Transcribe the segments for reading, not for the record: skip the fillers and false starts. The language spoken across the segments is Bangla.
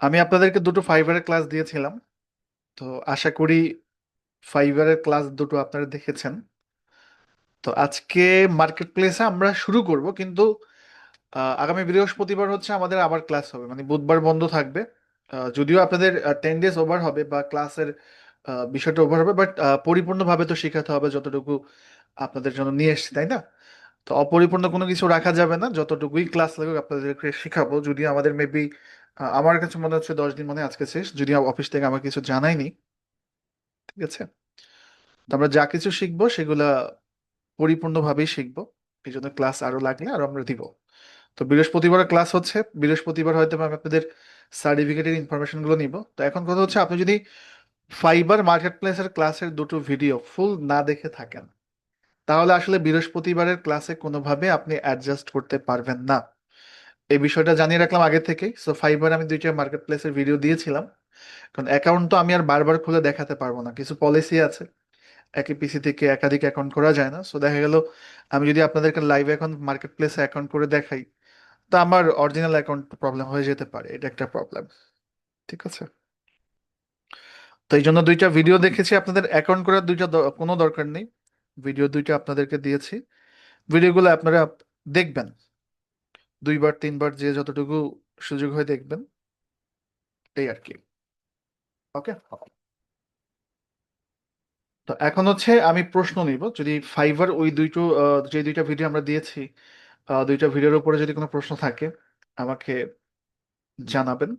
আমি আপনাদেরকে দুটো ফাইবারের ক্লাস দিয়েছিলাম। তো আশা করি ফাইবারের ক্লাস দুটো আপনারা দেখেছেন। তো আজকে মার্কেট প্লেসে আমরা শুরু করব, কিন্তু আগামী বৃহস্পতিবার হচ্ছে আমাদের আবার ক্লাস হবে, মানে বুধবার বন্ধ থাকবে। যদিও আপনাদের 10 ডেজ ওভার হবে বা ক্লাসের বিষয়টা ওভার হবে, বাট পরিপূর্ণভাবে তো শেখাতে হবে যতটুকু আপনাদের জন্য নিয়ে এসেছি, তাই না? তো অপরিপূর্ণ কোনো কিছু রাখা যাবে না, যতটুকুই ক্লাস লাগুক আপনাদেরকে শেখাবো। যদি আমাদের মেবি আমার কাছে মনে হচ্ছে 10 দিন মানে আজকে শেষ, যদি অফিস থেকে আমার কিছু জানায়নি। ঠিক আছে, তো আমরা যা কিছু শিখবো সেগুলা পরিপূর্ণভাবেই শিখবো। এই জন্য ক্লাস আরো লাগলে আরো আমরা দিব। তো বৃহস্পতিবার ক্লাস হচ্ছে, বৃহস্পতিবার হয়তো আমি আপনাদের সার্টিফিকেটের ইনফরমেশন গুলো নিব। তো এখন কথা হচ্ছে, আপনি যদি ফাইবার মার্কেট প্লেসের ক্লাসের দুটো ভিডিও ফুল না দেখে থাকেন, তাহলে আসলে বৃহস্পতিবারের ক্লাসে কোনোভাবে আপনি অ্যাডজাস্ট করতে পারবেন না। এই বিষয়টা জানিয়ে রাখলাম আগে থেকেই। সো ফাইবার আমি দুইটা মার্কেট প্লেসের ভিডিও দিয়েছিলাম, কারণ অ্যাকাউন্ট তো আমি আর বারবার খুলে দেখাতে পারবো না, কিছু পলিসি আছে। একই পিসি থেকে একাধিক অ্যাকাউন্ট করা যায় না। সো দেখা গেল আমি যদি আপনাদেরকে লাইভ অ্যাকাউন্ট মার্কেট প্লেসে অ্যাকাউন্ট করে দেখাই, তা আমার অরিজিনাল অ্যাকাউন্ট প্রবলেম হয়ে যেতে পারে, এটা একটা প্রবলেম। ঠিক আছে, তো এই জন্য দুইটা ভিডিও দেখেছি। আপনাদের অ্যাকাউন্ট করার কোনো দরকার নেই। ভিডিও দুইটা আপনাদেরকে দিয়েছি, ভিডিওগুলো আপনারা দেখবেন, দুইবার তিনবার যে যতটুকু সুযোগ হয় দেখবেন, এই আর কি। ওকে, তো এখন হচ্ছে আমি প্রশ্ন নিব। যদি ফাইবার ওই যে দুইটা ভিডিও আমরা দিয়েছি, দুইটা ভিডিওর উপরে যদি কোনো প্রশ্ন থাকে আমাকে জানাবেন,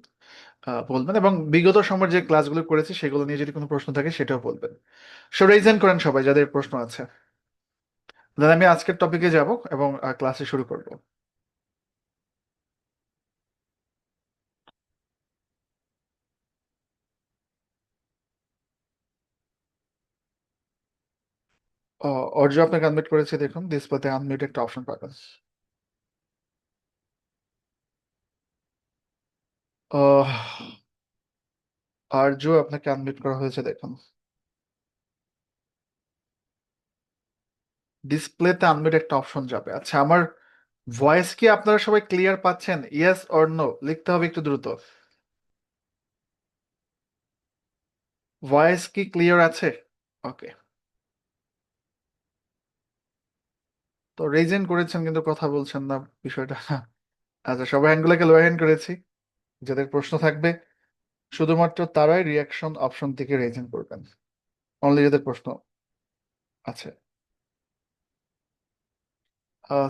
বলবেন, এবং বিগত সময়ের যে ক্লাসগুলো করেছি সেগুলো নিয়ে যদি কোনো প্রশ্ন থাকে সেটাও বলবেন। সো রেইজেন করেন সবাই যাদের প্রশ্ন আছে, দেন আমি আজকের টপিকে যাব এবং ক্লাসে শুরু করব। অর্জ আপনাকে আনমিউট করেছে, দেখুন ডিসপ্লেতে আনমিউট একটা অপশন পাবেন। আহ, আরজু আপনাকে আনমিউট করা হয়েছে, দেখুন ডিসপ্লেতে আনমিউট একটা অপশন যাবে। আচ্ছা, আমার ভয়েস কি আপনারা সবাই ক্লিয়ার পাচ্ছেন? ইয়েস অর নো লিখতে হবে একটু দ্রুত। ভয়েস কি ক্লিয়ার আছে? ওকে, তো রেজেন্ট করেছেন কিন্তু কথা বলছেন না, বিষয়টা। আচ্ছা, সবাই হ্যান্ডগুলোকে লো হ্যান্ড করেছি। যাদের প্রশ্ন থাকবে শুধুমাত্র তারাই রিয়াকশন অপশন থেকে রেজেন্ট করবেন, অনলি যাদের প্রশ্ন আছে।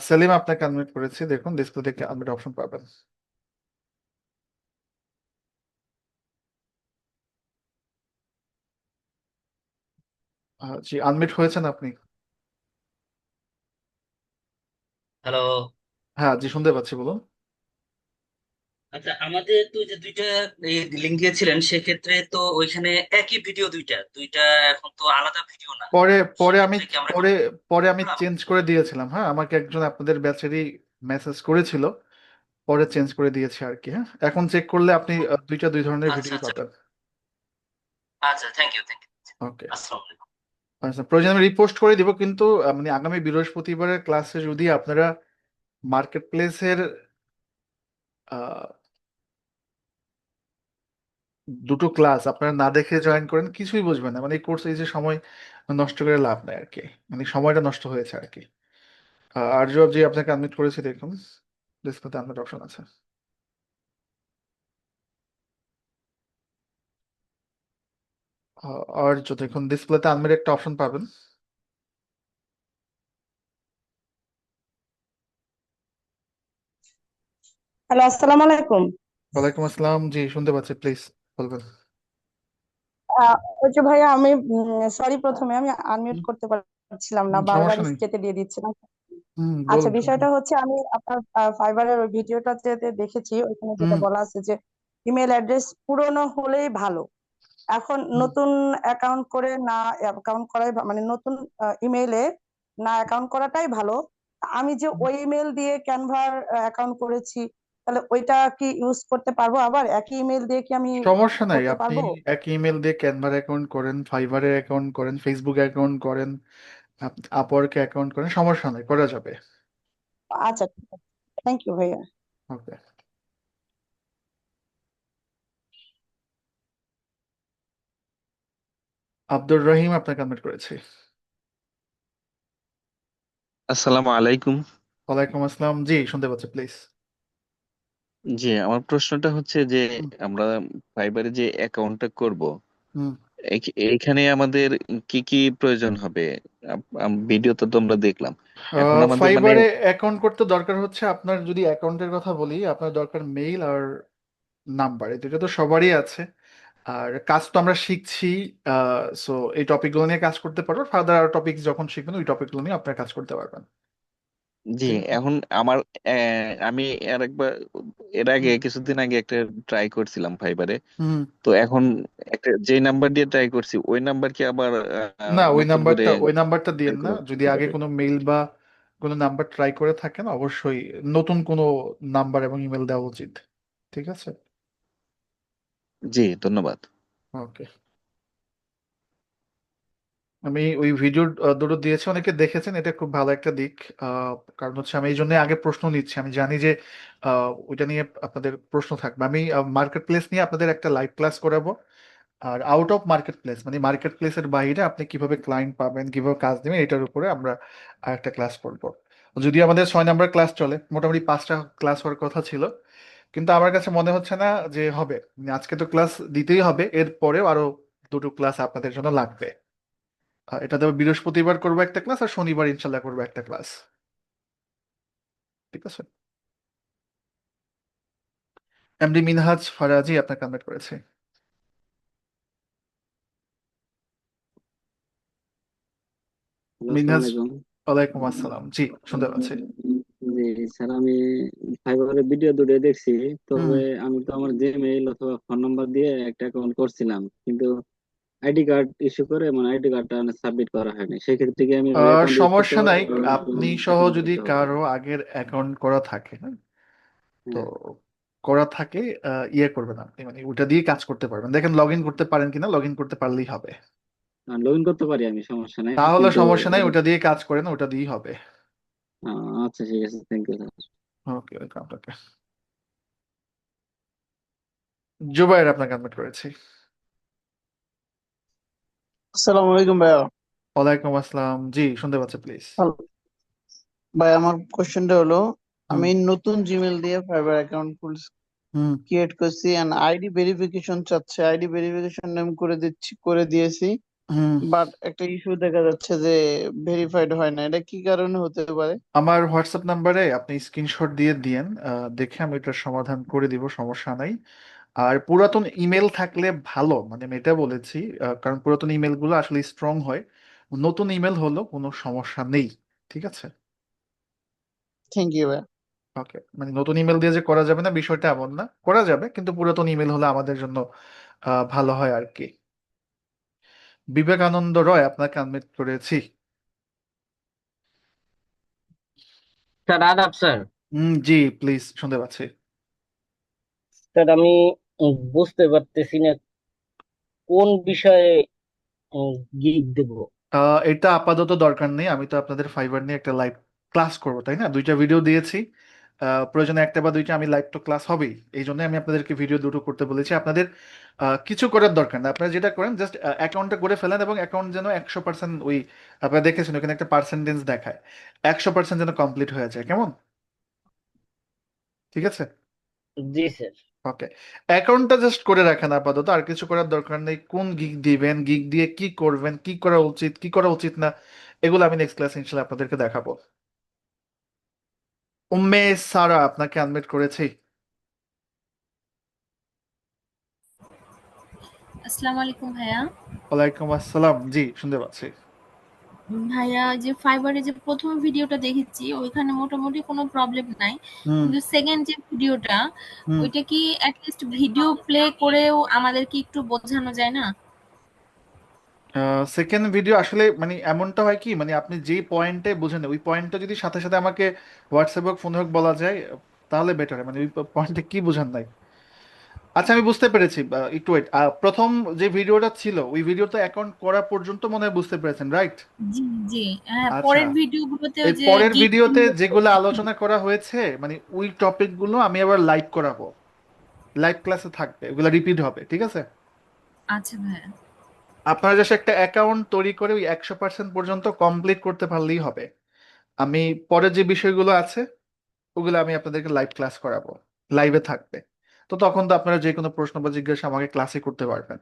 সেলিম আপনাকে আনমিউট করেছি, দেখুন ডিসপ্লে থেকে আনমিউট অপশন পাবেন। জি, আনমিউট হয়েছেন আপনি। হ্যালো। হ্যাঁ জি, শুনতে পাচ্ছি, বলুন। আচ্ছা, আমাদের তো যে দুইটা লিঙ্ক দিয়েছিলেন সেক্ষেত্রে তো ওইখানে একই ভিডিও দুইটা দুইটা এখন তো আলাদা ভিডিও না। পরে পরে আমি সেক্ষেত্রে কি আমরা এখন পরে পরে আমি করলাম? চেঞ্জ করে দিয়েছিলাম। হ্যাঁ, আমাকে একজন আপনাদের ব্যাচেরই মেসেজ করেছিল, পরে চেঞ্জ করে দিয়েছি আর কি। হ্যাঁ, এখন চেক করলে আপনি দুইটা দুই ধরনের আচ্ছা ভিডিও আচ্ছা পাবেন। আচ্ছা, থ্যাংক ইউ থ্যাংক ইউ। ওকে, আসসালামু আলাইকুম। আচ্ছা, প্রয়োজন আমি রিপোস্ট করে দিব, কিন্তু মানে আগামী বৃহস্পতিবারের ক্লাসে যদি আপনারা মার্কেট প্লেসের দুটো ক্লাস আপনারা না দেখে জয়েন করেন, কিছুই বুঝবেন না। মানে এই কোর্স, এই যে সময় নষ্ট করে লাভ নাই আর কি, মানে সময়টা নষ্ট হয়েছে আর কি। আর জব যে আপনাকে আনমিউট করেছি, দেখুন ডিসপ্লেতে আনমিউট অপশন আছে। আর যে দেখুন ডিসপ্লেতে আনমিউট একটা অপশন পাবেন। হ্যালো, আসসালামু আলাইকুম। ওয়ালাইকুম আসসালাম, জি শুনতে পাচ্ছি, প্লিজ বলবেন। আহ, ওই যে ভাইয়া, আমি সরি, প্রথমে আমি আনমিউট করতে পারছিলাম না, বারবার সমস্যা নেই। স্কেচে দিয়ে দিচ্ছিলাম। আচ্ছা, বলুন সমস্যা বিষয়টা নেই। হচ্ছে আমি আপনার ফাইবারের ওই ভিডিওটাতে দেখেছি, ওইখানে যেটা হুম বলা আছে যে ইমেল অ্যাড্রেস পুরনো হলেই ভালো। এখন হুম নতুন অ্যাকাউন্ট করে না অ্যাকাউন্ট করাই মানে নতুন ইমেইলে না অ্যাকাউন্ট করাটাই ভালো। আমি যে হুম। ওই ইমেল দিয়ে ক্যানভার অ্যাকাউন্ট করেছি, তাহলে ওইটা কি ইউজ করতে পারবো? আবার একই ইমেল দিয়ে কি আমি সমস্যা নাই, করতে আপনি পারবো? এক ইমেল দিয়ে ক্যানভার অ্যাকাউন্ট করেন, ফাইবারের অ্যাকাউন্ট করেন, ফেসবুক অ্যাকাউন্ট করেন, আপওয়ার্কে অ্যাকাউন্ট করেন, সমস্যা নাই, করা যাবে। আচ্ছা, ঠিক আছে। থ্যাংক ইউ ভাইয়া। ওকে, আব্দুর রহিম আপনাকে কমেন্ট করেছে। আসসালামু আলাইকুম। ওয়ালাইকুম আসসালাম, জি শুনতে পাচ্ছি, প্লিজ। জি, আমার প্রশ্নটা হচ্ছে যে হুম। আমরা ফাইবারে যে অ্যাকাউন্টটা করব, হুম। এইখানে আমাদের কি কি প্রয়োজন হবে? ভিডিও তো তোমরা দেখলাম। এখন আমাদের মানে ফাইবারে অ্যাকাউন্ট করতে দরকার হচ্ছে, আপনার যদি অ্যাকাউন্টের কথা বলি, আপনার দরকার মেইল আর নাম্বার, এই দুটো তো সবারই আছে। আর কাজ তো আমরা শিখছি, সো এই টপিকগুলো নিয়ে কাজ করতে পারবো। ফার্দার আর টপিক যখন শিখবেন ওই টপিকগুলো নিয়ে আপনার কাজ করতে পারবেন। জি, ঠিক আছে। এখন আমার আমি এর আগে হুম। কিছুদিন আগে একটা ট্রাই করছিলাম ফাইবারে। হুম। তো এখন একটা যে নাম্বার দিয়ে ট্রাই করছি ওই নাম্বার কি আবার না, ওই নতুন করে নাম্বারটা ট্রাই দিয়েন না। করা যদি যেতে আগে পারে? কোনো মেইল বা কোনো নাম্বার ট্রাই করে থাকেন, অবশ্যই নতুন কোনো নাম্বার এবং ইমেল দেওয়া উচিত। ঠিক আছে। জি, ধন্যবাদ। ওকে। আমি ওই ভিডিও দুটো দিয়েছি, অনেকে দেখেছেন, এটা খুব ভালো একটা দিক। আহ, কারণ হচ্ছে আমি এই জন্য আগে প্রশ্ন নিচ্ছি, আমি জানি যে ওইটা নিয়ে আপনাদের প্রশ্ন থাকবে। আমি মার্কেট প্লেস নিয়ে আপনাদের একটা লাইভ ক্লাস করাবো। আর আউট অফ মার্কেট প্লেস মানে মার্কেট প্লেসের বাইরে আপনি কিভাবে ক্লায়েন্ট পাবেন, কিভাবে কাজ দেবেন, এটার উপরে আমরা আরেকটা ক্লাস করবো। যদি আমাদের 6 নাম্বার ক্লাস চলে, মোটামুটি 5টা ক্লাস হওয়ার কথা ছিল, কিন্তু আমার কাছে মনে হচ্ছে না যে হবে। মানে আজকে তো ক্লাস দিতেই হবে, এর পরেও আরো দুটো ক্লাস আপনাদের জন্য লাগবে। এটা দেবো, বৃহস্পতিবার করবো একটা ক্লাস, আর শনিবার ইনশাল্লাহ করবো একটা ক্লাস। ঠিক আছে। এমডি মিনহাজ ফারাজি আপনাকে কমেন্ট করেছে। হ্যালো, আসসালামু মিনহাজ, আলাইকুম। ওয়ালাইকুম আসসালাম, জি শুনতে পাচ্ছি। জি স্যার, আমি ফাইবারের ভিডিও দুটো দেখছি। হুম। তবে আমি তো আমার জিমেইল অথবা ফোন নাম্বার দিয়ে একটা অ্যাকাউন্ট করছিলাম, কিন্তু আইডি কার্ড ইস্যু করে মানে আইডি কার্ডটা সাবমিট করা হয়নি। সেক্ষেত্রে কি আমি ওই অ্যাকাউন্ট ইউজ করতে সমস্যা নাই। পারবো না নতুন আপনি সহ অ্যাকাউন্ট যদি করতে হবে? কারো আগের অ্যাকাউন্ট করা থাকে, হ্যাঁ, তো হ্যাঁ, করা থাকে, ইয়ে করবেন আপনি, মানে ওটা দিয়ে কাজ করতে পারবেন। দেখেন লগ ইন করতে পারেন কিনা, লগ ইন করতে পারলেই হবে। লগ ইন করতে পারি আমি, সমস্যা নাই তাহলে কিন্তু সমস্যা নাই, ওটা দিয়ে কাজ করেন, ওটা দিয়েই হবে। আচ্ছা ঠিক আছে, thank you sir. Okay, welcome. Okay. Zubair আপনাকে কমেন্ট করেছি। আসসালামু আলাইকুম ভাইয়া। ওয়ালাইকুম আসসালাম, জি শুনতে পাচ্ছি, প্লিজ। ভাই আমার কোশ্চেনটা হলো, হুম। আমি নতুন জিমেল দিয়ে ফাইবার অ্যাকাউন্ট হুম। ক্রিয়েট করছি এন্ড আইডি ভেরিফিকেশন চাচ্ছে, আইডি ভেরিফিকেশন নাম করে দিয়েছি, হুম। বাট একটা ইস্যু দেখা যাচ্ছে যে ভেরিফাইড হয় না। এটা কি কারণে হতে পারে? আমার হোয়াটসঅ্যাপ নাম্বারে আপনি স্ক্রিনশট দিয়ে দিয়েন, দেখে আমি এটার সমাধান করে দিব, সমস্যা নাই। আর পুরাতন ইমেল থাকলে ভালো, মানে আমি এটা বলেছি, কারণ পুরাতন ইমেল গুলো আসলে স্ট্রং হয়। নতুন ইমেল হলো কোনো সমস্যা নেই। ঠিক আছে। থ্যাংক ইউ ভাইয়া। ওকে, মানে নতুন ইমেল দিয়ে যে করা যাবে না বিষয়টা এমন না, করা যাবে, কিন্তু পুরাতন ইমেল হলে আমাদের জন্য ভালো হয় আর কি। বিবেকানন্দ রয় আপনাকে আনমিট করেছি। স্যার আদাব স্যার। জি প্লিজ, শুনতে পাচ্ছি। স্যার আমি বুঝতে পারতেছি না কোন বিষয়ে গিগ দেব। এটা আপাতত দরকার নেই, আমি তো আপনাদের ফাইবার নিয়ে একটা লাইভ ক্লাস করবো, তাই না? 2টা ভিডিও দিয়েছি, প্রয়োজনে একটা বা দুইটা, আমি লাইভ তো ক্লাস হবেই, এই জন্য আমি আপনাদেরকে ভিডিও দুটো করতে বলেছি। আপনাদের কিছু করার দরকার না, আপনারা যেটা করেন জাস্ট অ্যাকাউন্টটা করে ফেলেন, এবং অ্যাকাউন্ট যেন 100%, ওই আপনারা দেখেছেন ওখানে একটা পার্সেন্টেজ দেখায়, 100% যেন কমপ্লিট হয়ে যায়, কেমন? ঠিক আছে। জি স্যার। ওকে। অ্যাকাউন্টটা জাস্ট করে রাখেন আপাতত, আর কিছু করার দরকার নেই। কোন গিগ দিবেন, গিগ দিয়ে কি করবেন, কি করা উচিত, কি করা উচিত না, এগুলো আমি নেক্সট ক্লাস ইনশাল্লাহ আপনাদেরকে দেখাবো। উম্মে সারা আপনাকে আনমিট করেছি। আসসালামু আলাইকুম ভাইয়া। ওয়ালাইকুম আসসালাম, জি শুনতে পাচ্ছি। ভাইয়া যে ফাইবারে যে প্রথম ভিডিওটা দেখেছি ওইখানে মোটামুটি কোনো প্রবলেম নাই, হুম। কিন্তু সেকেন্ড যে ভিডিওটা হুম। ওইটা কি অ্যাটলিস্ট ভিডিও প্লে করেও আমাদেরকে একটু বোঝানো যায় না? সেকেন্ড ভিডিও আসলে মানে এমনটা হয় কি, মানে আপনি যে পয়েন্টে বুঝেন ওই পয়েন্টটা যদি সাথে সাথে আমাকে হোয়াটসঅ্যাপ হোক, ফোনে হোক বলা যায়, তাহলে বেটার হয়। মানে ওই পয়েন্টে কি বুঝান নাই। আচ্ছা, আমি বুঝতে পেরেছি, একটু ওয়েট। প্রথম যে ভিডিওটা ছিল ওই ভিডিওতে অ্যাকাউন্ট করা পর্যন্ত মনে হয় বুঝতে পেরেছেন, রাইট? জি, জি। হ্যাঁ, আচ্ছা, পরের ভিডিওগুলোতেও এই যে পরের গিগ ভিডিওতে যেগুলো আলোচনা করা হয়েছে, মানে ওই টপিকগুলো আমি আবার লাইভ করাবো, লাইভ ক্লাসে থাকবে, ওগুলো রিপিট হবে, ঠিক আছে? আচ্ছা ভাইয়া। আপনারা জাস্ট একটা অ্যাকাউন্ট তৈরি করে ওই 100% পর্যন্ত কমপ্লিট করতে পারলেই হবে। আমি পরে যে বিষয়গুলো আছে ওগুলো আমি আপনাদেরকে লাইভ ক্লাস করাবো, লাইভে থাকবে। তো তখন তো আপনারা যে কোনো প্রশ্ন বা জিজ্ঞাসা আমাকে ক্লাসে করতে পারবেন।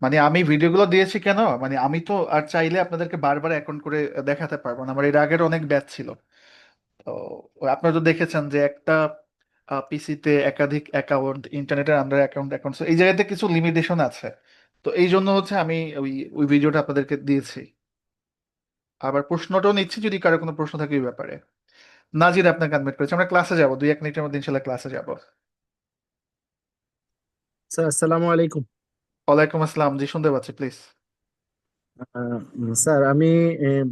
মানে আমি ভিডিওগুলো দিয়েছি কেন, মানে আমি তো আর চাইলে আপনাদেরকে বারবার অ্যাকাউন্ট করে দেখাতে পারবো না, আমার এর আগের অনেক ব্যাচ ছিল। তো আপনারা তো দেখেছেন যে একটা পিসিতে একাধিক অ্যাকাউন্ট, ইন্টারনেটের আন্ডার অ্যাকাউন্ট অ্যাকাউন্ট, এই জায়গাতে কিছু লিমিটেশন আছে। তো এই জন্য হচ্ছে আমি ওই ওই ভিডিওটা আপনাদেরকে দিয়েছি। আবার প্রশ্নটাও নিচ্ছি যদি কারো কোনো প্রশ্ন থাকে এই ব্যাপারে। নাজির আপনাকে আনমিউট করেছে, আমরা ক্লাসে যাবো 2-1 মিনিটের মধ্যে ইনশাল্লাহ ক্লাসে যাবো। স্যার আসসালামু আলাইকুম। ওয়ালাইকুম আসসালাম, জি শুনতে পাচ্ছি, প্লিজ। স্যার আমি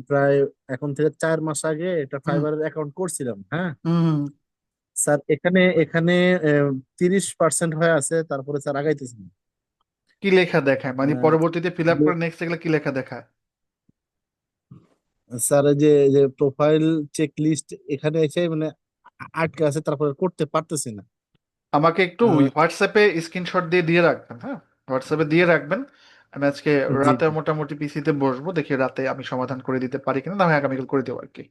প্রায় এখন থেকে 4 মাস আগে একটা হুম ফাইবারের অ্যাকাউন্ট করছিলাম, হ্যাঁ। হুম হুম। স্যার এখানে এখানে 30% হয়ে আছে, তারপরে স্যার আগাইতেছি না। কি লেখা দেখায়, মানে আহ, পরবর্তীতে ফিল আপ যে- করে নেক্সট এগুলো কি লেখা দেখায়? স্যার এই যে প্রোফাইল চেক লিস্ট এখানে এসে মানে আটকে আছে, তারপরে করতে পারতেছি না। আমাকে একটু ওই আহ, হোয়াটসঅ্যাপে স্ক্রিনশট দিয়ে দিয়ে রাখবেন, হ্যাঁ, হোয়াটসঅ্যাপে দিয়ে রাখবেন। আমি আজকে জি রাতে জি। মোটামুটি পিসিতে বসবো, দেখি রাতে আমি সমাধান করে দিতে পারি কিনা, না আমি আগামীকাল করে দেবো আর কি।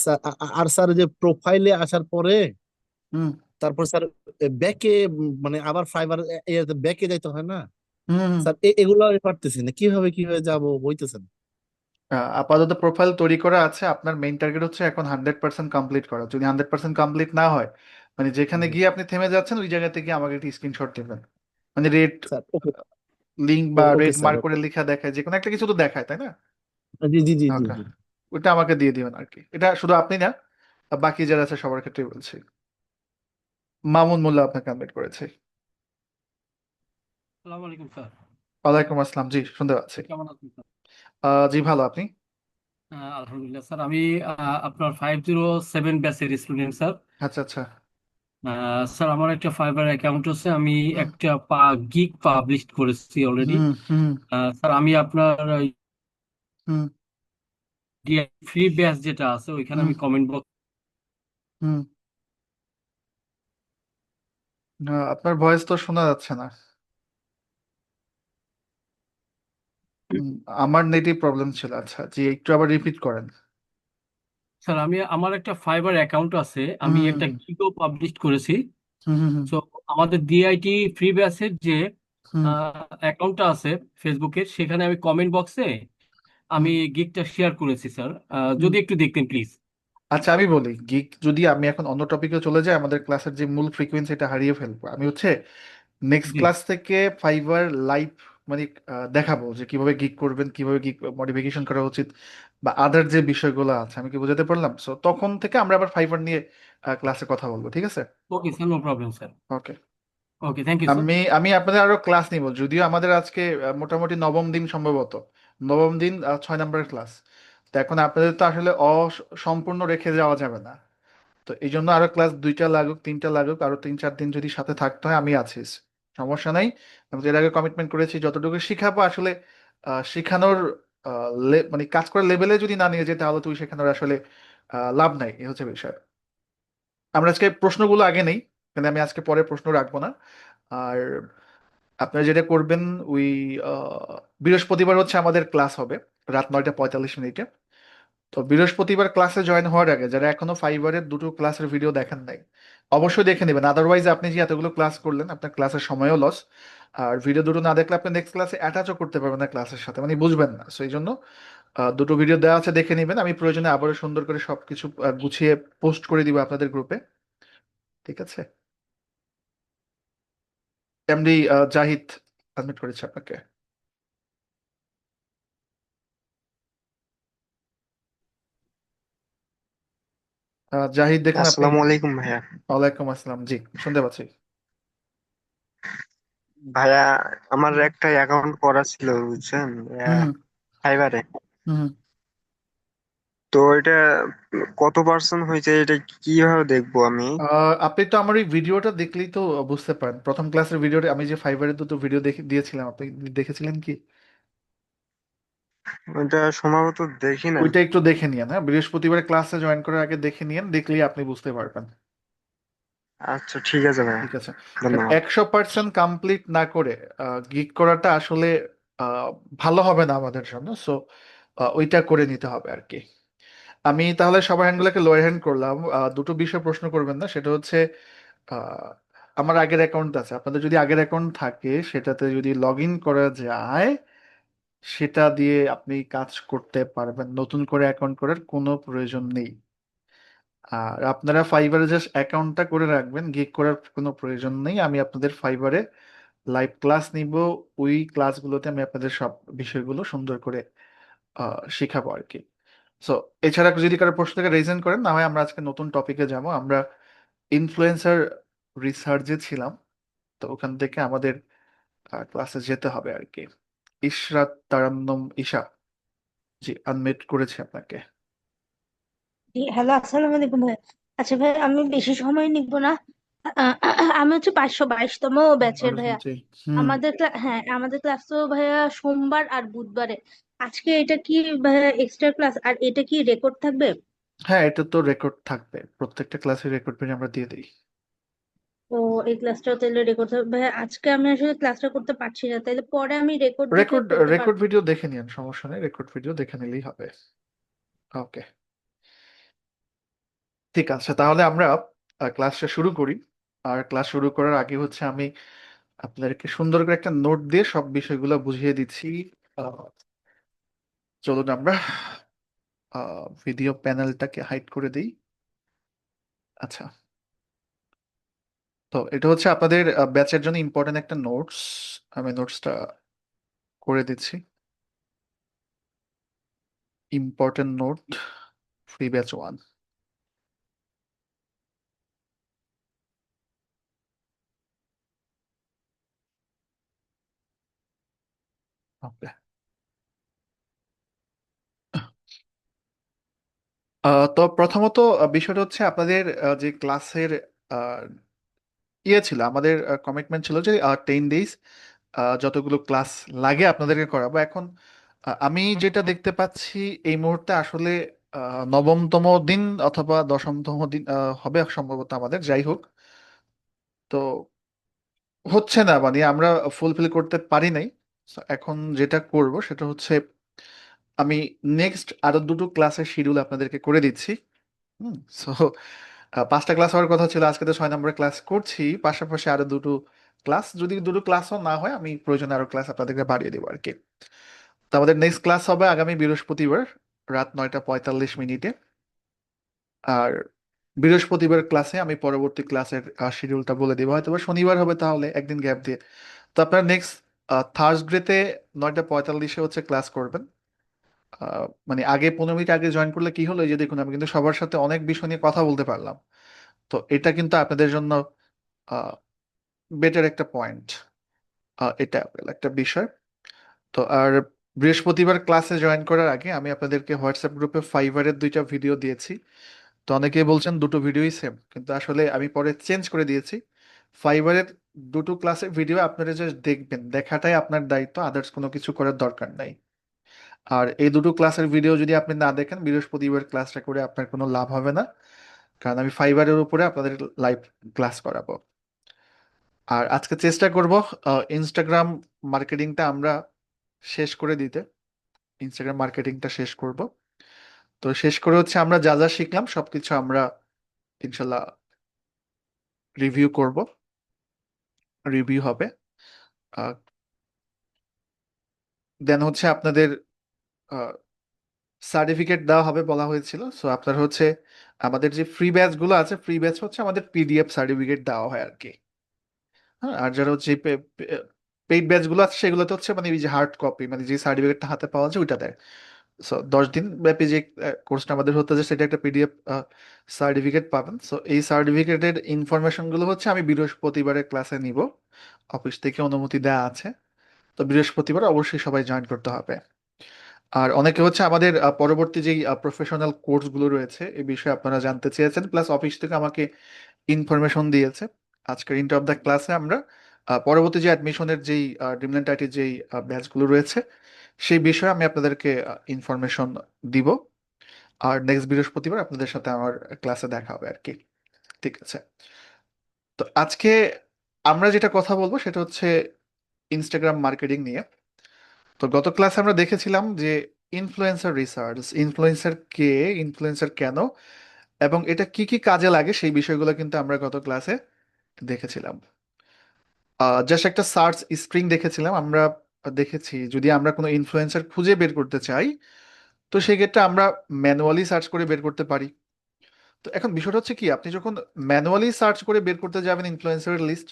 স্যার আর স্যার যে প্রোফাইলে আসার পরে হুম তারপর স্যার ব্যাকে মানে আবার ফাইবার ব্যাকে যাইতে হয় না হুম হুম। স্যার, এগুলো আমি পারতেছি না, কিভাবে যাব বলতেছে না। আপাতত প্রোফাইল তৈরি করা আছে, আপনার মেইন টার্গেট হচ্ছে এখন 100% কমপ্লিট করা। যদি 100% কমপ্লিট না হয়, মানে যেখানে জি। গিয়ে আপনি থেমে যাচ্ছেন ওই জায়গাতে গিয়ে আমাকে একটা স্ক্রিনশট দেবেন। মানে রেড স্যার ওকে। লিঙ্ক বা ওকে রেড স্যার, মার্ক ওকে। করে লেখা দেখায়, যে কোনো একটা কিছু তো দেখায়, তাই না? জি জি জি জি ওকে, জি। ওটা আমাকে দিয়ে দিবেন আর কি। এটা শুধু আপনি না, বাকি যারা আছে সবার ক্ষেত্রে বলছি। মামুন মোল্লা আপনাকে কনভার্ট করেছে। আসসালামু আলাইকুম স্যার। ওয়ালাইকুম আসসালাম, জি শুনতে পাচ্ছি। কেমন আছেন স্যার? জি ভালো, আপনি? আলহামদুলিল্লাহ স্যার, আমি আপনার 507 ব্যাচের স্টুডেন্ট স্যার। আচ্ছা আচ্ছা। স্যার আমার একটা ফাইবার অ্যাকাউন্ট আছে, আমি হুম একটা গিগ পাবলিশ করেছি অলরেডি। হুম হুম স্যার আমি আপনার হুম ফ্রি ব্যাচ যেটা আছে ওইখানে হুম আমি কমেন্ট বক্স। হুম। আপনার ভয়েস তো শোনা যাচ্ছে না। হুম, আমার নেটই প্রবলেম ছিল। আচ্ছা জি, একটু আবার রিপিট করেন। স্যার আমি আমার একটা ফাইবার অ্যাকাউন্ট আছে, আমি হুম একটা গিগও পাবলিশ করেছি। হুম হুম হুম তো আমাদের ডিআইটি ফ্রি ব্যাচের যে হুম অ্যাকাউন্টটা আছে ফেসবুকের, সেখানে আমি কমেন্ট বক্সে হুম আমি গিগটা শেয়ার করেছি স্যার। হুম। যদি একটু দেখতেন প্লিজ। আচ্ছা আমি বলি, গিক যদি আমি এখন অন্য টপিকে চলে যাই, আমাদের ক্লাসের যে মূল ফ্রিকোয়েন্সিটা হারিয়ে ফেলবো। আমি হচ্ছে নেক্সট জি। ক্লাস থেকে ফাইবার লাইভ মানে দেখাবো যে কিভাবে গিগ করবেন, কিভাবে গিগ মডিফিকেশন করা উচিত, বা আদার যে বিষয়গুলো আছে। আমি কি বোঝাতে পারলাম? সো তখন থেকে আমরা আবার ফাইবার নিয়ে ক্লাসে কথা বলবো, ঠিক আছে? Okay sir, no problem sir. Okay. Okay, thank you sir. আমি আপনাদের আরো ক্লাস নিব, যদিও আমাদের আজকে মোটামুটি নবম দিন সম্ভবত, নবম দিন 6 নম্বরের ক্লাস। তো এখন আপনাদের তো আসলে অসম্পূর্ণ রেখে যাওয়া যাবে না। তো এই জন্য আরো ক্লাস 2টা লাগুক, 3টা লাগুক, আরো 3-4 দিন যদি সাথে থাকতে হয় আমি আছি, সমস্যা নাই। আমি তো এর আগে কমিটমেন্ট করেছি যতটুকু শিখাবো আসলে শিখানোর মানে কাজ করার লেভেলে যদি না নিয়ে যায় তাহলে তুই শেখানোর আসলে লাভ নাই, এই হচ্ছে বিষয়। আমরা আজকে প্রশ্নগুলো আগে নেই, কিন্তু আমি আজকে পরে প্রশ্ন রাখবো না। আর আপনারা যেটা করবেন, ওই বৃহস্পতিবার হচ্ছে আমাদের ক্লাস হবে রাত 9টা 45 মিনিটে। তো বৃহস্পতিবার ক্লাসে জয়েন হওয়ার আগে যারা এখনো ফাইবারের দুটো ক্লাসের ভিডিও দেখেন নাই, অবশ্যই দেখে নেবেন। আদারওয়াইজ আপনি যে এতগুলো ক্লাস করলেন আপনার ক্লাসের সময়ও লস। আর ভিডিও দুটো না দেখলে আপনি নেক্সট ক্লাসে অ্যাটাচও করতে পারবেন না ক্লাসের সাথে, মানে বুঝবেন না। সো এই জন্য দুটো ভিডিও দেওয়া আছে, দেখে নেবেন। আমি প্রয়োজনে আবারও সুন্দর করে সবকিছু গুছিয়ে পোস্ট করে দিব আপনাদের গ্রুপে, ঠিক আছে? এমডি জাহিদ সাবমিট করেছে আপনাকে। জাহিদ দেখুন আপনি। আসসালামু আলাইকুম ভাইয়া। ওয়ালাইকুম আসসালাম, জি শুনতে পাচ্ছি। ভাইয়া, আমার একটা অ্যাকাউন্ট করা ছিল বুঝছেন, হুম ফাইবারে। হুম। তো এটা কত পার্সেন্ট হয়েছে, এটা কিভাবে দেখবো আমি? আপনি তো আমার এই ভিডিওটা দেখলেই তো বুঝতে পারেন। প্রথম ক্লাসের ভিডিওটা আমি যে ফাইবারের দুটো ভিডিও দেখে দিয়েছিলাম, আপনি দেখেছিলেন কি? ওইটা সম্ভবত দেখি নাই। ওইটা একটু দেখে নিয়েন, হ্যাঁ, বৃহস্পতিবার ক্লাসে জয়েন করার আগে দেখে নিয়েন, দেখলেই আপনি বুঝতে পারবেন। আচ্ছা, ঠিক আছে ভাইয়া, ঠিক আছে, কারণ ধন্যবাদ। 100% কমপ্লিট না করে গিগ করাটা আসলে আহ, ভালো হবে না আমাদের জন্য। সো ওইটা করে নিতে হবে আর কি। আমি তাহলে সবার হ্যান্ডগুলোকে লোয়ার হ্যান্ড করলাম। দুটো বিষয় প্রশ্ন করবেন না, সেটা হচ্ছে আহ, আমার আগের অ্যাকাউন্ট আছে, আপনাদের যদি আগের অ্যাকাউন্ট থাকে সেটাতে যদি লগ ইন করা যায় সেটা দিয়ে আপনি কাজ করতে পারবেন, নতুন করে অ্যাকাউন্ট করার কোনো প্রয়োজন নেই। আর আপনারা ফাইবারে জাস্ট অ্যাকাউন্টটা করে রাখবেন, গিগ করার কোনো প্রয়োজন নেই। আমি আপনাদের ফাইবারে লাইভ ক্লাস নিব, ওই ক্লাসগুলোতে আমি আপনাদের সব বিষয়গুলো সুন্দর করে শেখাবো আর কি। সো এছাড়া যদি কারো প্রশ্ন থেকে রেজেন্ট করেন, না হয় আমরা আজকে নতুন টপিকে যাব। আমরা ইনফ্লুয়েন্সার রিসার্চে ছিলাম, তো ওখান থেকে আমাদের ক্লাসে যেতে হবে আর কি। ইশরাত তারান্নুম ঈশা, জি আনমিউট করেছি আপনাকে। হ্যালো, আসসালামু আলাইকুম ভাই। আচ্ছা ভাই, আমি বেশি সময় নিব না। আমি হচ্ছে 522তম ব্যাচের ওয়ালাইকুম, ভাইয়া। জি। হুম। হ্যাঁ, আমাদের ক্লাস তো ভাইয়া সোমবার আর বুধবারে। আজকে এটা কি ভাইয়া এক্সট্রা ক্লাস, আর এটা কি রেকর্ড থাকবে? হ্যাঁ, এটা তো রেকর্ড থাকবে, প্রত্যেকটা ক্লাসের রেকর্ড পেজ আমরা দিয়ে দিই। ও, এই ক্লাসটাও তাহলে রেকর্ড থাকবে ভাইয়া। আজকে আমি আসলে ক্লাসটা করতে পারছি না, তাহলে পরে আমি রেকর্ড দেখে রেকর্ড করতে রেকর্ড পারবো। ভিডিও দেখে নিন, সমস্যা নেই, রেকর্ড ভিডিও দেখে নিলেই হবে। ওকে, ঠিক আছে, তাহলে আমরা ক্লাসটা শুরু করি। আর ক্লাস শুরু করার আগে হচ্ছে আমি আপনাদেরকে সুন্দর করে একটা নোট দিয়ে সব বিষয়গুলো বুঝিয়ে দিচ্ছি। আহ, চলুন আমরা ভিডিও প্যানেলটাকে হাইড করে দিই। আচ্ছা, তো এটা হচ্ছে আপনাদের ব্যাচের জন্য ইম্পর্টেন্ট একটা নোটস। আমি নোটসটা করে দিচ্ছি। Important note, free batch 1। ওকে, তো প্রথমত বিষয়টা হচ্ছে আপনাদের যে ক্লাসের ছিল, আমাদের কমিটমেন্ট ছিল যে 10 ডেজ যতগুলো ক্লাস লাগে আপনাদেরকে করাবো। এখন আমি যেটা দেখতে পাচ্ছি এই মুহূর্তে আসলে নবমতম দিন অথবা দশমতম দিন হবে সম্ভবত আমাদের, যাই হোক। তো হচ্ছে না, মানে আমরা ফুলফিল করতে পারি নাই। So, এখন যেটা করব সেটা হচ্ছে আমি নেক্সট আরো দুটো ক্লাসের শিডিউল আপনাদেরকে করে দিচ্ছি। হুম। সো 5টা ক্লাস হওয়ার কথা ছিল, আজকে তো 6 নম্বরের ক্লাস করছি, পাশাপাশি আরো দুটো ক্লাস, যদি দুটো ক্লাসও না হয় আমি প্রয়োজনে আরো ক্লাস আপনাদেরকে বাড়িয়ে দেবো আর কি। তো আমাদের নেক্সট ক্লাস হবে আগামী বৃহস্পতিবার রাত 9টা 45 মিনিটে। আর বৃহস্পতিবার ক্লাসে আমি পরবর্তী ক্লাসের শিডিউলটা বলে দেবো, হয়তো বা শনিবার হবে, তাহলে একদিন গ্যাপ দিয়ে। তো আপনার নেক্সট থার্সডেতে 9টা 45-এ হচ্ছে ক্লাস করবেন। মানে আগে 15 মিনিট আগে জয়েন করলে কি হলো, এই যে দেখুন আমি কিন্তু সবার সাথে অনেক বিষয় নিয়ে কথা বলতে পারলাম। তো এটা কিন্তু আপনাদের জন্য বেটার একটা পয়েন্ট। এটা একটা বিষয়। তো আর বৃহস্পতিবার ক্লাসে জয়েন করার আগে আমি আপনাদেরকে হোয়াটসঅ্যাপ গ্রুপে ফাইবারের 2টা ভিডিও দিয়েছি। তো অনেকেই বলছেন দুটো ভিডিওই সেম, কিন্তু আসলে আমি পরে চেঞ্জ করে দিয়েছি। ফাইবারের দুটো ক্লাসের ভিডিও আপনারা জাস্ট দেখবেন, দেখাটাই আপনার দায়িত্ব, আদার্স কোনো কিছু করার দরকার নাই। আর এই দুটো ক্লাসের ভিডিও যদি আপনি না দেখেন, বৃহস্পতিবার ক্লাসটা করে আপনার কোনো লাভ হবে না, কারণ আমি ফাইবারের উপরে আপনাদের লাইভ ক্লাস করাবো। আর আজকে চেষ্টা করব ইনস্টাগ্রাম মার্কেটিংটা আমরা শেষ করে দিতে। ইনস্টাগ্রাম মার্কেটিংটা শেষ করব। তো শেষ করে হচ্ছে আমরা যা যা শিখলাম সবকিছু আমরা ইনশাল্লাহ রিভিউ করব, রিভিউ হবে। দেন হচ্ছে আপনাদের সার্টিফিকেট দেওয়া হবে বলা হয়েছিল। সো আপনার হচ্ছে আমাদের যে ফ্রি ব্যাচ গুলো আছে, ফ্রি ব্যাচ হচ্ছে আমাদের পিডিএফ সার্টিফিকেট দেওয়া হয় আর কি। হ্যাঁ, আর যারা হচ্ছে পেইড ব্যাচ গুলো আছে সেগুলোতে হচ্ছে মানে এই যে হার্ড কপি, মানে যে সার্টিফিকেটটা হাতে পাওয়া যায় ওইটা দেয়। সো 10 দিন ব্যাপী যে কোর্সটা আমাদের হতে যায় সেটা একটা পিডিএফ সার্টিফিকেট পাবেন। সো এই সার্টিফিকেটের ইনফরমেশন গুলো হচ্ছে আমি বৃহস্পতিবারের ক্লাসে নিব, অফিস থেকে অনুমতি দেওয়া আছে। তো বৃহস্পতিবার অবশ্যই সবাই জয়েন করতে হবে। আর অনেকে হচ্ছে আমাদের পরবর্তী যেই প্রফেশনাল কোর্সগুলো রয়েছে এই বিষয়ে আপনারা জানতে চেয়েছেন, প্লাস অফিস থেকে আমাকে ইনফরমেশন দিয়েছে। আজকের ইন্টার অফ দ্য ক্লাসে আমরা পরবর্তী যে অ্যাডমিশনের যেই ড্রিমল্যান্ড আইটির যেই ব্যাচগুলো রয়েছে সেই বিষয়ে আমি আপনাদেরকে ইনফরমেশন দিব। আর নেক্সট বৃহস্পতিবার আপনাদের সাথে আমার ক্লাসে দেখা হবে আর কি। ঠিক আছে। তো আজকে আমরা যেটা কথা বলবো সেটা হচ্ছে ইনস্টাগ্রাম মার্কেটিং নিয়ে। তো গত ক্লাসে আমরা দেখেছিলাম যে ইনফ্লুয়েন্সার রিসার্চ, ইনফ্লুয়েন্সার কে, ইনফ্লুয়েন্সার কেন, এবং এটা কি কি কাজে লাগে সেই বিষয়গুলো কিন্তু আমরা গত ক্লাসে দেখেছিলাম। জাস্ট একটা সার্চ স্ট্রিং দেখেছিলাম আমরা। দেখেছি যদি আমরা কোনো ইনফ্লুয়েন্সার খুঁজে বের করতে চাই তো সেক্ষেত্রে আমরা ম্যানুয়ালি সার্চ করে বের করতে পারি। তো এখন বিষয়টা হচ্ছে কি, আপনি যখন ম্যানুয়ালি সার্চ করে বের করতে যাবেন ইনফ্লুয়েন্সারের লিস্ট,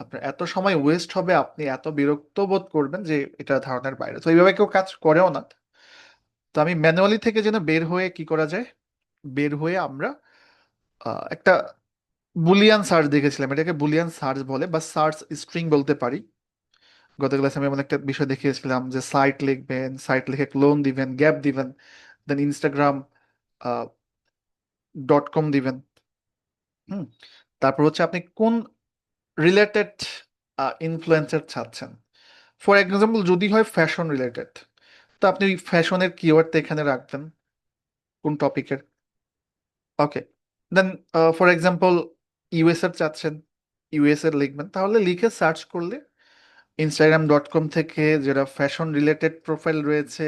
আপনার এত সময় ওয়েস্ট হবে, আপনি এত বিরক্ত বোধ করবেন যে এটা ধারণার বাইরে। তো এইভাবে কেউ কাজ করেও না। তো আমি ম্যানুয়ালি থেকে যেন বের হয়ে কি করা যায়, বের হয়ে আমরা একটা বুলিয়ান সার্চ দেখেছিলাম, এটাকে বুলিয়ান সার্চ বলে বা সার্চ স্ট্রিং বলতে পারি। গত ক্লাসে আমি এমন একটা বিষয় দেখিয়েছিলাম যে সাইট লিখবেন, সাইট লিখে ক্লোন দিবেন, গ্যাপ দিবেন, দেন ইনস্টাগ্রাম .com দিবেন। হুম। তারপর হচ্ছে আপনি কোন রিলেটেড ইনফ্লুয়েন্সার চাচ্ছেন। ফর এক্সাম্পল যদি হয় ফ্যাশন রিলেটেড, তো আপনি ফ্যাশনের কিওয়ার্ডটা এখানে রাখবেন, কোন টপিকের। ওকে, দেন ফর এক্সাম্পল ইউএস এর চাচ্ছেন, ইউএস এর লিখবেন, তাহলে লিখে সার্চ করলে instagram.com থেকে যারা ফ্যাশন রিলেটেড প্রোফাইল রয়েছে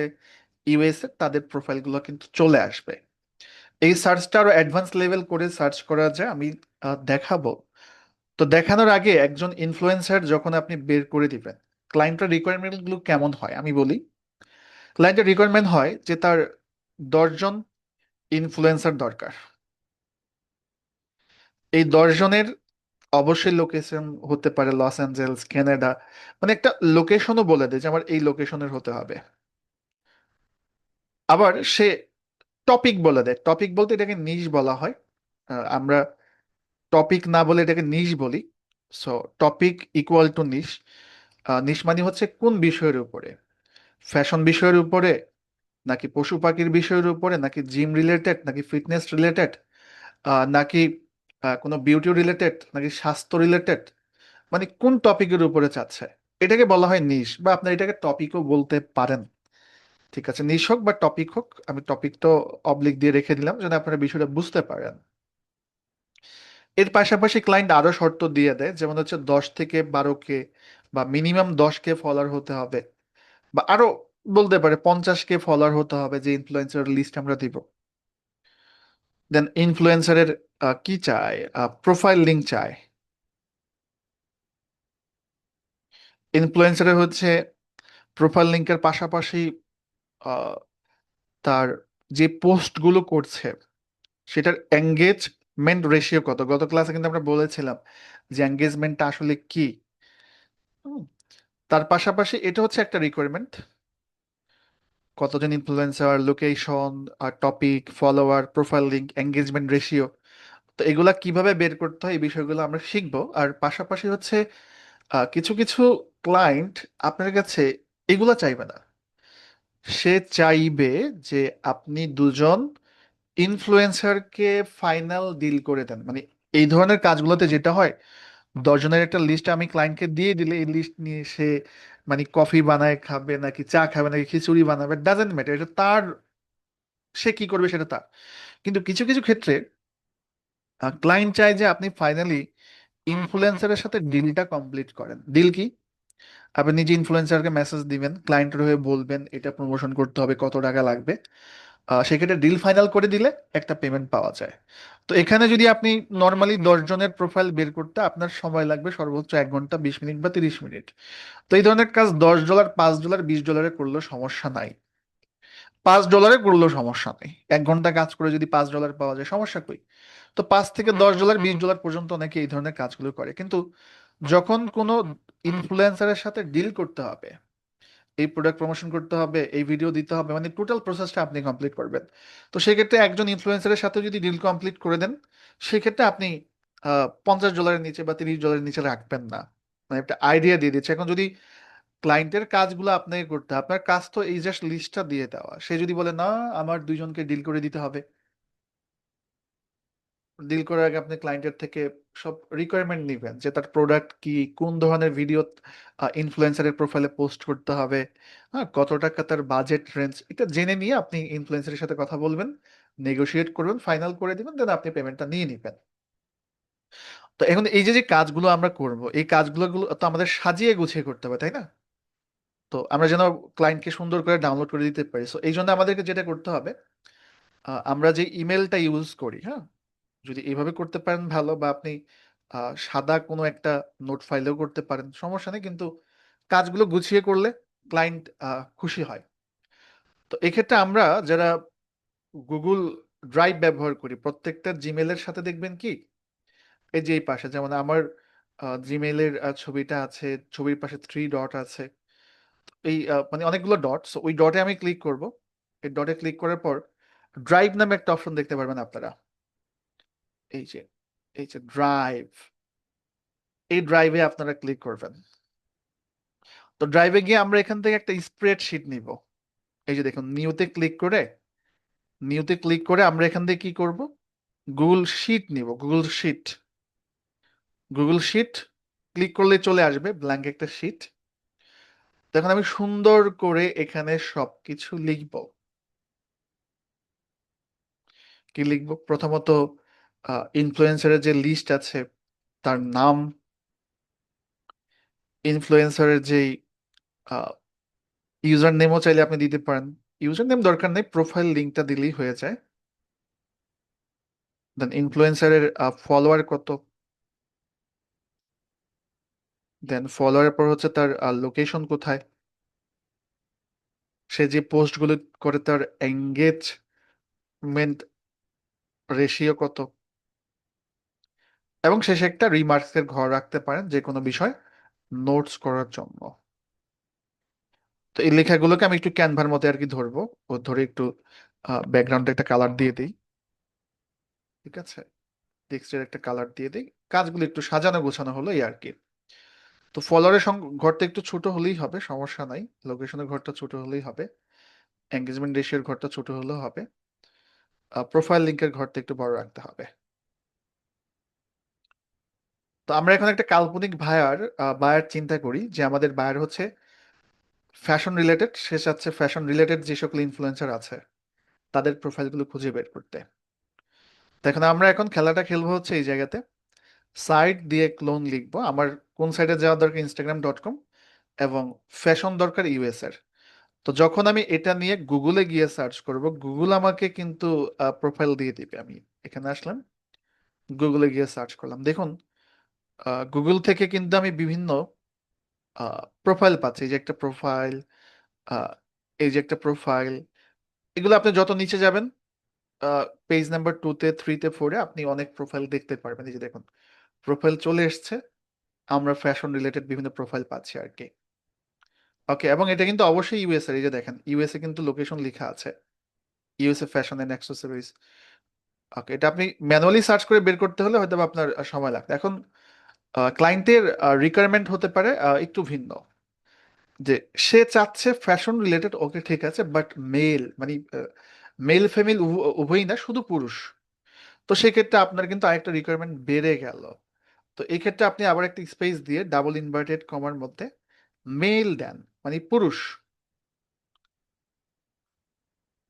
ইউএস এর, তাদের প্রোফাইলগুলো কিন্তু চলে আসবে। এই সার্চটা আরো অ্যাডভান্স লেভেল করে সার্চ করা যায়, আমি দেখাবো। তো দেখানোর আগে একজন ইনফ্লুয়েন্সার যখন আপনি বের করে দিবেন, ক্লায়েন্টের রিকোয়ারমেন্ট গুলো কেমন হয় আমি বলি। ক্লায়েন্টের রিকোয়ারমেন্ট হয় যে তার 10 জন ইনফ্লুয়েন্সার দরকার। এই 10 জনের অবশ্যই লোকেশন হতে পারে লস অ্যাঞ্জেলস, কানাডা, মানে একটা লোকেশনও বলে দেয় যে আমার এই লোকেশনের হতে হবে। আবার সে টপিক বলে দেয়, টপিক বলতে এটাকে নিশ বলা হয়। আমরা টপিক না বলে এটাকে নিশ বলি। সো টপিক ইকুয়াল টু নিশ। নিশ মানে হচ্ছে কোন বিষয়ের উপরে, ফ্যাশন বিষয়ের উপরে, নাকি পশু পাখির বিষয়ের উপরে, নাকি জিম রিলেটেড, নাকি ফিটনেস রিলেটেড, নাকি কোনো বিউটি রিলেটেড, নাকি স্বাস্থ্য রিলেটেড, মানে কোন টপিকের উপরে চাচ্ছে, এটাকে বলা হয় নিশ, বা আপনার এটাকে টপিকও বলতে পারেন। ঠিক আছে, নিশ হোক বা টপিক হোক, আমি টপিক তো অবলিক দিয়ে রেখে দিলাম যেন আপনারা বিষয়টা বুঝতে পারেন। এর পাশাপাশি ক্লায়েন্ট আরো শর্ত দিয়ে দেয়, যেমন হচ্ছে 10 থেকে 12 কে বা মিনিমাম 10 কে ফলোয়ার হতে হবে, বা আরো বলতে পারে 50 কে ফলোয়ার হতে হবে যে ইনফ্লুয়েন্সার লিস্ট আমরা দিব। দেন ইনফ্লুয়েন্সারের কি চায়, প্রোফাইল লিঙ্ক চায়। ইনফ্লুয়েন্সারের হচ্ছে প্রোফাইল লিঙ্কের পাশাপাশি আহ, তার যে পোস্টগুলো করছে সেটার এঙ্গেজমেন্ট রেশিও কত। গত ক্লাসে কিন্তু আমরা বলেছিলাম যে এঙ্গেজমেন্টটা আসলে কি। হুম, তার পাশাপাশি এটা হচ্ছে একটা রিকোয়ারমেন্ট, কতজন ইনফ্লুয়েন্সার, লোকেশন, আর topic, follower, profile link, engagement ratio. তো এগুলা কিভাবে বের করতে হয় এই বিষয়গুলো আমরা শিখবো। আর পাশাপাশি হচ্ছে কিছু কিছু ক্লায়েন্ট আপনার কাছে এগুলা চাইবে না, সে চাইবে যে আপনি 2 জন ইনফ্লুয়েন্সারকে ফাইনাল ডিল করে দেন। মানে এই ধরনের কাজগুলোতে যেটা হয়, 10 জনের একটা লিস্ট আমি ক্লায়েন্টকে দিয়ে দিলে এই লিস্ট নিয়ে সে মানে কফি বানায় খাবে, নাকি চা খাবে, নাকি খিচুড়ি বানাবে, ডাজেন্ট ম্যাটার, এটা তার, সে কি করবে সেটা তার। কিন্তু কিছু কিছু ক্ষেত্রে ক্লায়েন্ট চায় যে আপনি ফাইনালি ইনফ্লুয়েন্সারের সাথে ডিলটা কমপ্লিট করেন। ডিল কি, আপনি নিজে ইনফ্লুয়েন্সারকে মেসেজ দিবেন, ক্লায়েন্টের হয়ে বলবেন এটা প্রমোশন করতে হবে, কত টাকা লাগবে। সেক্ষেত্রে ডিল ফাইনাল করে দিলে একটা পেমেন্ট পাওয়া যায়। তো এখানে যদি আপনি নর্মালি 10 জনের প্রোফাইল বের করতে আপনার সময় লাগবে সর্বোচ্চ 1 ঘন্টা 20 মিনিট বা 30 মিনিট। তো এই ধরনের কাজ $10, $5, $20 করলেও সমস্যা নাই। $5 করলেও সমস্যা নেই, 1 ঘন্টা কাজ করে যদি $5 পাওয়া যায় সমস্যা কই। তো $5 থেকে $10, $20 পর্যন্ত অনেকে এই ধরনের কাজগুলো করে। কিন্তু যখন কোনো ইনফ্লুয়েন্সারের সাথে ডিল করতে হবে, এই প্রোডাক্ট প্রমোশন করতে হবে, এই ভিডিও দিতে হবে, মানে টোটাল প্রসেসটা আপনি কমপ্লিট করবেন। তো সেক্ষেত্রে একজন ইনফ্লুয়েন্সারের সাথে যদি ডিল কমপ্লিট করে দেন, সেক্ষেত্রে আপনি $50 নিচে বা $30 নিচে রাখবেন না। মানে একটা আইডিয়া দিয়ে দিচ্ছে। এখন যদি ক্লায়েন্টের কাজগুলো আপনাকে করতে হয়, আপনার কাজ তো এই জাস্ট লিস্টটা দিয়ে দেওয়া। সে যদি বলে না আমার 2 জনকে ডিল করে দিতে হবে, ডিল করার আগে আপনি ক্লায়েন্টের থেকে সব রিকোয়ারমেন্ট নিবেন যে তার প্রোডাক্ট কি, কোন ধরনের ভিডিও ইনফ্লুয়েন্সারের প্রোফাইলে পোস্ট করতে হবে, হ্যাঁ কত টাকা তার বাজেট রেঞ্জ, এটা জেনে নিয়ে আপনি ইনফ্লুয়েন্সারের সাথে কথা বলবেন, নেগোশিয়েট করবেন, ফাইনাল করে দিবেন, দেন আপনি পেমেন্টটা নিয়ে নিবেন। তো এখন এই যে যে কাজগুলো আমরা করব, এই কাজগুলো তো আমাদের সাজিয়ে গুছিয়ে করতে হবে, তাই না? তো আমরা যেন ক্লায়েন্টকে সুন্দর করে ডাউনলোড করে দিতে পারি, সো এই জন্য আমাদেরকে যেটা করতে হবে, আমরা যে ইমেলটা ইউজ করি, হ্যাঁ, যদি এইভাবে করতে পারেন ভালো, বা আপনি সাদা কোনো একটা নোট ফাইলেও করতে পারেন, সমস্যা নেই, কিন্তু কাজগুলো গুছিয়ে করলে ক্লায়েন্ট খুশি হয়। তো এক্ষেত্রে আমরা যারা গুগল ড্রাইভ ব্যবহার করি, প্রত্যেকটা জিমেলের সাথে দেখবেন কি, এই যে এই পাশে যেমন আমার জিমেলের ছবিটা আছে, ছবির পাশে 3 ডট আছে, এই মানে অনেকগুলো ডট, সো ওই ডটে আমি ক্লিক করব। এই ডটে ক্লিক করার পর ড্রাইভ নামে একটা অপশন দেখতে পারবেন আপনারা, এই যে ড্রাইভ, এই ড্রাইভে আপনারা ক্লিক করবেন। তো ড্রাইভে গিয়ে আমরা এখান থেকে একটা স্প্রেডশিট নিব। এই যে দেখুন, নিউতে ক্লিক করে আমরা এখান থেকে কি করব, গুগল শিট নিব। গুগল শিট ক্লিক করলে চলে আসবে ব্ল্যাঙ্ক একটা শিট। তখন আমি সুন্দর করে এখানে সবকিছু লিখব। কি লিখব? প্রথমত ইনফ্লুয়েন্সারের যে লিস্ট আছে তার নাম, ইনফ্লুয়েন্সারের যেই ইউজার নেমও চাইলে আপনি দিতে পারেন, ইউজার নেম দরকার নেই, প্রোফাইল লিঙ্কটা দিলেই হয়ে যায়। দেন ইনফ্লুয়েন্সারের ফলোয়ার কত, দেন ফলোয়ারের পর হচ্ছে তার লোকেশন কোথায়, সে যে পোস্টগুলো করে তার এঙ্গেজমেন্ট রেশিও কত, এবং শেষে একটা রিমার্কসের ঘর রাখতে পারেন যে কোনো বিষয় নোটস করার জন্য। তো এই লেখাগুলোকে আমি একটু ক্যানভার মধ্যে আর কি ধরবো, ও ধরে একটু ব্যাকগ্রাউন্ডে একটা কালার দিয়ে দিই, ঠিক আছে, টেক্সটের একটা কালার দিয়ে দিই, কাজগুলো একটু সাজানো গোছানো হলো এই আর কি। তো ফলোয়ারের ঘরটা একটু ছোট হলেই হবে, সমস্যা নাই, লোকেশনের ঘরটা ছোট হলেই হবে, এঙ্গেজমেন্ট রেশিওর ঘরটা ছোট হলেও হবে, প্রোফাইল লিঙ্কের ঘরটা একটু বড় রাখতে হবে। তো আমরা এখন একটা কাল্পনিক বায়ার চিন্তা করি, যে আমাদের বায়ার হচ্ছে ফ্যাশন রিলেটেড, সে চাচ্ছে ফ্যাশন রিলেটেড যে সকল ইনফ্লুয়েন্সার আছে তাদের প্রোফাইলগুলো খুঁজে বের করতে। তো আমরা এখন খেলাটা খেলবো হচ্ছে এই জায়গাতে, সাইট দিয়ে ক্লোন লিখবো, আমার কোন সাইটে যাওয়া দরকার, instagram.com, এবং ফ্যাশন দরকার ইউএস এর। তো যখন আমি এটা নিয়ে গুগলে গিয়ে সার্চ করব, গুগল আমাকে কিন্তু প্রোফাইল দিয়ে দিবে। আমি এখানে আসলাম, গুগলে গিয়ে সার্চ করলাম, দেখুন গুগল থেকে কিন্তু আমি বিভিন্ন প্রোফাইল পাচ্ছি, এই যে একটা প্রোফাইল, এই যে একটা প্রোফাইল, এগুলো আপনি যত নিচে যাবেন পেজ নাম্বার 2-তে 3-তে 4-এ আপনি অনেক প্রোফাইল দেখতে পারবেন। এই যে দেখুন, প্রোফাইল চলে এসছে, আমরা ফ্যাশন রিলেটেড বিভিন্ন প্রোফাইল পাচ্ছি আর কি। ওকে, এবং এটা কিন্তু অবশ্যই ইউএস এর, এই যে দেখেন ইউএসএ কিন্তু লোকেশন লেখা আছে, ইউএসএ ফ্যাশন এন্ড অ্যাক্সেসরিজ। ওকে, এটা আপনি ম্যানুয়ালি সার্চ করে বের করতে হলে হয়তো বা আপনার সময় লাগবে। এখন ক্লায়েন্টের রিকোয়ারমেন্ট হতে পারে একটু ভিন্ন, যে সে চাচ্ছে ফ্যাশন রিলেটেড, ওকে ঠিক আছে, বাট মেল, মানে মেল ফিমেল উভয়ই না, শুধু পুরুষ। তো সেক্ষেত্রে আপনার কিন্তু আরেকটা রিকোয়ারমেন্ট বেড়ে গেল। তো এই ক্ষেত্রে আপনি আবার একটা স্পেস দিয়ে ডাবল ইনভার্টেড কমার মধ্যে মেল দেন, মানে পুরুষ।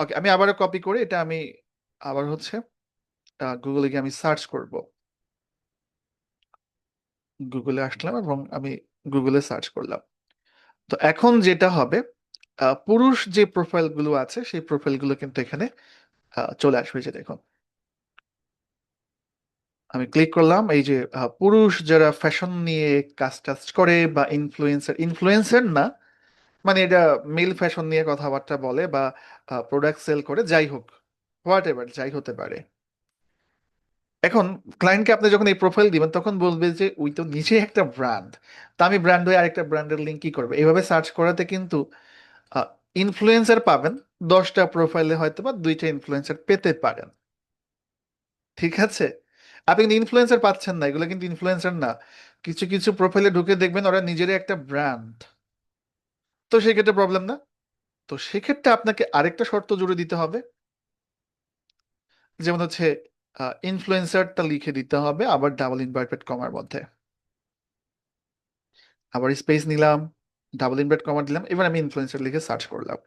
ওকে, আমি আবারও কপি করে এটা আমি আবার হচ্ছে গুগলে গিয়ে আমি সার্চ করব, গুগলে আসলাম এবং আমি গুগলে সার্চ করলাম। তো এখন যেটা হবে, পুরুষ যে প্রোফাইলগুলো আছে সেই প্রোফাইলগুলো কিন্তু এখানে চলে আসবে। যে দেখুন, আমি ক্লিক করলাম, এই যে পুরুষ যারা ফ্যাশন নিয়ে কাজ টাজ করে, বা ইনফ্লুয়েন্সার না, মানে এটা মেল ফ্যাশন নিয়ে কথাবার্তা বলে, বা প্রোডাক্ট সেল করে, যাই হোক, হোয়াট এভার, যাই হতে পারে। এখন ক্লায়েন্টকে আপনি যখন এই প্রোফাইল দিবেন তখন বলবে যে ওই তো নিচে একটা ব্র্যান্ড, তা আমি ব্র্যান্ড হয়ে আরেকটা ব্র্যান্ডের লিঙ্ক কি করবে, এইভাবে সার্চ করাতে কিন্তু ইনফ্লুয়েন্সার পাবেন 10টা প্রোফাইলে হয়তো বা 2টা ইনফ্লুয়েন্সার পেতে পারেন, ঠিক আছে? আপনি কিন্তু ইনফ্লুয়েন্সার পাচ্ছেন না, এগুলো কিন্তু ইনফ্লুয়েন্সার না, কিছু কিছু প্রোফাইলে ঢুকে দেখবেন ওরা নিজেরই একটা ব্র্যান্ড। তো সেক্ষেত্রে প্রবলেম না। তো সেক্ষেত্রে আপনাকে আরেকটা শর্ত জুড়ে দিতে হবে, যেমন হচ্ছে ইনফ্লুয়েন্সারটা লিখে দিতে হবে আবার ডাবল ইনভার্টেড কমার মধ্যে, আবার স্পেস নিলাম, ডাবল ইনভার্ট কমা দিলাম, এবার আমি ইনফ্লুয়েন্সার লিখে সার্চ করলাম।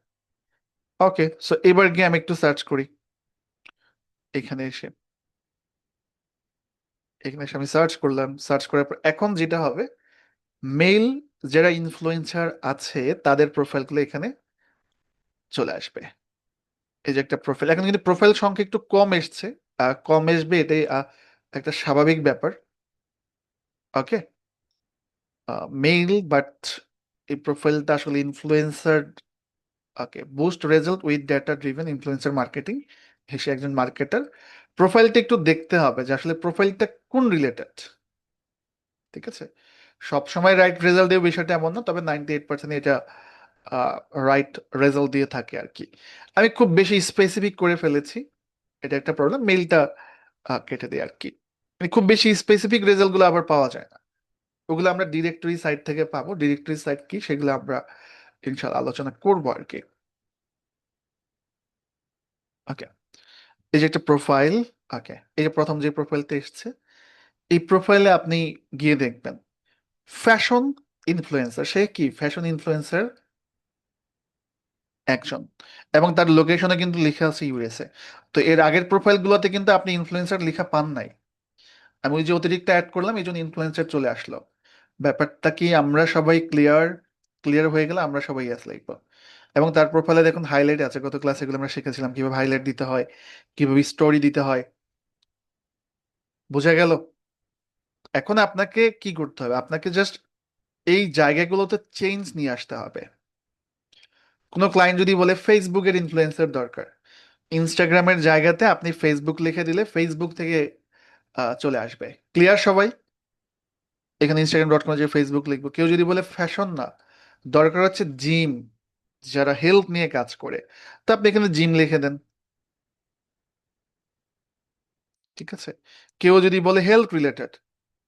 ওকে, সো এবার গিয়ে আমি একটু সার্চ করি এখানে এসে, এখানে এসে আমি সার্চ করলাম, সার্চ করার পর এখন যেটা হবে, মেল যারা ইনফ্লুয়েন্সার আছে তাদের প্রোফাইলগুলো এখানে চলে আসবে। এই যে একটা প্রোফাইল, এখন কিন্তু প্রোফাইল সংখ্যা একটু কম এসছে, কম আসবে এটাই একটা স্বাভাবিক ব্যাপার। ওকে, মেইল বাট এই প্রোফাইলটা আসলে influencer. Okay, boost result with data driven influencer marketing, সে একজন মার্কেটার। প্রোফাইলটা একটু দেখতে হবে যে আসলে প্রোফাইলটা কোন রিলেটেড। ঠিক আছে, সব সময় রাইট রেজাল্ট দিয়ে বিষয়টা এমন না, তবে 98% এটা রাইট রেজাল্ট দিয়ে থাকে আর কি। আমি খুব বেশি স্পেসিফিক করে ফেলেছি, এটা একটা প্রবলেম, মেইলটা কেটে দিই আর কি। মানে খুব বেশি স্পেসিফিক রেজাল্ট গুলো আবার পাওয়া যায় না, ওগুলো আমরা ডিরেক্টরি সাইট থেকে পাবো। ডিরেক্টরি সাইট কি সেগুলো আমরা ইনশাল্লাহ আলোচনা করবো আর কি। ওকে, এই যে একটা প্রোফাইল। ওকে, এই যে প্রথম যে প্রোফাইলটা এসছে, এই প্রোফাইলে আপনি গিয়ে দেখবেন ফ্যাশন ইনফ্লুয়েন্সার, সে কি ফ্যাশন ইনফ্লুয়েন্সার একজন, এবং তার লোকেশনে কিন্তু লেখা আছে ইউএসএ। তো এর আগের প্রোফাইল গুলোতে কিন্তু আপনি ইনফ্লুয়েন্সার লেখা পান নাই, আমি ওই যে অতিরিক্ত অ্যাড করলাম এই জন্য ইনফ্লুয়েন্সার চলে আসলো। ব্যাপারটা কি আমরা সবাই ক্লিয়ার? ক্লিয়ার হয়ে গেলে আমরা সবাই ইয়েস লিখবো। এবং তার প্রোফাইলে দেখুন হাইলাইট আছে, গত ক্লাসে এগুলো আমরা শিখেছিলাম কিভাবে হাইলাইট দিতে হয়, কিভাবে স্টোরি দিতে হয়। বোঝা গেল? এখন আপনাকে কি করতে হবে, আপনাকে জাস্ট এই জায়গাগুলোতে চেঞ্জ নিয়ে আসতে হবে। কোনো ক্লায়েন্ট যদি বলে ফেসবুকের ইনফ্লুয়েন্সার দরকার, ইনস্টাগ্রামের জায়গাতে আপনি ফেসবুক লিখে দিলে ফেসবুক থেকে চলে আসবে। ক্লিয়ার সবাই? এখানে instagram.com যে ফেসবুক লিখবো। কেউ যদি বলে ফ্যাশন না, দরকার হচ্ছে জিম, যারা হেলথ নিয়ে কাজ করে, তো আপনি এখানে জিম লিখে দেন। ঠিক আছে, কেউ যদি বলে হেলথ রিলেটেড,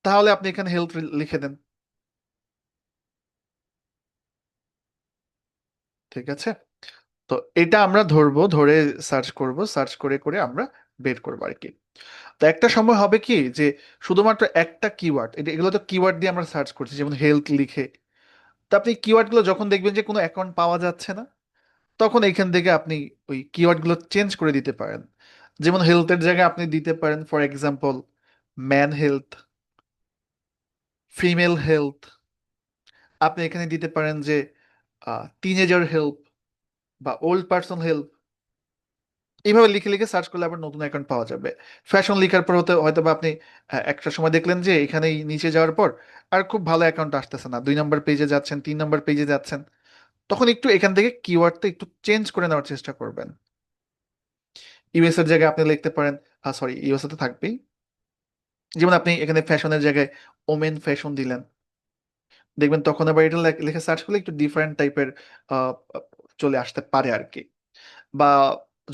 তাহলে আপনি এখানে হেলথ লিখে দেন। ঠিক আছে, তো এটা আমরা ধরবো, ধরে সার্চ করব, সার্চ করে করে আমরা বের করবো আর কি। তো একটা সময় হবে কি যে শুধুমাত্র একটা কিওয়ার্ড, এগুলো তো কিওয়ার্ড দিয়ে আমরা সার্চ করছি, যেমন হেলথ লিখে। তো আপনি কিওয়ার্ড গুলো যখন দেখবেন যে কোনো অ্যাকাউন্ট পাওয়া যাচ্ছে না, তখন এখান থেকে আপনি ওই কিওয়ার্ড গুলো চেঞ্জ করে দিতে পারেন। যেমন হেলথের জায়গায় আপনি দিতে পারেন for example man health, female health. আপনি এখানে দিতে পারেন যে টিনেজার হেল্প বা ওল্ড পার্সন হেল্প। এইভাবে লিখে লিখে সার্চ করলে আবার নতুন অ্যাকাউন্ট পাওয়া যাবে। ফ্যাশন লিখার পর হয়তো বা আপনি একটা সময় দেখলেন যে এখানেই নিচে যাওয়ার পর আর খুব ভালো অ্যাকাউন্ট আসতেছে না, 2 নম্বর পেজে যাচ্ছেন, 3 নম্বর পেজে যাচ্ছেন, তখন একটু এখান থেকে কিওয়ার্ডটা একটু চেঞ্জ করে নেওয়ার চেষ্টা করবেন। ইউএস এর জায়গায় আপনি লিখতে পারেন, সরি ইউএস তো থাকবেই, যেমন আপনি এখানে ফ্যাশনের জায়গায় ওমেন ফ্যাশন দিলেন, দেখবেন তখন আবার এটা লিখে সার্চ করলে একটু ডিফারেন্ট টাইপের চলে আসতে পারে আর কি। বা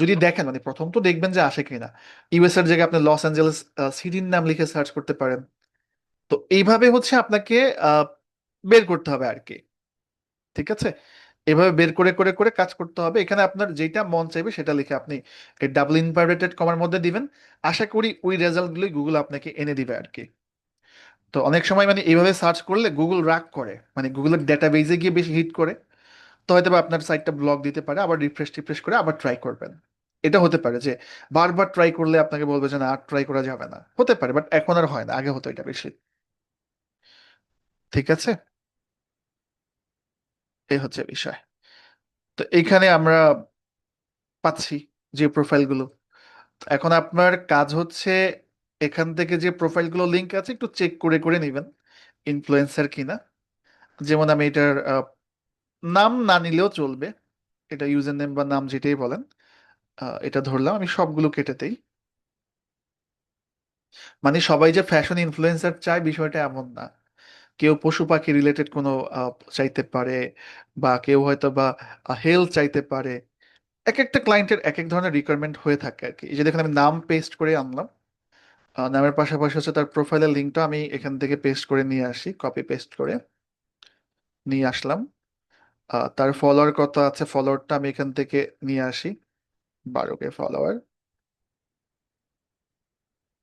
যদি দেখেন মানে প্রথম তো দেখবেন যে আসে কিনা, ইউএস এর জায়গায় আপনি লস অ্যাঞ্জেলেস সিটির নাম লিখে সার্চ করতে পারেন। তো এইভাবে হচ্ছে আপনাকে আহ, বের করতে হবে আর কি। ঠিক আছে, এভাবে বের করে করে করে কাজ করতে হবে। এখানে আপনার যেটা মন চাইবে সেটা লিখে আপনি এই ডাবল ইনভার্টেড কমার মধ্যে দিবেন। আশা করি ওই রেজাল্ট গুলোই গুগল আপনাকে এনে দিবে আর কি। তো অনেক সময় মানে এইভাবে সার্চ করলে গুগল রাগ করে, মানে গুগলের ডেটাবেজে গিয়ে বেশি হিট করে, তো হয়তো বা আপনার সাইটটা ব্লক দিতে পারে, আবার রিফ্রেশ টিফ্রেশ করে আবার ট্রাই করবেন। এটা হতে পারে যে বারবার ট্রাই করলে আপনাকে বলবে যে না আর ট্রাই করা যাবে না, হতে পারে, বাট এখন আর হয় না, আগে হতো এটা বেশি। ঠিক আছে, এই হচ্ছে বিষয়। তো এইখানে আমরা পাচ্ছি যে প্রোফাইলগুলো। এখন আপনার কাজ হচ্ছে এখান থেকে যে প্রোফাইলগুলো লিংক আছে একটু চেক করে করে নেবেন ইনফ্লুয়েন্সার কিনা। যেমন আমি এটার নাম না নিলেও চলবে, এটা ইউজার নেম বা নাম যেটাই বলেন, এটা ধরলাম, আমি সবগুলো কেটে দেই। মানে সবাই যে ফ্যাশন ইনফ্লুয়েন্সার চায় বিষয়টা এমন না, কেউ পশু পাখি রিলেটেড কোনো চাইতে পারে, বা কেউ হয়তো বা হেলথ চাইতে পারে। এক একটা ক্লায়েন্টের এক এক ধরনের রিকোয়ারমেন্ট হয়ে থাকে আর কি। এই যে দেখুন আমি নাম পেস্ট করে আনলাম, নামের পাশাপাশি হচ্ছে তার প্রোফাইলের লিঙ্কটা আমি এখান থেকে পেস্ট করে নিয়ে আসি, কপি পেস্ট করে নিয়ে আসলাম। তার ফলোয়ার কত আছে, ফলোয়ারটা আমি এখান থেকে নিয়ে আসি, 12K ফলোয়ার।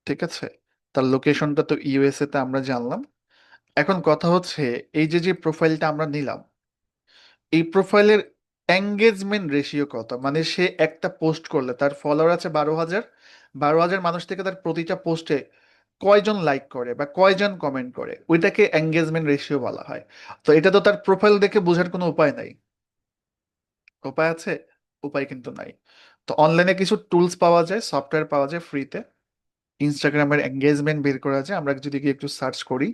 ঠিক আছে, তার লোকেশনটা তো ইউএসএ তে আমরা জানলাম। এখন কথা হচ্ছে এই যে যে প্রোফাইলটা আমরা নিলাম, এই প্রোফাইলের এঙ্গেজমেন্ট রেশিও কত, মানে সে একটা পোস্ট করলে তার ফলোয়ার আছে 12,000, 12,000 মানুষ থেকে তার প্রতিটা পোস্টে কয়জন লাইক করে বা কয়জন কমেন্ট করে, ওইটাকে এঙ্গেজমেন্ট রেশিও বলা হয়। তো এটা তো তার প্রোফাইল দেখে বোঝার কোনো উপায় নাই। উপায় আছে? উপায় কিন্তু নাই। তো অনলাইনে কিছু টুলস পাওয়া যায়, সফটওয়্যার পাওয়া যায় ফ্রিতে, ইনস্টাগ্রামের এঙ্গেজমেন্ট বের করা যায়। আমরা যদি গিয়ে একটু সার্চ করি,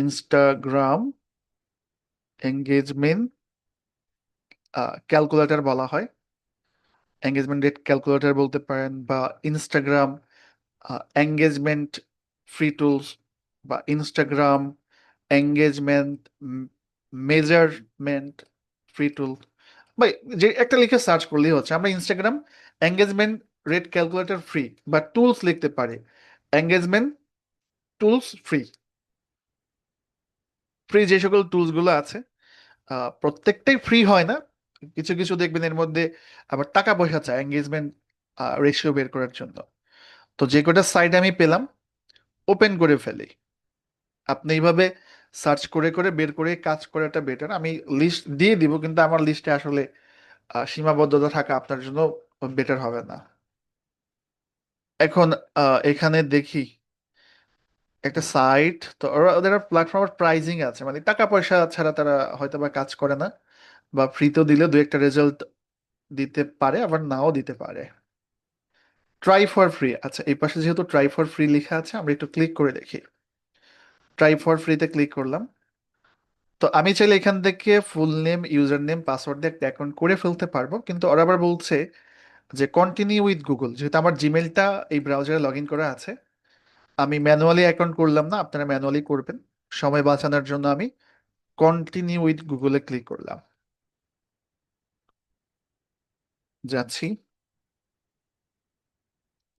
ইনস্টাগ্রাম এঙ্গেজমেন্ট ক্যালকুলেটর বলা হয়, এঙ্গেজমেন্ট রেট ক্যালকুলেটর বলতে পারেন, বা ইনস্টাগ্রাম এঙ্গেজমেন্ট ফ্রি টুলস, বা ইনস্টাগ্রাম এঙ্গেজমেন্ট মেজারমেন্ট ফ্রি টুল, বা যে একটা লিখে সার্চ করলেই হচ্ছে। আমরা Instagram engagement rate calculator free বা টুলস লিখতে পারি, এঙ্গেজমেন্ট টুলস ফ্রি। ফ্রি যে সকল টুলস গুলো আছে, প্রত্যেকটাই ফ্রি হয় না, কিছু কিছু দেখবেন এর মধ্যে আবার টাকা পয়সা চায় এঙ্গেজমেন্ট রেশিও বের করার জন্য। তো যে কটা সাইট আমি পেলাম ওপেন করে ফেলি। আপনি এইভাবে সার্চ করে করে বের করে কাজ করাটা বেটার। আমি লিস্ট দিয়ে দিব, কিন্তু আমার লিস্টে আসলে সীমাবদ্ধতা থাকা আপনার জন্য বেটার হবে না। এখন এখানে দেখি একটা সাইট, তো ওদের প্ল্যাটফর্মের প্রাইজিং আছে, মানে টাকা পয়সা ছাড়া তারা হয়তো বা কাজ করে না, বা ফ্রিতেও দিলে দু একটা রেজাল্ট দিতে পারে, আবার নাও দিতে পারে। ট্রাই ফর ফ্রি, আচ্ছা এই পাশে যেহেতু ট্রাই ফর ফ্রি লেখা আছে, আমরা একটু ক্লিক করে দেখি। ট্রাই ফর ফ্রিতে ক্লিক করলাম। তো আমি চাইলে এখান থেকে full name, user name, password দিয়ে একটা অ্যাকাউন্ট করে ফেলতে পারবো, কিন্তু ওরা আবার বলছে যে কন্টিনিউ উইথ গুগল। যেহেতু আমার জিমেলটা এই ব্রাউজারে লগ ইন করা আছে, আমি ম্যানুয়ালি অ্যাকাউন্ট করলাম না, আপনারা ম্যানুয়ালি করবেন। সময় বাঁচানোর জন্য আমি কন্টিনিউ উইথ গুগলে ক্লিক করলাম। যাচ্ছি,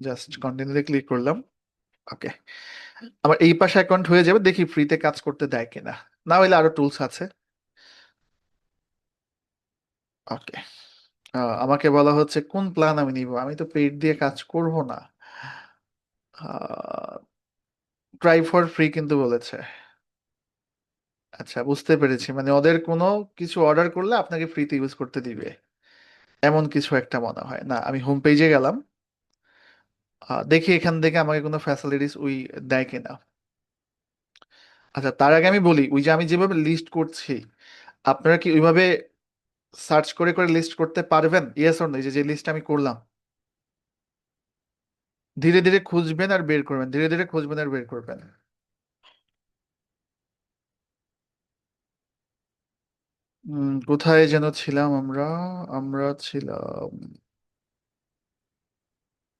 জাস্ট কন্টিনিউতে ক্লিক করলাম। ওকে, আমার এই পাশে অ্যাকাউন্ট হয়ে যাবে। দেখি ফ্রিতে কাজ করতে দেয় কিনা, না হলে আরো টুলস আছে। ওকে, আমাকে বলা হচ্ছে কোন প্ল্যান আমি নিব, আমি তো পেড দিয়ে কাজ করব না। ট্রাই ফর ফ্রি কিন্তু বলেছে। আচ্ছা, বুঝতে পেরেছি, মানে ওদের কোনো কিছু অর্ডার করলে আপনাকে ফ্রিতে ইউজ করতে দিবে, এমন কিছু একটা মনে হয়। না, আমি হোম পেজে গেলাম, দেখি এখান থেকে আমাকে কোনো ফ্যাসিলিটিস ওই দেয় কিনা। আচ্ছা, তার আগে আমি বলি, ওই যে আমি যেভাবে লিস্ট করছি, আপনারা কি ওইভাবে সার্চ করে করে লিস্ট করতে পারবেন? Yes or no? যে যে লিস্ট আমি করলাম, ধীরে ধীরে খুঁজবেন আর বের করবেন, ধীরে ধীরে খুঁজবেন আর বের করবেন। কোথায় যেন ছিলাম আমরা? আমরা ছিলাম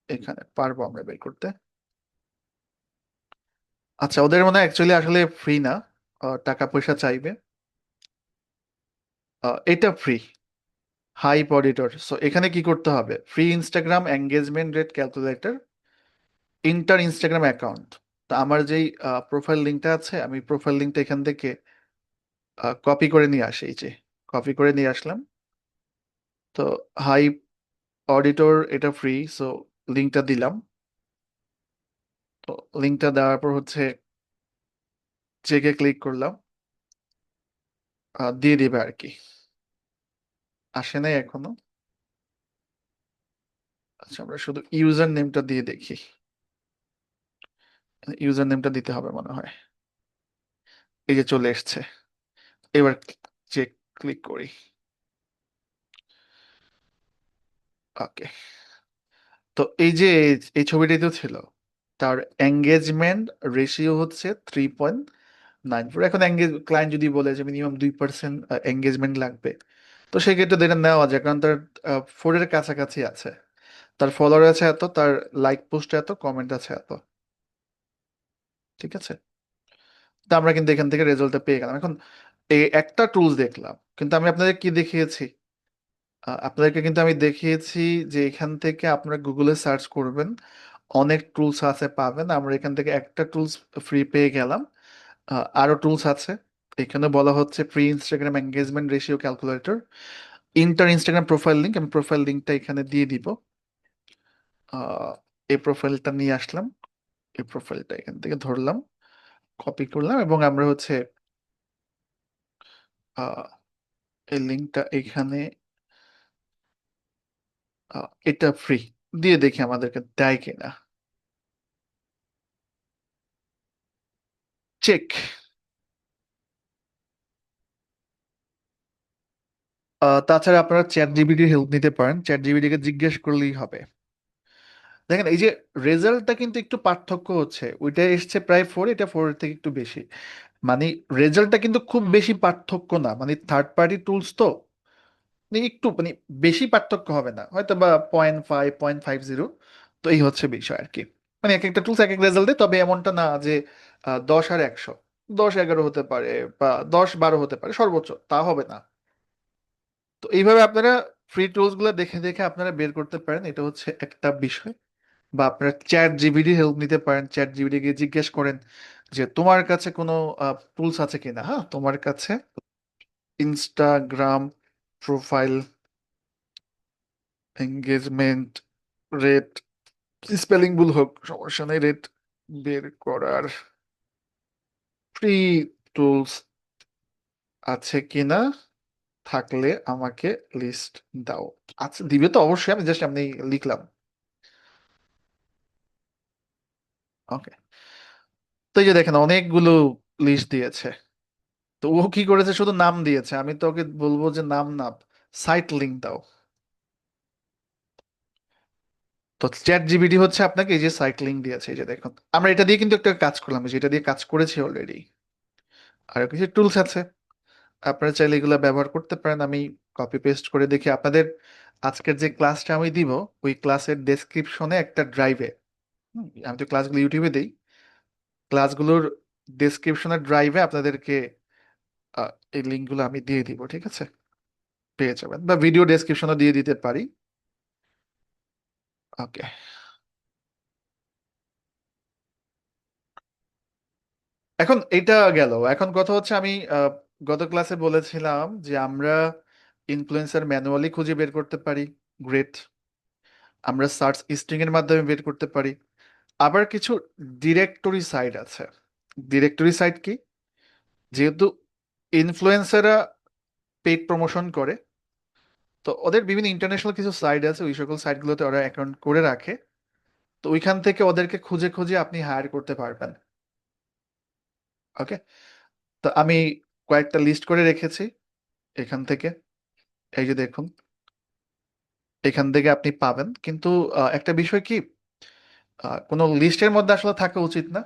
এখানে, পারবো আমরা বের করতে। আচ্ছা, ওদের মনে হয় অ্যাকচুয়ালি আসলে ফ্রি না, টাকা পয়সা চাইবে। এটা ফ্রি, হাইপ অডিটর। সো এখানে কি করতে হবে? Free Instagram engagement rate calculator, inter Instagram account. তো আমার যেই প্রোফাইল লিঙ্কটা আছে, আমি প্রোফাইল লিঙ্কটা এখান থেকে কপি করে নিয়ে আসি। এই যে কপি করে নিয়ে আসলাম। তো হাইপ অডিটর এটা ফ্রি, সো লিঙ্কটা দিলাম। তো লিঙ্কটা দেওয়ার পর হচ্ছে চেকে ক্লিক করলাম, দিয়ে দিবে আর কি। আসে নাই এখনো। আচ্ছা, আমরা শুধু ইউজার নেমটা দিয়ে দেখি। ইউজার নেমটা দিতে হবে মনে হয়। এই যে চলে এসছে, এবার চেক ক্লিক করি। ওকে, তো এই যে এই ছবিটাই তো ছিল, তার এঙ্গেজমেন্ট রেশিও হচ্ছে 3.94। এখন এঙ্গেজ ক্লায়েন্ট যদি বলে যে মিনিমাম 2% এঙ্গেজমেন্ট লাগবে, তো সেক্ষেত্রে এটা নেওয়া যায়, কারণ তার 4-এর কাছাকাছি আছে, তার ফলোয়ার আছে এত, তার লাইক পোস্ট এত, কমেন্ট আছে এত। ঠিক আছে, তো আমরা কিন্তু এখান থেকে রেজাল্টটা পেয়ে গেলাম। এখন এই একটা টুলস দেখলাম, কিন্তু আমি আপনাদের কি দেখিয়েছি? আপনাদেরকে কিন্তু আমি দেখিয়েছি যে এখান থেকে আপনারা গুগলে সার্চ করবেন, অনেক টুলস আছে পাবেন। আমরা এখান থেকে একটা টুলস ফ্রি পেয়ে গেলাম, আরো টুলস আছে। এখানে বলা হচ্ছে free Instagram engagement ratio calculator, inter Instagram profile link. আমি প্রোফাইল লিঙ্কটা এখানে দিয়ে দিব। আহ, এই প্রোফাইলটা নিয়ে আসলাম, এই প্রোফাইলটা এখান থেকে ধরলাম, কপি করলাম, এবং আমরা হচ্ছে আহ, এই লিঙ্কটা এখানে, এটা ফ্রি দিয়ে দেখি আমাদেরকে দেয় কিনা। চেক। তাছাড়া আপনারা চ্যাট জিপিটির হেল্প নিতে পারেন, চ্যাট জিপিটিকে জিজ্ঞেস করলেই হবে। দেখেন এই যে রেজাল্টটা কিন্তু একটু পার্থক্য হচ্ছে, ওইটা এসছে প্রায় 4, এটা 4 এর থেকে একটু বেশি। মানে রেজাল্টটা কিন্তু খুব বেশি পার্থক্য না, মানে থার্ড পার্টি টুলস তো, মানে একটু মানে বেশি পার্থক্য হবে না, হয়তো বা 0.5, 0.50। তো এই হচ্ছে বিষয় আর কি। মানে এক একটা টুলস এক এক রেজাল্ট দেয়, তবে এমনটা না যে 10 আর 100, 10-11 হতে পারে বা 10-12 হতে পারে সর্বোচ্চ, তা হবে না। তো এইভাবে আপনারা ফ্রি টুলস গুলো দেখে দেখে আপনারা বের করতে পারেন, এটা হচ্ছে একটা বিষয়। বা আপনারা চ্যাট জিপিটি হেল্প নিতে পারেন, চ্যাট জিপিটি কে জিজ্ঞেস করেন যে তোমার কাছে কোনো টুলস আছে কিনা, হ্যাঁ তোমার কাছে Instagram profile engagement rate, spelling ভুল হোক সমস্যা নেই, রেট বের করার ফ্রি টুলস আছে কিনা, থাকলে আমাকে লিস্ট দাও। আচ্ছা দিবে তো অবশ্যই, আমি জাস্ট আমি লিখলাম। ওকে, তো এই যে দেখেন অনেকগুলো লিস্ট দিয়েছে। তো ও কি করেছে, শুধু নাম দিয়েছে, আমি তো ওকে বলবো যে নাম না, সাইট লিংক দাও। তো চ্যাট জিপিটি হচ্ছে আপনাকে এই যে সাইট লিংক দিয়েছে, এই যে দেখুন আমরা এটা দিয়ে কিন্তু একটা কাজ করলাম, এই যে এটা দিয়ে কাজ করেছি অলরেডি। আর কিছু টুলস আছে, আপনারা চাইলে এগুলো ব্যবহার করতে পারেন। আমি কপি পেস্ট করে দেখি আপনাদের আজকের যে ক্লাসটা আমি দিব, ওই ক্লাসের ডেসক্রিপশনে একটা ড্রাইভে, আমি তো ক্লাসগুলো ইউটিউবে দিই, ক্লাসগুলোর ডেসক্রিপশনের ড্রাইভে আপনাদেরকে এই লিঙ্কগুলো আমি দিয়ে দিব, ঠিক আছে? পেয়ে যাবেন, বা ভিডিও ডেসক্রিপশনে দিয়ে দিতে পারি। ওকে, এখন এটা গেল, এখন কথা হচ্ছে আমি গত ক্লাসে বলেছিলাম যে আমরা ইনফ্লুয়েন্সার ম্যানুয়ালি খুঁজে বের করতে পারি, গ্রেট। আমরা সার্চ স্ট্রিং এর মাধ্যমে বের করতে পারি। আবার কিছু ডিরেক্টরি সাইট আছে। ডিরেক্টরি সাইট কি, যেহেতু ইনফ্লুয়েন্সাররা পেইড প্রমোশন করে, তো ওদের বিভিন্ন ইন্টারন্যাশনাল কিছু সাইট আছে, ওই সকল সাইটগুলোতে ওরা অ্যাকাউন্ট করে রাখে। তো ওইখান থেকে ওদেরকে খুঁজে খুঁজে আপনি হায়ার করতে পারবেন। ওকে, তো আমি কয়েকটা লিস্ট করে রেখেছি এখান থেকে, এই যে দেখুন এখান থেকে আপনি পাবেন। কিন্তু একটা বিষয় কি, কোনো লিস্টের মধ্যে আসলে থাকা উচিত না,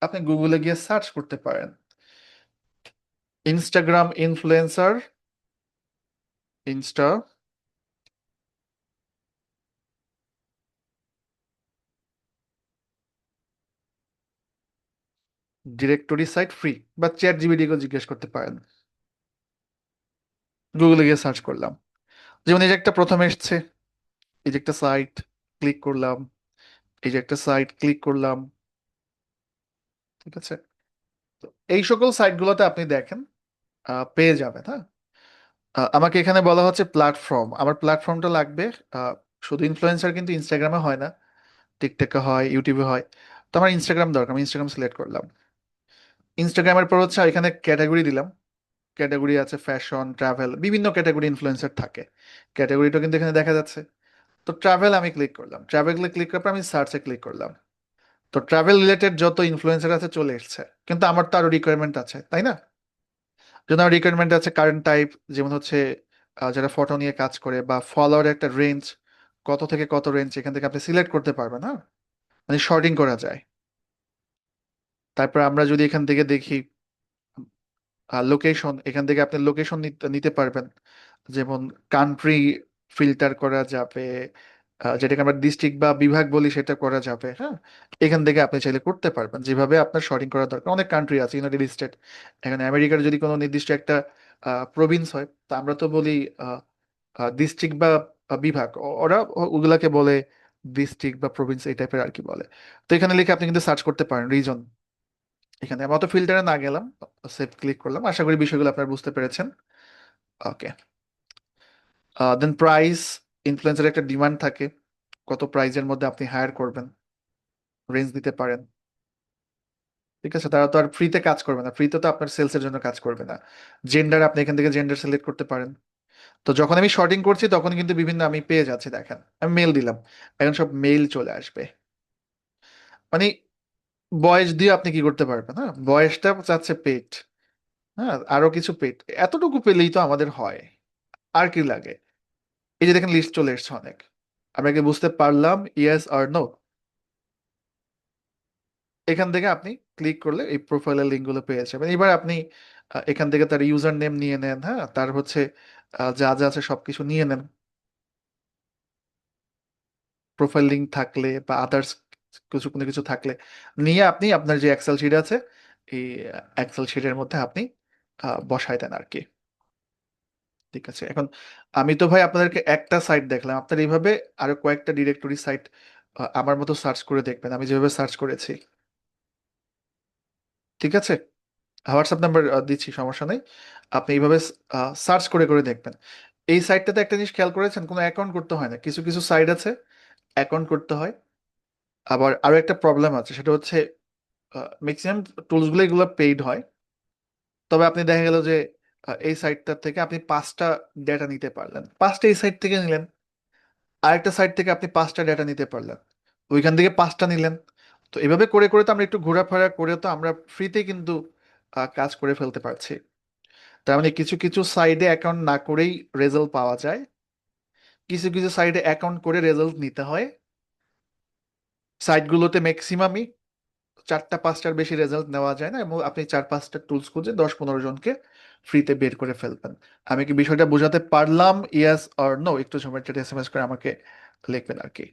আপনি গুগলে গিয়ে সার্চ করতে পারেন Instagram influencer, insta directory site free, বা চ্যাট জিপিটি কে জিজ্ঞেস করতে পারেন। গুগলে গিয়ে সার্চ করলাম, যেমন এই যে একটা প্রথমে এসছে, এই যে একটা সাইট, ক্লিক করলাম, এই যে একটা সাইট ক্লিক করলাম, ঠিক আছে? তো এই সকল সাইটগুলোতে আপনি দেখেন পেয়ে যাবেন, হ্যাঁ। আমাকে এখানে বলা হচ্ছে প্ল্যাটফর্ম, আমার প্ল্যাটফর্মটা লাগবে। শুধু ইনফ্লুয়েন্সার কিন্তু ইনস্টাগ্রামে হয় না, টিকটকে হয়, ইউটিউবে হয়। তো আমার ইনস্টাগ্রাম দরকার, আমি ইনস্টাগ্রাম সিলেক্ট করলাম। ইনস্টাগ্রামের পর হচ্ছে এখানে ক্যাটাগরি দিলাম, ক্যাটাগরি আছে ফ্যাশন, ট্রাভেল, বিভিন্ন ক্যাটাগরি ইনফ্লুয়েন্সার থাকে, ক্যাটাগরিটা কিন্তু এখানে দেখা যাচ্ছে। তো ট্রাভেল আমি ক্লিক করলাম, ট্রাভেলে ক্লিক করার পর আমি সার্চে ক্লিক করলাম। তো ট্রাভেল রিলেটেড যত ইনফ্লুয়েন্সার আছে চলে এসেছে, কিন্তু আমার তো আরো রিকোয়ারমেন্ট আছে, তাই না? যেমন আমার রিকোয়ারমেন্ট আছে কারেন্ট টাইপ, যেমন হচ্ছে যারা ফটো নিয়ে কাজ করে, বা ফলোয়ার একটা রেঞ্জ, কত থেকে কত রেঞ্জ, এখান থেকে আপনি সিলেক্ট করতে পারবেন, হ্যাঁ, মানে শর্টিং করা যায়। তারপর আমরা যদি এখান থেকে দেখি লোকেশন, এখান থেকে আপনি লোকেশন নিতে পারবেন, যেমন কান্ট্রি ফিল্টার করা যাবে, যেটাকে আমরা ডিস্ট্রিক্ট বা বিভাগ বলি সেটা করা যাবে, হ্যাঁ। এখান থেকে আপনি চাইলে করতে পারবেন যেভাবে আপনার শর্টিং করা দরকার। অনেক কান্ট্রি আছে ইউনাইটেড স্টেট, এখানে আমেরিকার যদি কোনো নির্দিষ্ট একটা প্রভিন্স হয়, তা আমরা তো বলি ডিস্ট্রিক্ট বা বিভাগ, ওরা ওগুলাকে বলে ডিস্ট্রিক্ট বা প্রভিন্স, এই টাইপের আর কি বলে। তো এখানে লিখে আপনি কিন্তু সার্চ করতে পারেন রিজন। এখানে আমরা তো ফিল্টারে না গেলাম, সেভ ক্লিক করলাম। আশা করি বিষয়গুলো আপনারা বুঝতে পেরেছেন। ওকে, দেন প্রাইস, ইনফ্লুয়েন্সার একটা ডিমান্ড থাকে, কত প্রাইজের মধ্যে আপনি হায়ার করবেন, রেঞ্জ দিতে পারেন, ঠিক আছে? তারা তো আর ফ্রিতে কাজ করবে না, ফ্রিতে তো আপনার সেলসের জন্য কাজ করবে না। জেন্ডার, আপনি এখান থেকে জেন্ডার সিলেক্ট করতে পারেন। তো যখন আমি শর্টিং করছি তখন কিন্তু বিভিন্ন আমি পেয়ে যাচ্ছি, দেখেন আমি মেল দিলাম, এখন সব মেল চলে আসবে। মানে বয়স দিয়ে আপনি কি করতে পারবেন? হ্যাঁ, বয়সটা চাচ্ছে পেট, হ্যাঁ, আরো কিছু পেট, এতটুকু পেলেই তো আমাদের হয়। আর কি লাগে? এই যে দেখেন লিস্ট চলে এসছে অনেক। আমরা কি বুঝতে পারলাম? ইয়েস আর নো? এখান থেকে আপনি ক্লিক করলে এই প্রোফাইলের লিঙ্ক গুলো পেয়ে যাবেন। এবার আপনি এখান থেকে তার ইউজার নেম নিয়ে নেন, হ্যাঁ, তার হচ্ছে যা যা আছে সবকিছু নিয়ে নেন, প্রোফাইল লিঙ্ক থাকলে বা আদার্স কিছু কোনো কিছু থাকলে নিয়ে আপনি আপনার যে এক্সেল শিট আছে এই এক্সেল শিটের মধ্যে আপনি বসায় দেন আর কি। ঠিক আছে, এখন আমি তো ভাই আপনাদেরকে একটা সাইট দেখলাম, আপনারা এইভাবে আরো কয়েকটা ডিরেক্টরি সাইট আমার মতো সার্চ করে দেখবেন, আমি যেভাবে সার্চ করেছি। ঠিক আছে, হোয়াটসঅ্যাপ নাম্বার দিচ্ছি, সমস্যা নেই, আপনি এইভাবে সার্চ করে করে দেখবেন। এই সাইটটাতে একটা জিনিস খেয়াল করেছেন, কোনো অ্যাকাউন্ট করতে হয় না, কিছু কিছু সাইট আছে অ্যাকাউন্ট করতে হয়। আবার আরো একটা প্রবলেম আছে, সেটা হচ্ছে ম্যাক্সিমাম টুলস গুলো এগুলো পেইড হয়। তবে আপনি দেখা গেল যে এই সাইটটা থেকে আপনি 5টা ডেটা নিতে পারলেন, 5টা এই সাইট থেকে নিলেন, আরেকটা সাইট থেকে আপনি 5টা ডেটা নিতে পারলেন, ওইখান থেকে 5টা নিলেন। তো এভাবে করে করে তো আমরা একটু ঘোরাফেরা করে তো আমরা ফ্রিতে কিন্তু কাজ করে ফেলতে পারছি। তার মানে কিছু কিছু সাইডে অ্যাকাউন্ট না করেই রেজাল্ট পাওয়া যায়, কিছু কিছু সাইডে অ্যাকাউন্ট করে রেজাল্ট নিতে হয়। সাইটগুলোতে ম্যাক্সিমামই 4টা 5টার বেশি রেজাল্ট নেওয়া যায় না, এবং আপনি 4 5টা টুলস খুঁজে 10 15 জনকে ফ্রিতে বের করে ফেলবেন। আমি কি বিষয়টা বোঝাতে পারলাম? Yes or no? একটু সময় এসএমএস করে আমাকে লিখবেন আর কি।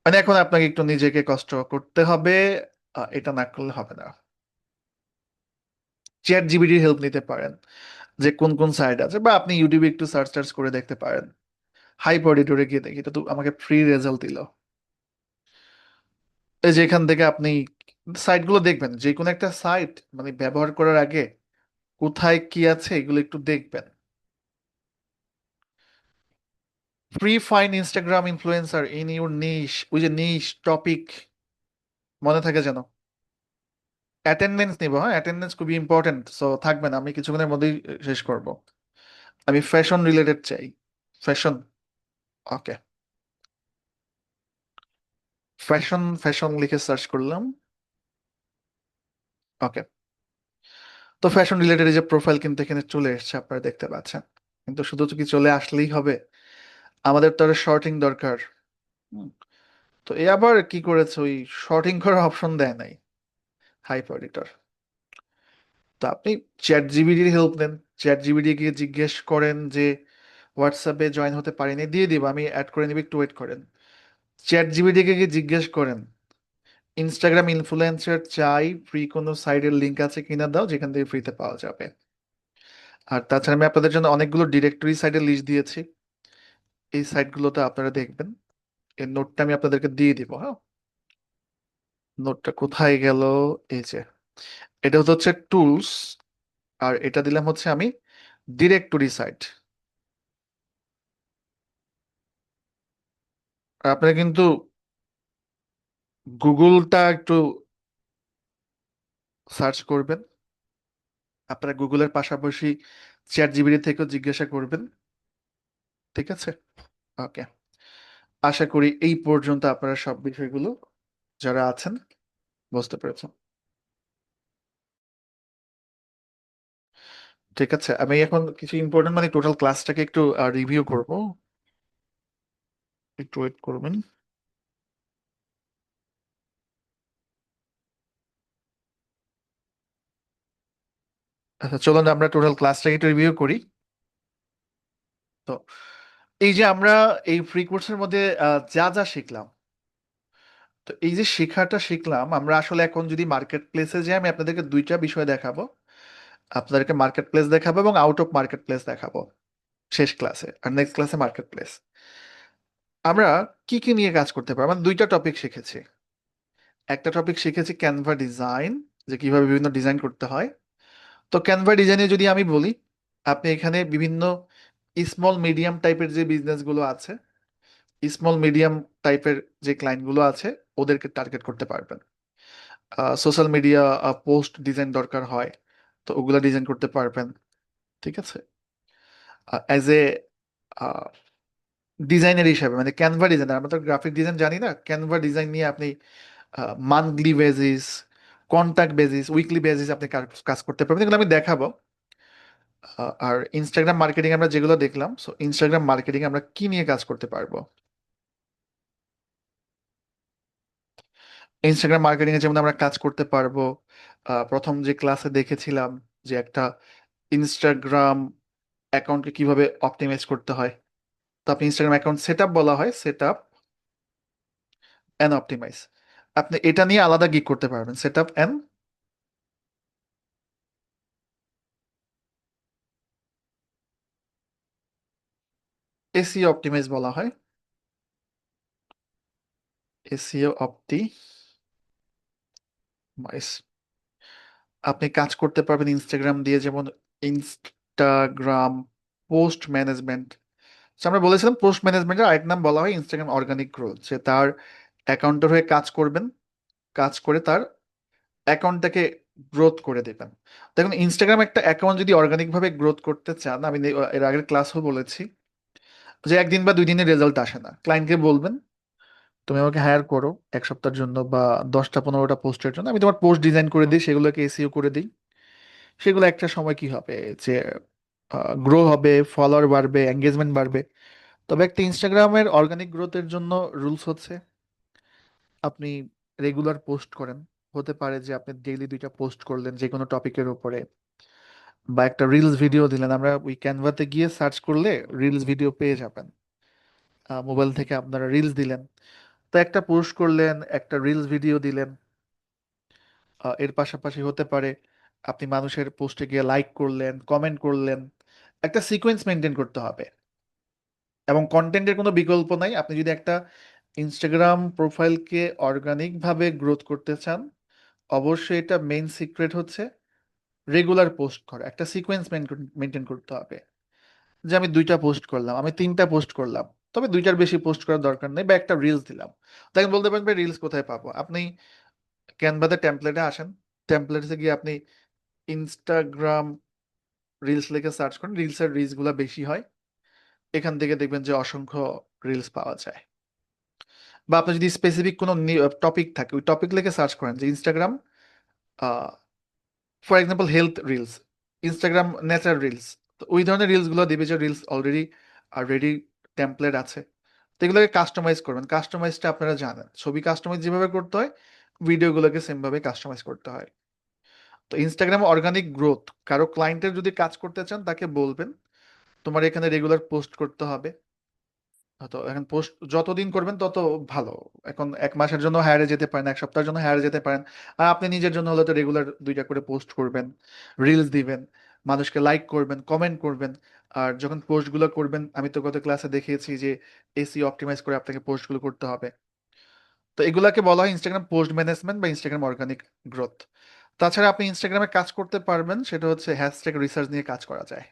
মানে এখন আপনাকে একটু নিজেকে কষ্ট করতে হবে, এটা না করলে হবে না। চ্যাট জিপিটির হেল্প নিতে পারেন, যে কোন কোন সাইট আছে, বা আপনি ইউটিউবে একটু সার্চ টার্চ করে দেখতে পারেন। হাইপার এডিটরে গিয়ে দেখি, এটা তো আমাকে ফ্রি রেজাল্ট দিল। এই যে এখান থেকে আপনি সাইটগুলো দেখবেন, যে কোনো একটা সাইট মানে ব্যবহার করার আগে কোথায় কি আছে এগুলো একটু দেখবেন। Free find Instagram influencer in your niche, ওই যে নিশ টপিক, মনে থাকে যেন। অ্যাটেন্ডেন্স নিব, হ্যাঁ, অ্যাটেন্ডেন্স খুবই ইম্পর্টেন্ট, সো থাকবেন, আমি কিছুক্ষণের মধ্যেই শেষ করব। আমি ফ্যাশন রিলেটেড চাই, ফ্যাশন, ওকে, ফ্যাশন ফ্যাশন লিখে সার্চ করলাম, ওকে। তো ফ্যাশন রিলেটেড যে প্রোফাইল কিন্তু এখানে চলে এসেছে, আপনারা দেখতে পাচ্ছেন। কিন্তু শুধু তো কি চলে আসলেই হবে? আমাদের তো আরো শর্টিং দরকার। হুম, তো এ আবার কি করেছে, ওই শর্টিং করার অপশন দেয় নাই হাইপার এডিটর। তো আপনি চ্যাট জিপিটির হেল্প নেন, চ্যাট জিপিটি গিয়ে জিজ্ঞেস করেন যে হোয়াটসঅ্যাপে জয়েন হতে পারিনি, দিয়ে দিব, আমি অ্যাড করে নিবি, একটু ওয়েট করেন। চ্যাট জিপিটিকে গিয়ে জিজ্ঞেস করেন ইনস্টাগ্রাম ইনফ্লুয়েন্সার চাই, ফ্রি কোনো সাইটের লিঙ্ক আছে কিনা, দাও যেখান থেকে ফ্রিতে পাওয়া যাবে। আর তাছাড়া আমি আপনাদের জন্য অনেকগুলো ডিরেক্টরি সাইটের লিস্ট দিয়েছি, এই সাইটগুলোতে আপনারা দেখবেন। এই নোটটা আমি আপনাদেরকে দিয়ে দিব, হ্যাঁ। নোটটা কোথায় গেল? এই যে, এটা হচ্ছে টুলস, আর এটা দিলাম হচ্ছে আমি ডিরেক্টরি সাইট। আর আপনারা কিন্তু গুগলটা একটু সার্চ করবেন, আপনারা গুগলের পাশাপাশি চ্যাট জিপিটি থেকেও জিজ্ঞাসা করবেন। ঠিক আছে, ওকে। আশা করি এই পর্যন্ত আপনারা সব বিষয়গুলো যারা আছেন বুঝতে পেরেছেন। ঠিক আছে, আমি এখন কিছু ইম্পর্টেন্ট মানে টোটাল ক্লাসটাকে একটু রিভিউ করব, একটু ওয়েট করবেন। আচ্ছা, চলুন আমরা টোটাল ক্লাসটাকে একটু রিভিউ করি। তো এই যে আমরা এই ফ্রি কোর্সের মধ্যে যা যা শিখলাম, তো এই যে শেখাটা শিখলাম আমরা আসলে, এখন যদি মার্কেট প্লেসে যাই, আমি আপনাদেরকে দুইটা বিষয় দেখাবো, আপনাদেরকে মার্কেট প্লেস দেখাবো এবং আউট অফ মার্কেট প্লেস দেখাবো শেষ ক্লাসে, আর নেক্সট ক্লাসে মার্কেট প্লেস। আমরা কি কি নিয়ে কাজ করতে পারবো? আমরা দুইটা টপিক শিখেছি। একটা টপিক শিখেছি ক্যানভা ডিজাইন, যে কিভাবে বিভিন্ন ডিজাইন করতে হয়। তো ক্যানভা ডিজাইনে যদি আমি বলি, আপনি এখানে বিভিন্ন স্মল মিডিয়াম টাইপের যে বিজনেস গুলো আছে, স্মল মিডিয়াম টাইপের যে ক্লায়েন্ট গুলো আছে, ওদেরকে টার্গেট করতে পারবেন। সোশ্যাল মিডিয়া পোস্ট ডিজাইন দরকার হয়, তো ওগুলা ডিজাইন করতে পারবেন। ঠিক আছে, অ্যাজ এ ডিজাইনের হিসাবে, মানে ক্যানভা ডিজাইনার, আমরা তো গ্রাফিক ডিজাইন জানি না, ক্যানভা ডিজাইন নিয়ে আপনি monthly basis, contact basis, weekly basis আপনি কাজ করতে পারবেন, এগুলো আমি দেখাবো। আর ইনস্টাগ্রাম মার্কেটিং আমরা যেগুলো দেখলাম, সো ইনস্টাগ্রাম মার্কেটিং আমরা কি নিয়ে কাজ করতে পারবো? ইনস্টাগ্রাম মার্কেটিং এ যেমন আমরা কাজ করতে পারবো, প্রথম যে ক্লাসে দেখেছিলাম যে একটা ইনস্টাগ্রাম অ্যাকাউন্টকে কিভাবে অপটিমাইজ করতে হয়। তো আপনি ইনস্টাগ্রাম অ্যাকাউন্ট সেট আপ বলা হয়, সেট আপ অ্যান্ড অপটিমাইজ, আপনি এটা নিয়ে আলাদা গিগ করতে পারবেন, set up and SEO optimize বলা হয়, এসইও অপটিমাইজ। আপনি কাজ করতে পারবেন ইনস্টাগ্রাম দিয়ে, যেমন ইনস্টাগ্রাম পোস্ট ম্যানেজমেন্ট। আমরা বলেছিলাম পোস্ট ম্যানেজমেন্টের আরেক নাম বলা হয় ইনস্টাগ্রাম অর্গানিক গ্রোথ, যে তার অ্যাকাউন্টের হয়ে কাজ করবেন, কাজ করে তার অ্যাকাউন্টটাকে গ্রোথ করে দেবেন। দেখুন, ইনস্টাগ্রাম একটা অ্যাকাউন্ট যদি অর্গানিক ভাবে গ্রোথ করতে চান, আমি এর আগের ক্লাসও বলেছি যে একদিন বা 2 দিনের রেজাল্ট আসে না। ক্লায়েন্টকে বলবেন তুমি আমাকে হায়ার করো 1 সপ্তাহের জন্য বা 10টা 15টা পোস্টের জন্য, আমি তোমার পোস্ট ডিজাইন করে দিই, সেগুলোকে এসইও করে দিই। সেগুলো একটা সময় কি হবে যে গ্রো হবে, ফলোয়ার বাড়বে, এঙ্গেজমেন্ট বাড়বে। তবে একটা ইনস্টাগ্রামের অর্গানিক গ্রোথের জন্য রুলস হচ্ছে আপনি রেগুলার পোস্ট করেন। হতে পারে যে আপনি ডেইলি 2টা পোস্ট করলেন যে কোনো টপিকের উপরে, বা একটা রিলস ভিডিও দিলেন। আমরা ওই ক্যানভাতে গিয়ে সার্চ করলে রিলস ভিডিও পেয়ে যাবেন, মোবাইল থেকে আপনারা রিলস দিলেন। তো একটা পোস্ট করলেন, একটা রিলস ভিডিও দিলেন। এর পাশাপাশি হতে পারে আপনি মানুষের পোস্টে গিয়ে লাইক করলেন, কমেন্ট করলেন। একটা সিকোয়েন্স মেনটেন করতে হবে, এবং কন্টেন্টের কোনো বিকল্প নাই। আপনি যদি একটা ইনস্টাগ্রাম প্রোফাইলকে অর্গানিক ভাবে গ্রোথ করতে চান, অবশ্যই এটা মেইন সিক্রেট হচ্ছে রেগুলার পোস্ট করা, একটা সিকোয়েন্স মেনটেন করতে হবে। যে আমি 2টা পোস্ট করলাম, আমি 3টা পোস্ট করলাম, তবে 2টার বেশি পোস্ট করার দরকার নেই, বা একটা রিলস দিলাম। তখন বলতে পারেন ভাই রিলস কোথায় পাবো? আপনি ক্যানভাতে টেমপ্লেটে আসেন, টেমপ্লেটে গিয়ে আপনি ইনস্টাগ্রাম রিলস লিখে সার্চ করেন, রিলসের রিলস গুলা বেশি হয়, এখান থেকে দেখবেন যে অসংখ্য রিলস পাওয়া যায়। বা আপনার যদি স্পেসিফিক কোনো টপিক থাকে, ওই টপিক লিখে সার্চ করেন যে Instagram for example health reels, Instagram nature reels, তো ওই ধরনের রিলস গুলো দিবে যে রিলস অলরেডি রেডি টেমপ্লেট আছে। তো এগুলোকে কাস্টমাইজ করবেন। কাস্টমাইজটা আপনারা জানেন, ছবি কাস্টমাইজ যেভাবে করতে হয়, ভিডিওগুলোকে সেম ভাবে কাস্টমাইজ করতে হয়। তো ইনস্টাগ্রাম অর্গানিক গ্রোথ, কারো ক্লায়েন্টের যদি কাজ করতে চান তাকে বলবেন তোমার এখানে রেগুলার পোস্ট করতে হবে। তো এখন পোস্ট যতদিন করবেন তত ভালো। এখন 1 মাসের জন্য হায়ারে যেতে পারেন, 1 সপ্তাহের জন্য হায়ারে যেতে পারেন। আর আপনি নিজের জন্য হলে তো রেগুলার 2টা করে পোস্ট করবেন, রিলস দিবেন, মানুষকে লাইক করবেন, কমেন্ট করবেন। আর যখন পোস্টগুলো করবেন, আমি তো গত ক্লাসে দেখিয়েছি যে এসি অপটিমাইজ করে আপনাকে পোস্টগুলো করতে হবে। তো এগুলাকে বলা হয় ইনস্টাগ্রাম পোস্ট ম্যানেজমেন্ট বা ইনস্টাগ্রাম অর্গানিক গ্রোথ। তাছাড়া আপনি ইনস্টাগ্রামে কাজ করতে পারবেন, সেটা হচ্ছে হ্যাশট্যাগ রিসার্চ নিয়ে কাজ করা যায়।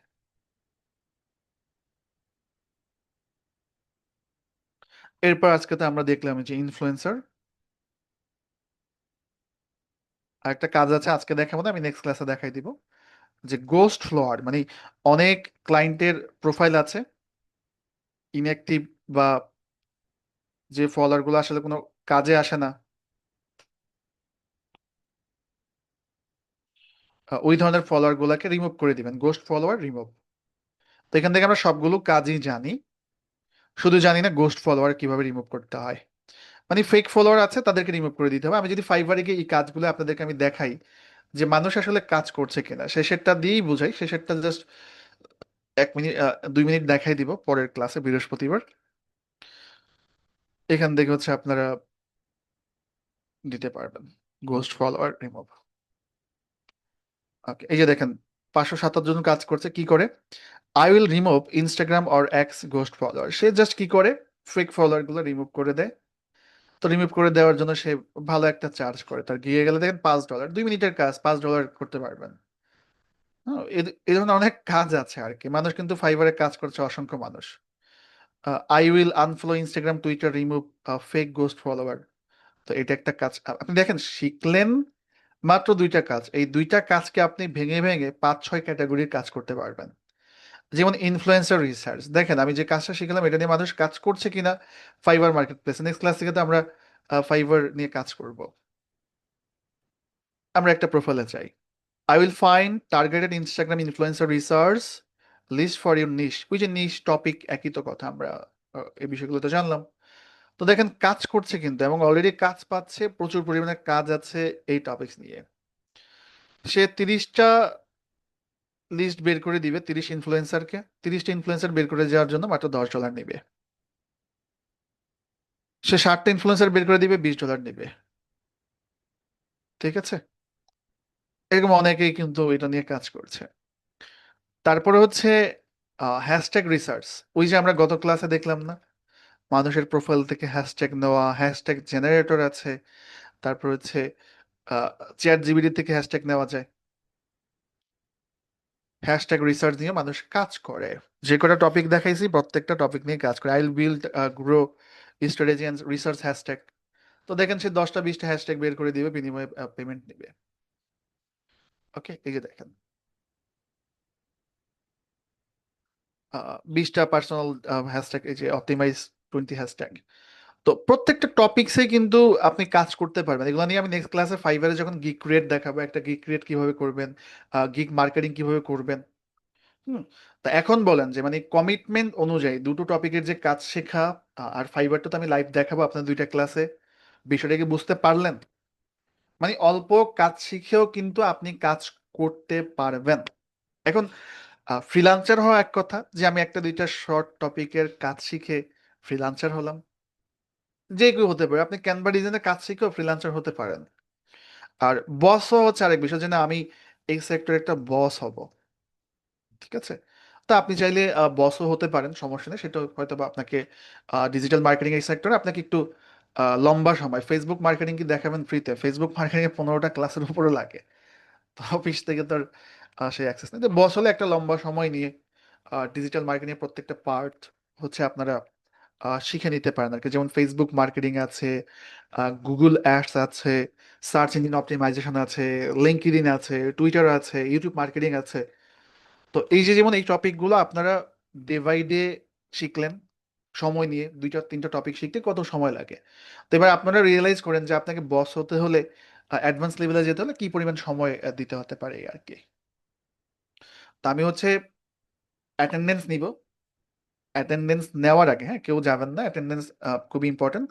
এরপর আজকে তো আমরা দেখলাম যে ইনফ্লুয়েন্সার, আর একটা কাজ আছে আজকে দেখাবো না, আমি নেক্সট ক্লাসে দেখাই দিব, যে গোস্ট ফ্লোয়ার, মানে অনেক ক্লায়েন্টের প্রোফাইল আছে ইনঅ্যাক্টিভ, বা যে ফলোয়ার গুলো আসলে কোনো কাজে আসে না, ওই ধরনের ফলোয়ার গুলাকে রিমুভ করে দিবেন, গোস্ট ফলোয়ার রিমুভ। তো এখান থেকে আমরা সবগুলো কাজই জানি, শুধু জানি না গোস্ট ফলোয়ার কিভাবে রিমুভ করতে হয়। মানে ফেক ফলোয়ার আছে তাদেরকে রিমুভ করে দিতে হবে। আমি যদি ফাইবারে গিয়ে এই কাজগুলো আপনাদেরকে আমি দেখাই যে মানুষ আসলে কাজ করছে কিনা, শেষেরটা দিয়েই বুঝাই, শেষেরটা জাস্ট 1 মিনিট 2 মিনিট দেখাই দিব পরের ক্লাসে বৃহস্পতিবার। এখান থেকে হচ্ছে আপনারা দিতে পারবেন গোস্ট ফলোয়ার রিমুভ। ওকে, এই যে দেখেন 557 জন কাজ করছে কি করে, I will remove Instagram or x ghost follower. Say just কি করে ফেক ফলোয়ার গুলো রিমুভ করে দেয়। তো রিমুভ করে দেওয়ার জন্য সে ভালো একটা চার্জ করে, তার গিয়ে গেলে দেখেন $5, 2 মিনিটের কাজ $5 করতে পারবেন। হ্যাঁ, এই ধরনের অনেক কাজ আছে আর কি। মানুষ কিন্তু ফাইবারে কাজ করছে অসংখ্য মানুষ। I will unfollow Instagram Twitter remove fake ghost follower. তো এটা একটা কাজ। আপনি দেখেন শিখলেন মাত্র 2টা কাজ, এই 2টা কাজকে আপনি ভেঙে ভেঙে 5-6 ক্যাটাগরির কাজ করতে পারবেন। যেমন ইনফ্লুয়েন্সার রিসার্চ, দেখেন আমি যে কাজটা শিখলাম এটা নিয়ে মানুষ কাজ করছে কিনা ফাইবার মার্কেট প্লেসে। নেক্সট ক্লাস থেকে তো আমরা ফাইবার নিয়ে কাজ করব। আমরা একটা প্রোফাইলে চাই, I will find targeted Instagram influencer research list for your niche. ওই যে নিশ টপিক একই তো কথা, আমরা এই বিষয়গুলো তো জানলাম। তো দেখেন কাজ করছে কিন্তু, এবং অলরেডি কাজ পাচ্ছে, প্রচুর পরিমাণে কাজ আছে এই টপিকস নিয়ে। সে 30টা লিস্ট বের করে দিবে, 30টা ইনফ্লুয়েন্সার বের করে যাওয়ার জন্য মাত্র $10 নেবে। সে 60টা ইনফ্লুয়েন্সার বের করে দিবে, $20 নেবে। ঠিক আছে, এরকম অনেকেই কিন্তু এটা নিয়ে কাজ করছে। তারপরে হচ্ছে হ্যাশট্যাগ রিসার্চ। ওই যে আমরা গত ক্লাসে দেখলাম না, মানুষের প্রোফাইল থেকে হ্যাশট্যাগ নেওয়া, হ্যাশট্যাগ জেনারেটর আছে, তারপর হচ্ছে চ্যাট জিপিটি থেকে হ্যাশট্যাগ নেওয়া যায়। হ্যাশট্যাগ রিসার্চ নিয়ে মানুষ কাজ করে। যে কটা টপিক দেখাইছি প্রত্যেকটা টপিক নিয়ে কাজ করে। I will build grow strategy and research hashtag. তো দেখেন সে 10টা 20টা হ্যাশট্যাগ বের করে দিবে, বিনিময়ে পেমেন্ট নেবে। ওকে, এই যে দেখেন 20টা পার্সোনাল হ্যাশট্যাগ, এই যে অপটিমাইজ 20 হ্যাশট্যাগ। তো প্রত্যেকটা টপিকসে কিন্তু আপনি কাজ করতে পারবেন। এগুলো নিয়ে আমি নেক্সট ক্লাসে ফাইবারে যখন গিগ ক্রিয়েট দেখাবো, একটা গিগ ক্রিয়েট কিভাবে করবেন, গিগ মার্কেটিং কিভাবে করবেন। তা এখন বলেন যে মানে কমিটমেন্ট অনুযায়ী দুটো টপিকের যে কাজ শেখা, আর ফাইবারটা তো আমি লাইভ দেখাবো আপনার 2টা ক্লাসে, বিষয়টা কি বুঝতে পারলেন? মানে অল্প কাজ শিখেও কিন্তু আপনি কাজ করতে পারবেন। এখন ফ্রিল্যান্সার হওয়া এক কথা, যে আমি 1-2টা শর্ট টপিকের কাজ শিখে ফ্রিল্যান্সার হলাম, যে কেউ হতে পারে। আপনি ক্যানভা ডিজাইনের কাজ শিখেও ফ্রিল্যান্সার হতে পারেন। আর বসও হচ্ছে আরেক বিষয়, যে না আমি এই সেক্টরে একটা বস হব। ঠিক আছে, তো আপনি চাইলে বসও হতে পারেন, সমস্যা নেই। সেটা হয়তো বা আপনাকে ডিজিটাল মার্কেটিং এই সেক্টরে আপনাকে একটু লম্বা সময়, ফেসবুক মার্কেটিং কি দেখাবেন ফ্রিতে? ফেসবুক মার্কেটিং এ 15টা ক্লাসের উপরে লাগে। তো অফিস থেকে তো সেই অ্যাক্সেস নেই। তো বস হলে একটা লম্বা সময় নিয়ে ডিজিটাল মার্কেটিং এর প্রত্যেকটা পার্ট হচ্ছে আপনারা শিখে নিতে পারেন আর কি। যেমন ফেসবুক মার্কেটিং আছে, গুগল অ্যাডস আছে, সার্চ ইঞ্জিন অপটিমাইজেশন আছে, লিঙ্কডইন আছে, টুইটার আছে, ইউটিউব মার্কেটিং আছে। তো এই যে যেমন এই টপিকগুলো আপনারা ডে বাই ডে শিখলেন, সময় নিয়ে 2টা 3টা টপিক শিখতে কত সময় লাগে। তো এবার আপনারা রিয়েলাইজ করেন যে আপনাকে বস হতে হলে, অ্যাডভান্স লেভেলে যেতে হলে কি পরিমাণ সময় দিতে হতে পারে এই আর কি। তো আমি হচ্ছে অ্যাটেন্ডেন্স নিব। অ্যাটেন্ডেন্স নেওয়ার আগে, হ্যাঁ, কেউ যাবেন না, অ্যাটেন্ডেন্স খুবই ইম্পর্টেন্ট।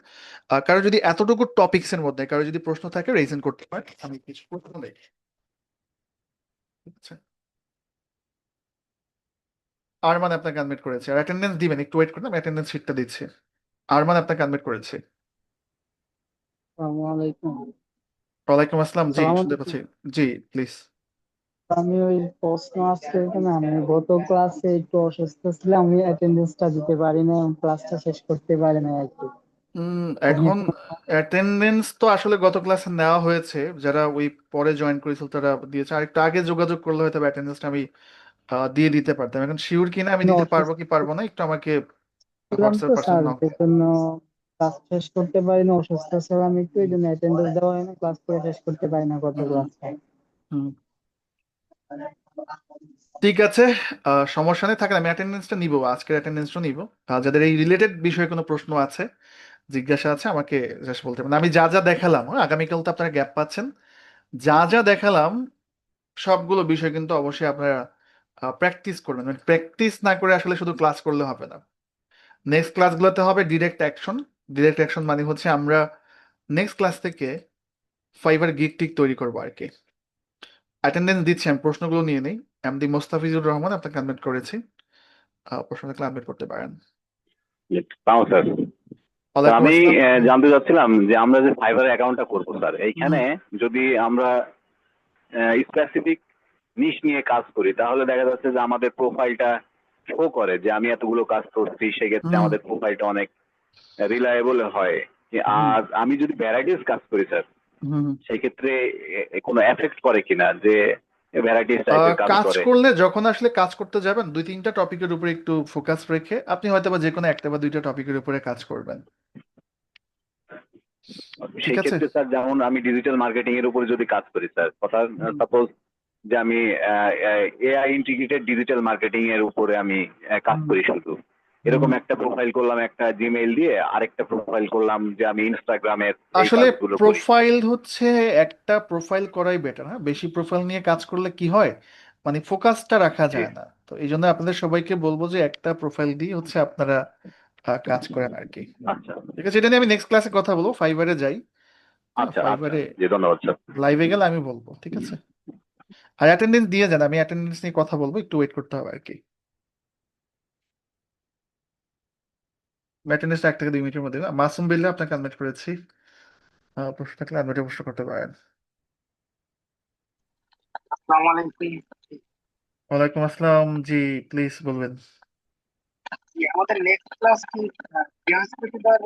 কারো যদি এতটুকু টপিকসের মধ্যে কারো যদি প্রশ্ন থাকে রেজেন করতে পারেন, আমি কিছু প্রশ্ন নেই। ঠিক আছে, আরমান আপনাকে আনমিট করেছে, আর অ্যাটেন্ডেন্স দিবেন, একটু ওয়েট করুন, আমি অ্যাটেন্ডেন্স শিটটা দিচ্ছি। আরমান আপনাকে আনমিট করেছে। আসসালামু আলাইকুম। ওয়ালাইকুম আসসালাম, জি আসসালামু শুনতে আলাইকুম। পাচ্ছি। জি প্লিজ। আমি ওই প্রশ্ন আসছে এখানে, আমি গত ক্লাসে একটু অসুস্থ ছিলাম, আমি অ্যাটেন্ডেন্সটা দিতে পারি না এবং ক্লাসটা শেষ করতে পারি না আর কি। আমি এখন কোনো অ্যাটেন্ডেন্স তো আসলে গত ক্লাসে নেওয়া হয়েছে, যারা ওই পরে জয়েন করেছিল তারা দিয়েছে। আর একটু আগে যোগাযোগ করলে হয়তো অ্যাটেন্ডেন্সটা আমি দিয়ে দিতে পারতাম। এখন শিওর কিনা আমি দিতে পারবো অসুস্থ কি পারবো না, একটু আমাকে ছিলাম তো হোয়াটসঅ্যাপ স্যার, পার্সোনাল নক। সেই জন্য ক্লাস শেষ করতে পারি না, অসুস্থ ছিলাম একটু, এই জন্য অ্যাটেন্ডেন্স দেওয়া হয় না, ক্লাস করে শেষ করতে পারি না গত ক্লাসটা। হুম, ঠিক আছে, সমস্যা নেই, থাকেন। আমি অ্যাটেন্ডেন্সটা নিব, আজকের অ্যাটেন্ডেন্সটা নিব। যাদের এই রিলেটেড বিষয়ে কোনো প্রশ্ন আছে, জিজ্ঞাসা আছে, আমাকে জাস্ট বলতে পারেন। আমি যা যা দেখালাম, হ্যাঁ, আগামীকাল তো আপনারা গ্যাপ পাচ্ছেন, যা যা দেখালাম সবগুলো বিষয় কিন্তু অবশ্যই আপনারা প্র্যাকটিস করবেন। প্র্যাকটিস না করে আসলে শুধু ক্লাস করলে হবে না। নেক্সট ক্লাসগুলোতে হবে ডিরেক্ট অ্যাকশন। ডিরেক্ট অ্যাকশন মানে হচ্ছে আমরা নেক্সট ক্লাস থেকে ফাইবার গিগ টিক তৈরি করবো আর কি। অ্যাটেন্ডেন্স দিচ্ছি, আমি প্রশ্নগুলো নিয়ে নেই। এমডি মোস্তাফিজুর রহমান আপনাকে আনমিট করেছি, প্রশ্ন থাকলে আনমিট করতে পারেন। স্যার স্যার ওয়ালাইকুম আমি আসসালাম। জানতে চাচ্ছিলাম যে আমরা যে ফাইবার অ্যাকাউন্টটা করবো স্যার, এইখানে যদি আমরা স্পেসিফিক নিশ নিয়ে কাজ করি তাহলে দেখা যাচ্ছে যে আমাদের প্রোফাইলটা শো করে যে আমি এতগুলো কাজ করছি, সেক্ষেত্রে আমাদের প্রোফাইলটা অনেক রিলায়েবল হয়। আর আমি যদি ভ্যারাইটিস কাজ করি স্যার, সেক্ষেত্রে কোনো এফেক্ট করে কিনা, যে ভ্যারাইটিস টাইপের কাজ কাজ করে? করলে যখন আসলে কাজ করতে যাবেন 2-3টা টপিকের উপরে একটু ফোকাস রেখে আপনি হয়তো বা যে কোনো 1টা বা 2টা টপিকের উপরে কাজ করবেন। ঠিক সেই আছে, ক্ষেত্রে স্যার যেমন আমি ডিজিটাল মার্কেটিং এর উপরে যদি কাজ করি স্যার, কথা সাপোজ যে আমি এআই ইন্টিগ্রেটেড ডিজিটাল মার্কেটিং এর উপরে আমি কাজ হুম, করি শুধু। এরকম একটা প্রোফাইল করলাম একটা জিমেইল দিয়ে, আরেকটা প্রোফাইল করলাম যে আমি ইনস্টাগ্রামের এই আসলে কাজগুলো করি। প্রোফাইল হচ্ছে একটা প্রোফাইল করাই বেটার। হ্যাঁ, বেশি প্রোফাইল নিয়ে কাজ করলে কি হয়, মানে ফোকাসটা রাখা জি। যায় না। তো এই জন্য আপনাদের সবাইকে বলবো যে একটা প্রোফাইল দিয়ে হচ্ছে আপনারা কাজ করেন আর কি। আচ্ছা ঠিক আছে, এটা নিয়ে আমি নেক্সট ক্লাসে কথা বলবো, ফাইবারে যাই। হ্যাঁ, আচ্ছা আচ্ছা, ফাইবারে জি ধন্যবাদ স্যার। লাইভে গেলে আমি বলবো, ঠিক আছে। আর অ্যাটেন্ডেন্স দিয়ে যান, আমি অ্যাটেন্ডেন্স নিয়ে কথা বলবো, একটু ওয়েট করতে হবে আর কি। অ্যাটেন্ডেন্সটা 1 থেকে 2 মিনিটের মধ্যে। মাসুম বিল্লাহ, আপনাকে আনমিউট করেছি, প্রশ্ন থাকলে আনমিউটে প্রশ্ন করতে পারেন। আসসালামু আলাইকুম। ওয়ালাইকুম আসসালাম, জি প্লিজ বলবেন। জি, আমাদের নেক্সট ক্লাস কি বৃহস্পতিবার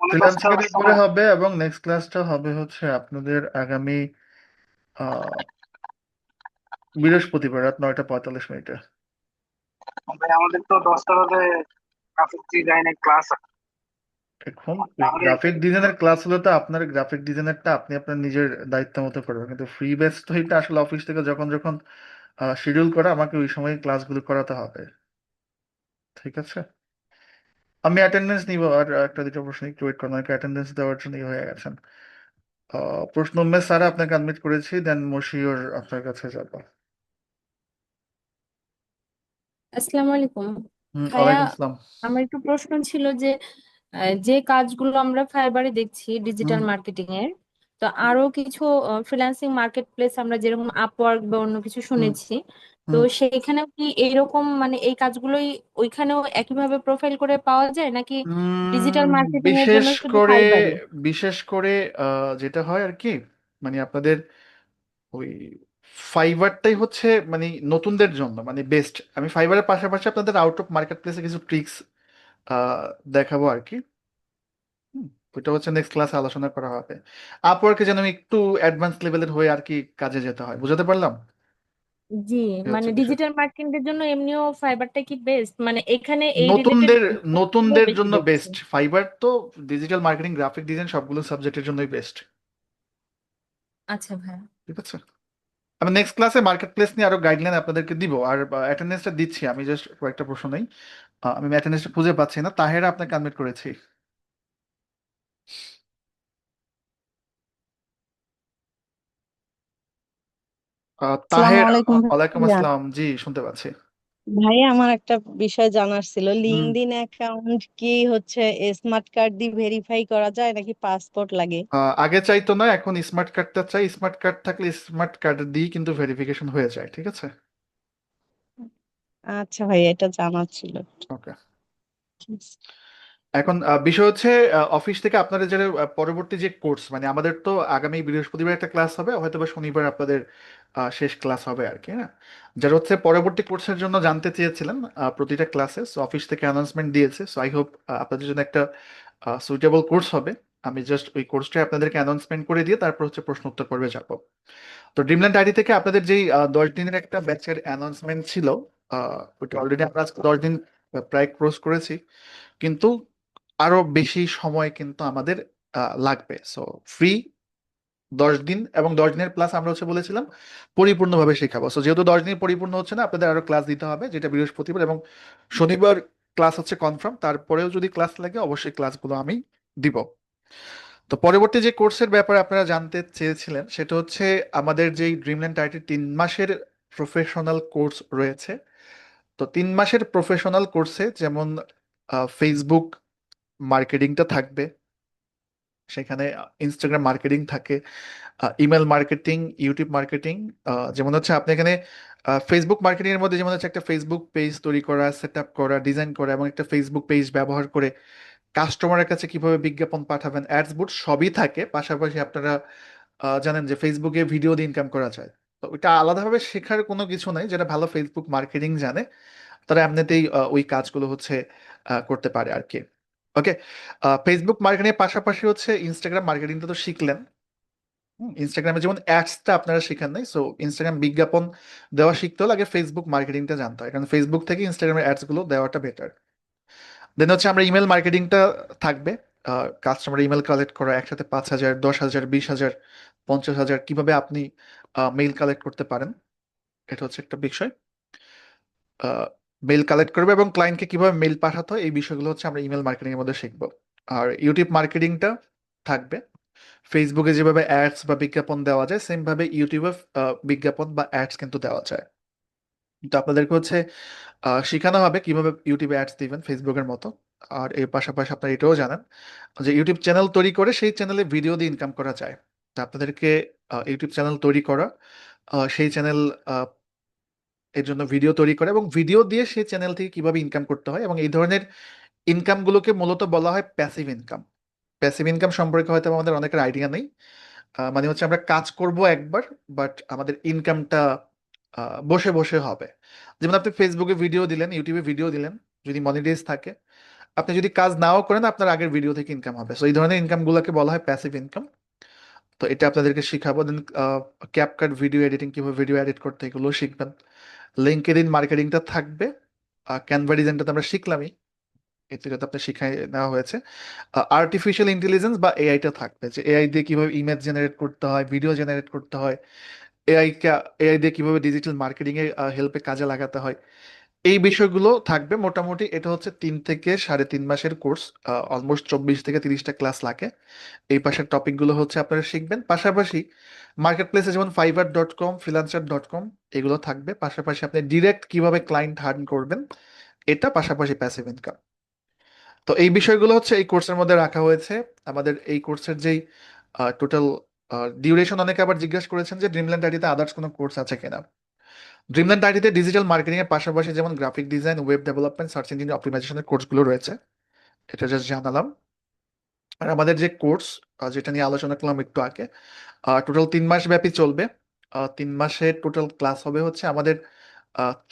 পৌনে 10টার ফ্রিল্যান্সিং এর উপরে সময়? হবে এবং নেক্সট ক্লাসটা হবে হচ্ছে আপনাদের আগামী আহ বৃহস্পতিবার রাত 9টা 45 মিনিটে। ভাই আমাদের তো 10টা বাজে গ্রাফিক ডিজাইনের ক্লাস। এখন তাহলে গ্রাফিক ডিজাইনের ক্লাস হলে তো আপনার গ্রাফিক ডিজাইনারটা আপনি আপনার নিজের দায়িত্ব মতো করবেন, কিন্তু ফ্রি বেস তো এটা আসলে অফিস থেকে যখন যখন শিডিউল করা, আমাকে ওই সময় ক্লাসগুলো করাতে হবে। ঠিক আছে, আমি অ্যাটেন্ডেন্স নিব। আর একটা দুটো প্রশ্ন একটু ওয়েট করুন, অ্যাটেন্ডেন্স দেওয়ার জন্য হয়ে গেছেন। প্রশ্ন উম্মেদ স্যার, আপনাকে আনমিট করেছি, দেন মশিউর আপনার কাছে যাবো। আসসালামু আলাইকুম ভাইয়া। ওয়ালাইকুম আসসালাম। আমার একটু প্রশ্ন ছিল যে যে কাজগুলো আমরা ফাইবারে দেখছি হুম ডিজিটাল মার্কেটিং এর, তো আরো কিছু ফ্রিল্যান্সিং মার্কেট প্লেস আমরা যেরকম আপওয়ার্ক বা অন্য কিছু হুম শুনেছি, তো হুম সেইখানেও কি এইরকম মানে এই কাজগুলোই ওইখানেও একইভাবে প্রোফাইল করে পাওয়া যায় নাকি ডিজিটাল মার্কেটিং এর বিশেষ জন্য শুধু করে ফাইবারই? বিশেষ করে যেটা হয় আর কি, মানে আপনাদের ওই ফাইবারটাই হচ্ছে মানে নতুনদের জন্য মানে বেস্ট। আমি ফাইবারের পাশাপাশি আপনাদের আউট অফ মার্কেট প্লেসে কিছু ট্রিক্স দেখাবো আর কি। হুম, ওইটা হচ্ছে নেক্সট ক্লাসে আলোচনা করা হবে। আপওয়ার্কে যেন আমি একটু অ্যাডভান্স লেভেলের হয়ে আর কি কাজে যেতে হয়, বুঝাতে পারলাম? জি, এই মানে হচ্ছে বিষয়। ডিজিটাল মার্কেটিং এর জন্য এমনিও ফাইবারটা কি বেস্ট, মানে এখানে এই রিলেটেড নতুনদের গুলো নতুনদের বেশি জন্য দেখছি। বেস্ট ফাইবার তো। ডিজিটাল মার্কেটিং, গ্রাফিক ডিজাইন সবগুলো সাবজেক্টের জন্যই বেস্ট। আচ্ছা ভাই। ঠিক আছে, আমি নেক্সট ক্লাসে মার্কেট প্লেস নিয়ে আরো গাইডলাইন আপনাদেরকে দিব। আর অ্যাটেন্ডেন্সটা দিচ্ছি, আমি জাস্ট কয়েকটা প্রশ্ন নেই। আমি অ্যাটেন্ডেন্সটা খুঁজে পাচ্ছি না। তাহেরা আপনাকে আনমিট করেছি। আসসালামু তাহের, আলাইকুম ওয়ালাইকুম ভাইয়া। আসসালাম, জি শুনতে পাচ্ছি। ভাইয়া আমার একটা বিষয় জানার ছিল, হুম, লিঙ্কডইন অ্যাকাউন্ট কি হচ্ছে স্মার্ট কার্ড দিয়ে ভেরিফাই করা যায় নাকি পাসপোর্ট লাগে? আগে চাইতো না, এখন স্মার্ট কার্ডটা চাই। স্মার্ট কার্ড থাকলে স্মার্ট কার্ড দিয়ে কিন্তু ভেরিফিকেশন হয়ে যায়। ঠিক আছে, আচ্ছা ভাইয়া, এটা জানার ছিল। ওকে। এখন বিষয় হচ্ছে অফিস থেকে আপনাদের যে পরবর্তী যে কোর্স, মানে আমাদের তো আগামী বৃহস্পতিবার একটা ক্লাস হবে, হয়তো বা শনিবার আপনাদের শেষ ক্লাস হবে আর কি। হ্যাঁ, যারা হচ্ছে পরবর্তী কোর্সের জন্য জানতে চেয়েছিলেন প্রতিটা ক্লাসে, সো অফিস থেকে অ্যানাউন্সমেন্ট দিয়েছে। সো আই হোপ আপনাদের জন্য একটা সুইটেবল কোর্স হবে। আমি জাস্ট ওই কোর্সটা আপনাদেরকে অ্যানাউন্সমেন্ট করে দিয়ে তারপর হচ্ছে প্রশ্ন উত্তর পর্বে যাবো। তো ড্রিমল্যান্ড আইডি থেকে আপনাদের যেই 10 দিনের একটা ব্যাচের অ্যানাউন্সমেন্ট ছিল, ওইটা অলরেডি আমরা আজকে 10 দিন প্রায় ক্রস করেছি, কিন্তু আরো বেশি সময় কিন্তু আমাদের লাগবে। সো ফ্রি 10 দিন এবং 10 দিনের প্লাস আমরা হচ্ছে বলেছিলাম পরিপূর্ণভাবে শেখাবো। সো যেহেতু 10 দিন পরিপূর্ণ হচ্ছে না, আপনাদের আরো ক্লাস দিতে হবে, যেটা বৃহস্পতিবার এবং শনিবার ক্লাস হচ্ছে কনফার্ম। তারপরেও যদি ক্লাস লাগে অবশ্যই ক্লাসগুলো আমি দিব। তো পরবর্তী যে কোর্সের ব্যাপারে আপনারা জানতে চেয়েছিলেন, সেটা হচ্ছে আমাদের যেই ড্রিমল্যান্ড আইটির 3 মাসের প্রফেশনাল কোর্স রয়েছে। তো 3 মাসের প্রফেশনাল কোর্সে যেমন ফেসবুক মার্কেটিংটা থাকবে, সেখানে ইনস্টাগ্রাম মার্কেটিং থাকে, ইমেল মার্কেটিং, ইউটিউব মার্কেটিং। যেমন হচ্ছে আপনি এখানে ফেসবুক মার্কেটিং এর মধ্যে যেমন হচ্ছে একটা ফেসবুক পেজ তৈরি করা, সেট আপ করা, ডিজাইন করা এবং একটা ফেসবুক পেজ ব্যবহার করে কাস্টমারের কাছে কিভাবে বিজ্ঞাপন পাঠাবেন, অ্যাডস বুট সবই থাকে। পাশাপাশি আপনারা জানেন যে ফেসবুকে ভিডিও দিয়ে ইনকাম করা যায়। তো ওইটা আলাদাভাবে শেখার কোনো কিছু নাই। যারা ভালো ফেসবুক মার্কেটিং জানে তারা এমনিতেই ওই কাজগুলো হচ্ছে করতে পারে আর কি। ওকে, ফেসবুক মার্কেটিং এর পাশাপাশি হচ্ছে ইনস্টাগ্রাম মার্কেটিংটা তো শিখলেন। ইনস্টাগ্রামে যেমন অ্যাডসটা আপনারা শিখেন নাই, সো ইনস্টাগ্রাম বিজ্ঞাপন দেওয়া শিখতে হলে আগে ফেসবুক মার্কেটিংটা জানতে হয়, কারণ ফেসবুক থেকে ইনস্টাগ্রামের অ্যাডস গুলো দেওয়াটা বেটার। দেন হচ্ছে আমরা ইমেল মার্কেটিংটা থাকবে। কাস্টমার ইমেল কালেক্ট করা, একসাথে 5,000, 10,000, 20,000, 50,000 কিভাবে আপনি মেইল কালেক্ট করতে পারেন, এটা হচ্ছে একটা বিষয়। মেল কালেক্ট করবে এবং ক্লায়েন্টকে কিভাবে মেল পাঠাতে হয় এই বিষয়গুলো হচ্ছে আমরা ইমেল মার্কেটিং এর মধ্যে শিখবো। আর ইউটিউব মার্কেটিংটা থাকবে, ফেসবুকে যেভাবে অ্যাডস বা বিজ্ঞাপন দেওয়া যায় সেম ভাবে ইউটিউবে বিজ্ঞাপন বা অ্যাডস কিন্তু দেওয়া যায়। তো আপনাদেরকে হচ্ছে শেখানো হবে কিভাবে ইউটিউবে অ্যাডস দিবেন ফেসবুকের মতো। আর এর পাশাপাশি আপনারা এটাও জানেন যে ইউটিউব চ্যানেল তৈরি করে সেই চ্যানেলে ভিডিও দিয়ে ইনকাম করা যায়। তো আপনাদেরকে ইউটিউব চ্যানেল তৈরি করা, সেই চ্যানেল এর জন্য ভিডিও তৈরি করা এবং ভিডিও দিয়ে সেই চ্যানেল থেকে কিভাবে ইনকাম করতে হয়, এবং এই ধরনের ইনকামগুলোকে মূলত বলা হয় প্যাসিভ ইনকাম। প্যাসিভ ইনকাম সম্পর্কে হয়তো আমাদের অনেকের আইডিয়া নেই। মানে হচ্ছে আমরা কাজ করব একবার, বাট আমাদের ইনকামটা বসে বসে হবে। যেমন আপনি ফেসবুকে ভিডিও দিলেন, ইউটিউবে ভিডিও দিলেন, যদি মনিটাইজ থাকে, আপনি যদি কাজ নাও করেন আপনার আগের ভিডিও থেকে ইনকাম হবে। সো এই ধরনের ইনকামগুলোকে বলা হয় প্যাসিভ ইনকাম। তো এটা আপনাদেরকে শিখাবো। দেন ক্যাপকাট ভিডিও এডিটিং, কিভাবে ভিডিও এডিট করতে এগুলো শিখবেন। লিঙ্কডইন মার্কেটিংটা থাকবে। ক্যানভা ডিজাইনটা তো আমরা শিখলামই, এতে তো আপনার শিখাই নেওয়া হয়েছে। আর্টিফিশিয়াল ইন্টেলিজেন্স বা এআইটা থাকবে, যে এআই দিয়ে কিভাবে ইমেজ জেনারেট করতে হয়, ভিডিও জেনারেট করতে হয়, এআই এআই দিয়ে কিভাবে ডিজিটাল মার্কেটিং এর হেল্পে কাজে লাগাতে হয়, এই বিষয়গুলো থাকবে। মোটামুটি এটা হচ্ছে 3 থেকে 3.5 মাসের কোর্স। অলমোস্ট 24 থেকে 30টা ক্লাস লাগে। এই পাশের টপিকগুলো হচ্ছে আপনারা শিখবেন। পাশাপাশি মার্কেট প্লেসে যেমন fiverr.com, freelancer.com এগুলো থাকবে। পাশাপাশি আপনি ডিরেক্ট কিভাবে ক্লায়েন্ট হার্ন করবেন, এটা পাশাপাশি প্যাসিভ ইনকাম। তো এই বিষয়গুলো হচ্ছে এই কোর্সের মধ্যে রাখা হয়েছে। আমাদের এই কোর্সের যেই টোটাল ডিউরেশন, অনেকে আবার জিজ্ঞাসা করেছেন যে ড্রিমল্যান্ড আইডিতে আদার্স কোনো কোর্স আছে কিনা। ড্রিমল্যান্ড আইডিতে ডিজিটাল মার্কেটিং এর পাশাপাশি যেমন graphic design, web development, search engine অপটিমাইজেশনের কোর্সগুলো রয়েছে, এটা জাস্ট জানালাম। আর আমাদের যে কোর্স যেটা নিয়ে আলোচনা করলাম একটু আগে, টোটাল 3 মাস ব্যাপী চলবে। 3 মাসে টোটাল ক্লাস হবে হচ্ছে আমাদের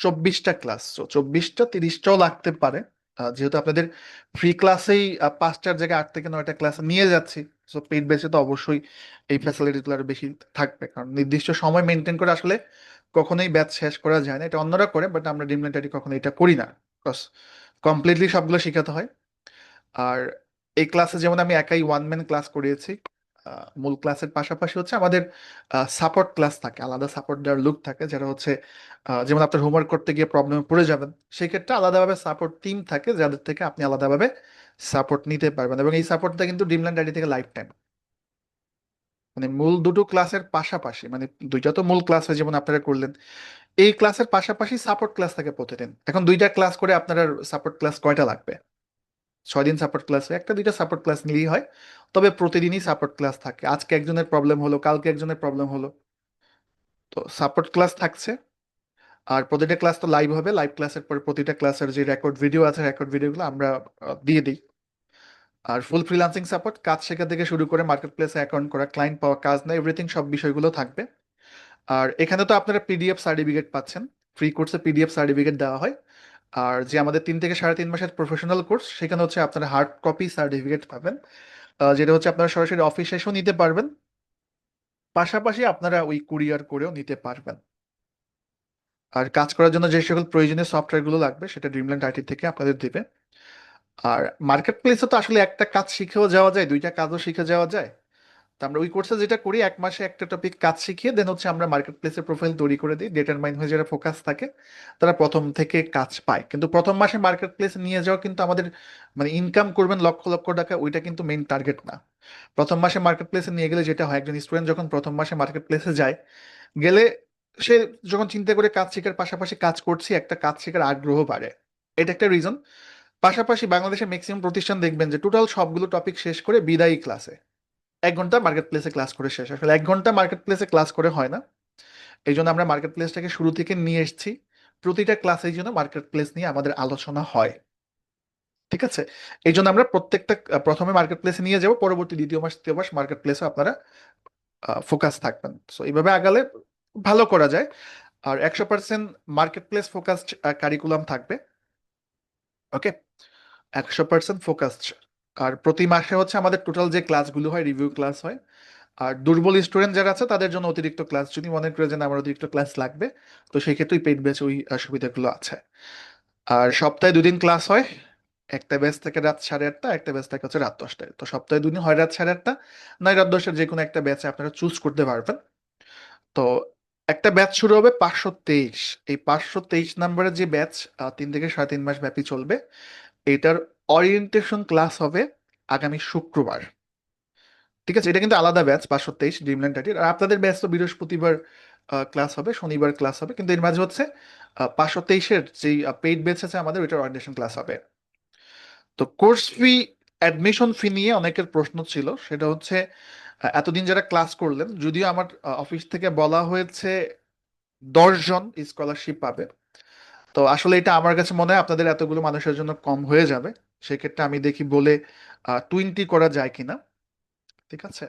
24টা ক্লাস। 24টা 30টাও লাগতে পারে, যেহেতু আপনাদের ফ্রি ক্লাসেই 5টার জায়গায় 8 থেকে 9টা ক্লাস নিয়ে যাচ্ছি। সো পেইড বেসে তো অবশ্যই এই ফ্যাসিলিটিগুলো আরো বেশি থাকবে, কারণ নির্দিষ্ট সময় মেনটেন করে আসলে কখনোই ব্যাচ শেষ করা যায় না। এটা অন্যরা করে, বাট আমরা ডিমল্যান্ড কখনো এটা করি না, বিকজ কমপ্লিটলি সবগুলো শেখাতে হয়। আর এই ক্লাসে যেমন আমি একাই ওয়ান ম্যান ক্লাস করিয়েছি, মূল ক্লাসের পাশাপাশি হচ্ছে আমাদের সাপোর্ট ক্লাস থাকে, আলাদা সাপোর্ট দেওয়ার লোক থাকে, যারা হচ্ছে যেমন আপনার হোমওয়ার্ক করতে গিয়ে প্রবলেমে পড়ে যাবেন, সেই ক্ষেত্রে আলাদাভাবে সাপোর্ট টিম থাকে যাদের থেকে আপনি আলাদাভাবে সাপোর্ট নিতে পারবেন। এবং এই সাপোর্টটা কিন্তু ড্রিমল্যান্ড আইডি থেকে লাইফ টাইম, মানে মূল দুটো ক্লাসের পাশাপাশি, মানে দুইটা তো মূল ক্লাস হয় যেমন আপনারা করলেন, এই ক্লাসের পাশাপাশি সাপোর্ট ক্লাস থাকে প্রতিদিন। এখন 2টা ক্লাস করে আপনার সাপোর্ট ক্লাস কয়টা লাগবে? 6 দিন সাপোর্ট ক্লাস হয়, 1টা 2টা সাপোর্ট ক্লাস নিলেই হয়। তবে প্রতিদিনই সাপোর্ট ক্লাস থাকে। আজকে একজনের প্রবলেম হলো, কালকে একজনের প্রবলেম হলো, তো সাপোর্ট ক্লাস থাকছে। আর প্রতিটা ক্লাস তো লাইভ হবে, লাইভ ক্লাসের পরে প্রতিটা ক্লাসের যে রেকর্ড ভিডিও আছে, রেকর্ড ভিডিওগুলো আমরা দিয়ে দিই। আর ফুল ফ্রিল্যান্সিং সাপোর্ট, কাজ শেখা থেকে শুরু করে মার্কেট প্লেসে অ্যাকাউন্ট করা, ক্লায়েন্ট পাওয়া, কাজ না, এভরিথিং, সব বিষয়গুলো থাকবে। আর এখানে তো আপনারা পিডিএফ সার্টিফিকেট পাচ্ছেন, ফ্রি কোর্সে পিডিএফ সার্টিফিকেট দেওয়া হয়। আর যে আমাদের 3 থেকে 3.5 মাসের প্রফেশনাল কোর্স, সেখানে হচ্ছে আপনারা হার্ড কপি সার্টিফিকেট পাবেন, যেটা হচ্ছে আপনারা সরাসরি অফিসে এসেও নিতে পারবেন, পাশাপাশি আপনারা ওই কুরিয়ার করেও নিতে পারবেন। আর কাজ করার জন্য যে সকল প্রয়োজনীয় সফটওয়্যার গুলো লাগবে সেটা ড্রিমল্যান্ড আইটি থেকে আপনাদের দিবে। আর মার্কেট প্লেসে তো আসলে একটা কাজ শিখেও যাওয়া যায়, 2টা কাজও শিখে যাওয়া যায়। তো আমরা ওই কোর্সে যেটা করি, 1 মাসে একটা টপিক কাজ শিখিয়ে দেন হচ্ছে আমরা মার্কেট প্লেসের প্রোফাইল তৈরি করে দিই। ডেটার মাইন্ড হয়ে যারা ফোকাস থাকে তারা প্রথম থেকে কাজ পায়। কিন্তু প্রথম মাসে মার্কেট প্লেসে নিয়ে যাওয়া কিন্তু আমাদের, মানে ইনকাম করবেন লক্ষ লক্ষ টাকা, ওইটা কিন্তু মেইন টার্গেট না। প্রথম মাসে মার্কেট প্লেসে নিয়ে গেলে যেটা হয়, একজন স্টুডেন্ট যখন প্রথম মাসে মার্কেট প্লেসে যায়, গেলে সে যখন চিন্তা করে কাজ শেখার পাশাপাশি কাজ করছি, একটা কাজ শেখার আগ্রহ বাড়ে, এটা একটা রিজন। পাশাপাশি বাংলাদেশের ম্যাক্সিমাম প্রতিষ্ঠান দেখবেন যে টোটাল সবগুলো টপিক শেষ করে বিদায়ী ক্লাসে 1 ঘন্টা মার্কেট প্লেসে ক্লাস করে শেষ। আসলে 1 ঘন্টা মার্কেট প্লেসে ক্লাস করে হয় না, এই জন্য আমরা মার্কেট প্লেসটাকে শুরু থেকে নিয়ে এসেছি। প্রতিটা ক্লাসের জন্য মার্কেট প্লেস নিয়ে আমাদের আলোচনা হয়, ঠিক আছে? এই জন্য আমরা প্রত্যেকটা প্রথমে মার্কেট প্লেসে নিয়ে যাব, পরবর্তী 2য় মাস 3য় মাস মার্কেট প্লেসে আপনারা ফোকাস থাকবেন। সো এইভাবে আগালে ভালো করা যায়। আর 100% মার্কেট প্লেস ফোকাসড কারিকুলাম থাকবে, ওকে? 100% ফোকাসড। আর প্রতি মাসে হচ্ছে আমাদের টোটাল যে ক্লাসগুলো হয়, রিভিউ ক্লাস হয়। আর দুর্বল স্টুডেন্ট যারা আছে তাদের জন্য অতিরিক্ত ক্লাস, যদি মনে করে যে আমার অতিরিক্ত ক্লাস লাগবে, তো সেই ক্ষেত্রে পেইড ব্যাচে ওই সুবিধাগুলো আছে। আর সপ্তাহে 2 দিন ক্লাস হয়, একটা ব্যাচ থেকে রাত 8:30, একটা ব্যাচ থেকে হচ্ছে রাত 10টায়। তো সপ্তাহে 2 দিন হয় রাত 8:30, নয় রাত 10টার যে কোনো একটা ব্যাচে আপনারা চুজ করতে পারবেন। তো একটা ব্যাচ শুরু হবে 523। এই 523 নাম্বারের যে ব্যাচ 3 থেকে 3.5 মাস ব্যাপী চলবে, এটার অরিয়েন্টেশন ক্লাস হবে আগামী শুক্রবার। ঠিক আছে, এটা কিন্তু আলাদা ব্যাচ 523 ড্রিমল্যান্ড আইটির। আর আপনাদের ব্যাচ তো বৃহস্পতিবার ক্লাস হবে, শনিবার ক্লাস হবে, কিন্তু এর মাঝে হচ্ছে 523-এর যেই পেইড ব্যাচ আছে আমাদের, ওইটার অরিয়েন্টেশন ক্লাস হবে। তো কোর্স ফি, অ্যাডমিশন ফি নিয়ে অনেকের প্রশ্ন ছিল। সেটা হচ্ছে এতদিন যারা ক্লাস করলেন, যদিও আমার অফিস থেকে বলা হয়েছে 10 জন স্কলারশিপ পাবে, তো আসলে এটা আমার কাছে মনে হয় আপনাদের এতগুলো মানুষের জন্য কম হয়ে যাবে। সেক্ষেত্রে আমি দেখি বলে 20 করা যায় কিনা। ঠিক আছে,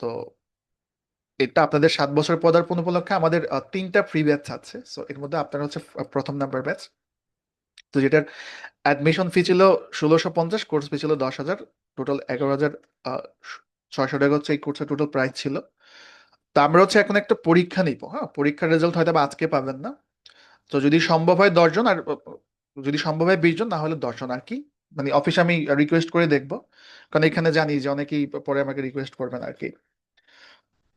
তো এটা আপনাদের 7 বছর পদার্পণ উপলক্ষে আমাদের 3টা ফ্রি ব্যাচ আছে। সো এর মধ্যে আপনার হচ্ছে প্রথম নাম্বার ব্যাচ, তো যেটার অ্যাডমিশন ফি ছিল 1650, কোর্স ফি ছিল 10,000, টোটাল 11,600 টাকা হচ্ছে এই কোর্সের টোটাল প্রাইস ছিল। তো আমরা হচ্ছে এখন একটা পরীক্ষা নিব। হ্যাঁ, পরীক্ষার রেজাল্ট হয়তো বা আজকে পাবেন না। তো যদি সম্ভব হয় 10 জন, আর যদি সম্ভব হয় 20 জন, না হলে 10 জন আর কি। মানে অফিসে আমি রিকোয়েস্ট করে দেখবো, কারণ এখানে জানি যে অনেকেই পরে আমাকে রিকোয়েস্ট করবেন আর কি।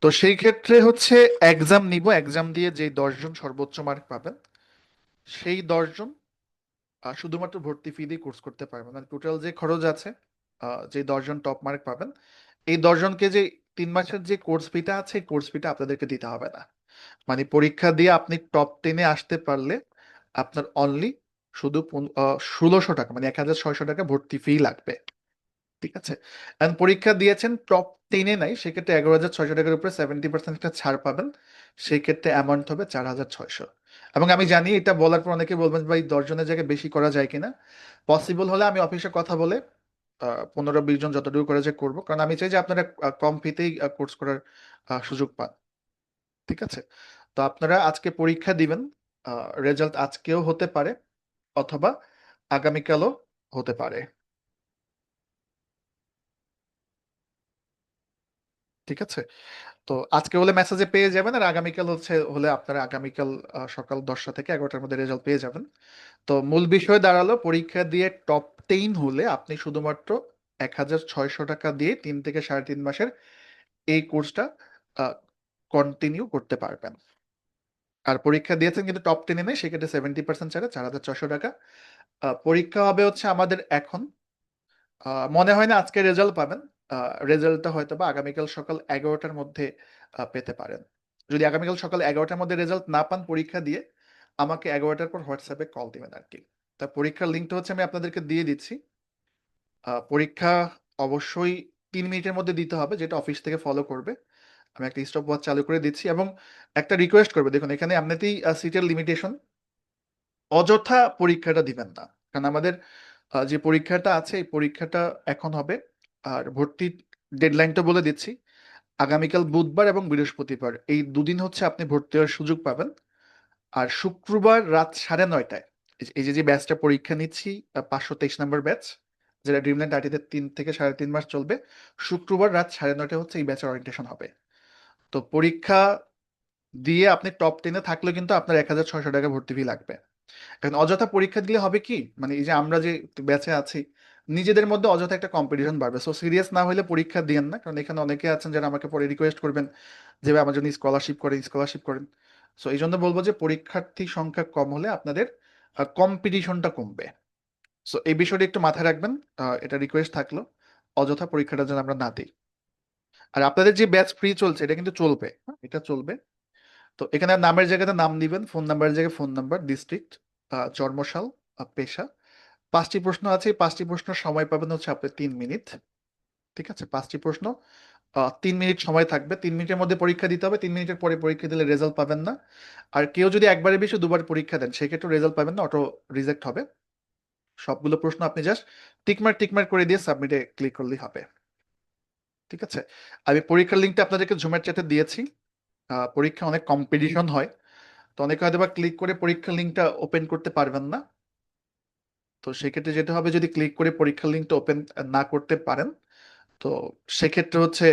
তো সেই ক্ষেত্রে হচ্ছে এক্সাম নিব, এক্সাম দিয়ে যে 10 জন সর্বোচ্চ মার্ক পাবেন, সেই 10 জন শুধুমাত্র ভর্তি ফি দিয়ে কোর্স করতে পারবেন। মানে টোটাল যে খরচ আছে, যে 10 জন টপ মার্ক পাবেন, এই 10 জনকে যে 3 মাসের যে কোর্স ফিটা আছে, এই কোর্স ফিটা আপনাদেরকে দিতে হবে না। মানে পরীক্ষা দিয়ে আপনি টপ 10-এ আসতে পারলে আপনার অনলি শুধু 1600 টাকা, মানে 1,600 টাকা ভর্তি ফি লাগবে। ঠিক আছে, এখন পরীক্ষা দিয়েছেন টপ 10-এ নাই, সেক্ষেত্রে 11,600 টাকার উপরে 70% একটা ছাড় পাবেন। সেই ক্ষেত্রে অ্যামাউন্ট হবে 4,600। এবং আমি জানি এটা বলার পর অনেকে বলবেন ভাই 10 জনের জায়গায় বেশি করা যায় কিনা। পসিবল হলে আমি অফিসে কথা বলে 15-20 জন যতটুকু করা যায় করবো, কারণ আমি চাই যে আপনারা কম ফিতেই কোর্স করার সুযোগ পান। ঠিক আছে, তো আপনারা আজকে পরীক্ষা দিবেন, রেজাল্ট আজকেও হতে পারে অথবা আগামীকালও হতে পারে। ঠিক আছে, তো আজকে হলে মেসেজে পেয়ে যাবেন, আর আগামীকাল হলে আপনারা আগামীকাল সকাল 10টা থেকে 11টার মধ্যে রেজাল্ট পেয়ে যাবেন। তো মূল বিষয় দাঁড়ালো, পরীক্ষা দিয়ে টপ 10 হলে আপনি শুধুমাত্র 1,600 টাকা দিয়ে 3 থেকে 3.5 মাসের এই কোর্সটা কন্টিনিউ করতে পারবেন। আর পরীক্ষা দিয়েছেন কিন্তু টপ 10-এ নেই, সেক্ষেত্রে 70% ছাড়ে 4,600 টাকা। পরীক্ষা হবে হচ্ছে আমাদের এখন, মনে হয় না আজকে রেজাল্ট পাবেন। রেজাল্টটা হয়তো বা আগামীকাল সকাল 11টার মধ্যে পেতে পারেন। যদি আগামীকাল সকাল 11টার মধ্যে রেজাল্ট না পান পরীক্ষা দিয়ে, আমাকে 11টার পর হোয়াটসঅ্যাপে কল দিবেন আর কি। তা পরীক্ষার লিঙ্কটা হচ্ছে আমি আপনাদেরকে দিয়ে দিচ্ছি। পরীক্ষা অবশ্যই 3 মিনিটের মধ্যে দিতে হবে, যেটা অফিস থেকে ফলো করবে। আমি একটা স্টপ ওয়াচ চালু করে দিচ্ছি এবং একটা রিকোয়েস্ট করবে, দেখুন এখানে এমনিতেই সিটের লিমিটেশন, অযথা পরীক্ষাটা দিবেন না। কারণ আমাদের যে পরীক্ষাটা আছে, এই পরীক্ষাটা এখন হবে, আর ভর্তির ডেডলাইনটা বলে দিচ্ছি, আগামীকাল বুধবার এবং বৃহস্পতিবার এই দুদিন হচ্ছে আপনি ভর্তি হওয়ার সুযোগ পাবেন। আর শুক্রবার রাত 9:30টায় এই যে যে ব্যাচটা পরীক্ষা নিচ্ছি, 523 নম্বর ব্যাচ, যেটা ড্রিমল্যান্ড আইটিতে 3 থেকে 3.5 মাস চলবে, শুক্রবার রাত 9:30টায় হচ্ছে এই ব্যাচের অরিয়েন্টেশন হবে। তো পরীক্ষা দিয়ে আপনি টপ 10-এ থাকলে কিন্তু আপনার 1,600 টাকা ভর্তি ফি লাগবে। এখন অযথা পরীক্ষা দিলে হবে কি, মানে এই যে আমরা যে ব্যাচে আছি, নিজেদের মধ্যে অযথা একটা কম্পিটিশন বাড়বে। সো সিরিয়াস না হলে পরীক্ষা দিয়েন না, কারণ এখানে অনেকে আছেন যারা আমাকে পরে রিকোয়েস্ট করবেন যে ভাই আমার জন্য স্কলারশিপ করেন। সো এই জন্য বলবো যে পরীক্ষার্থী সংখ্যা কম হলে আপনাদের কম্পিটিশনটা কমবে। সো এই বিষয়টা একটু মাথায় রাখবেন, এটা রিকোয়েস্ট থাকলো, অযথা পরীক্ষাটা যেন আমরা না দিই। আর আপনাদের যে ব্যাচ ফ্রি চলছে এটা কিন্তু চলবে, হ্যাঁ, এটা চলবে। তো এখানে নামের জায়গাতে নাম দিবেন, ফোন নাম্বারের জায়গায় ফোন নাম্বার, ডিস্ট্রিক্ট, জন্মসাল, পেশা। 5টি প্রশ্ন আছে, এই 5টি প্রশ্নের সময় পাবেন হচ্ছে আপনি 3 মিনিট। ঠিক আছে, 5টি প্রশ্ন, 3 মিনিট সময় থাকবে। 3 মিনিটের মধ্যে পরীক্ষা দিতে হবে, 3 মিনিটের পরে পরীক্ষা দিলে রেজাল্ট পাবেন না। আর কেউ যদি একবারে বেশি 2বার পরীক্ষা দেন, সেক্ষেত্রে রেজাল্ট পাবেন না, অটো রিজেক্ট হবে। সবগুলো প্রশ্ন আপনি জাস্ট টিকমার্ক করে দিয়ে সাবমিটে ক্লিক করলেই হবে। ঠিক আছে, আমি পরীক্ষার লিঙ্কটা আপনাদেরকে জুমের চ্যাটে দিয়েছি। পরীক্ষা অনেক কম্পিটিশন হয়, তো অনেকে হয়তো বা ক্লিক করে পরীক্ষার লিঙ্কটা ওপেন করতে পারবেন না। তো সেক্ষেত্রে যেটা হবে, যদি ক্লিক করে পরীক্ষার লিঙ্কটা ওপেন না করতে পারেন, তো সেক্ষেত্রে হচ্ছে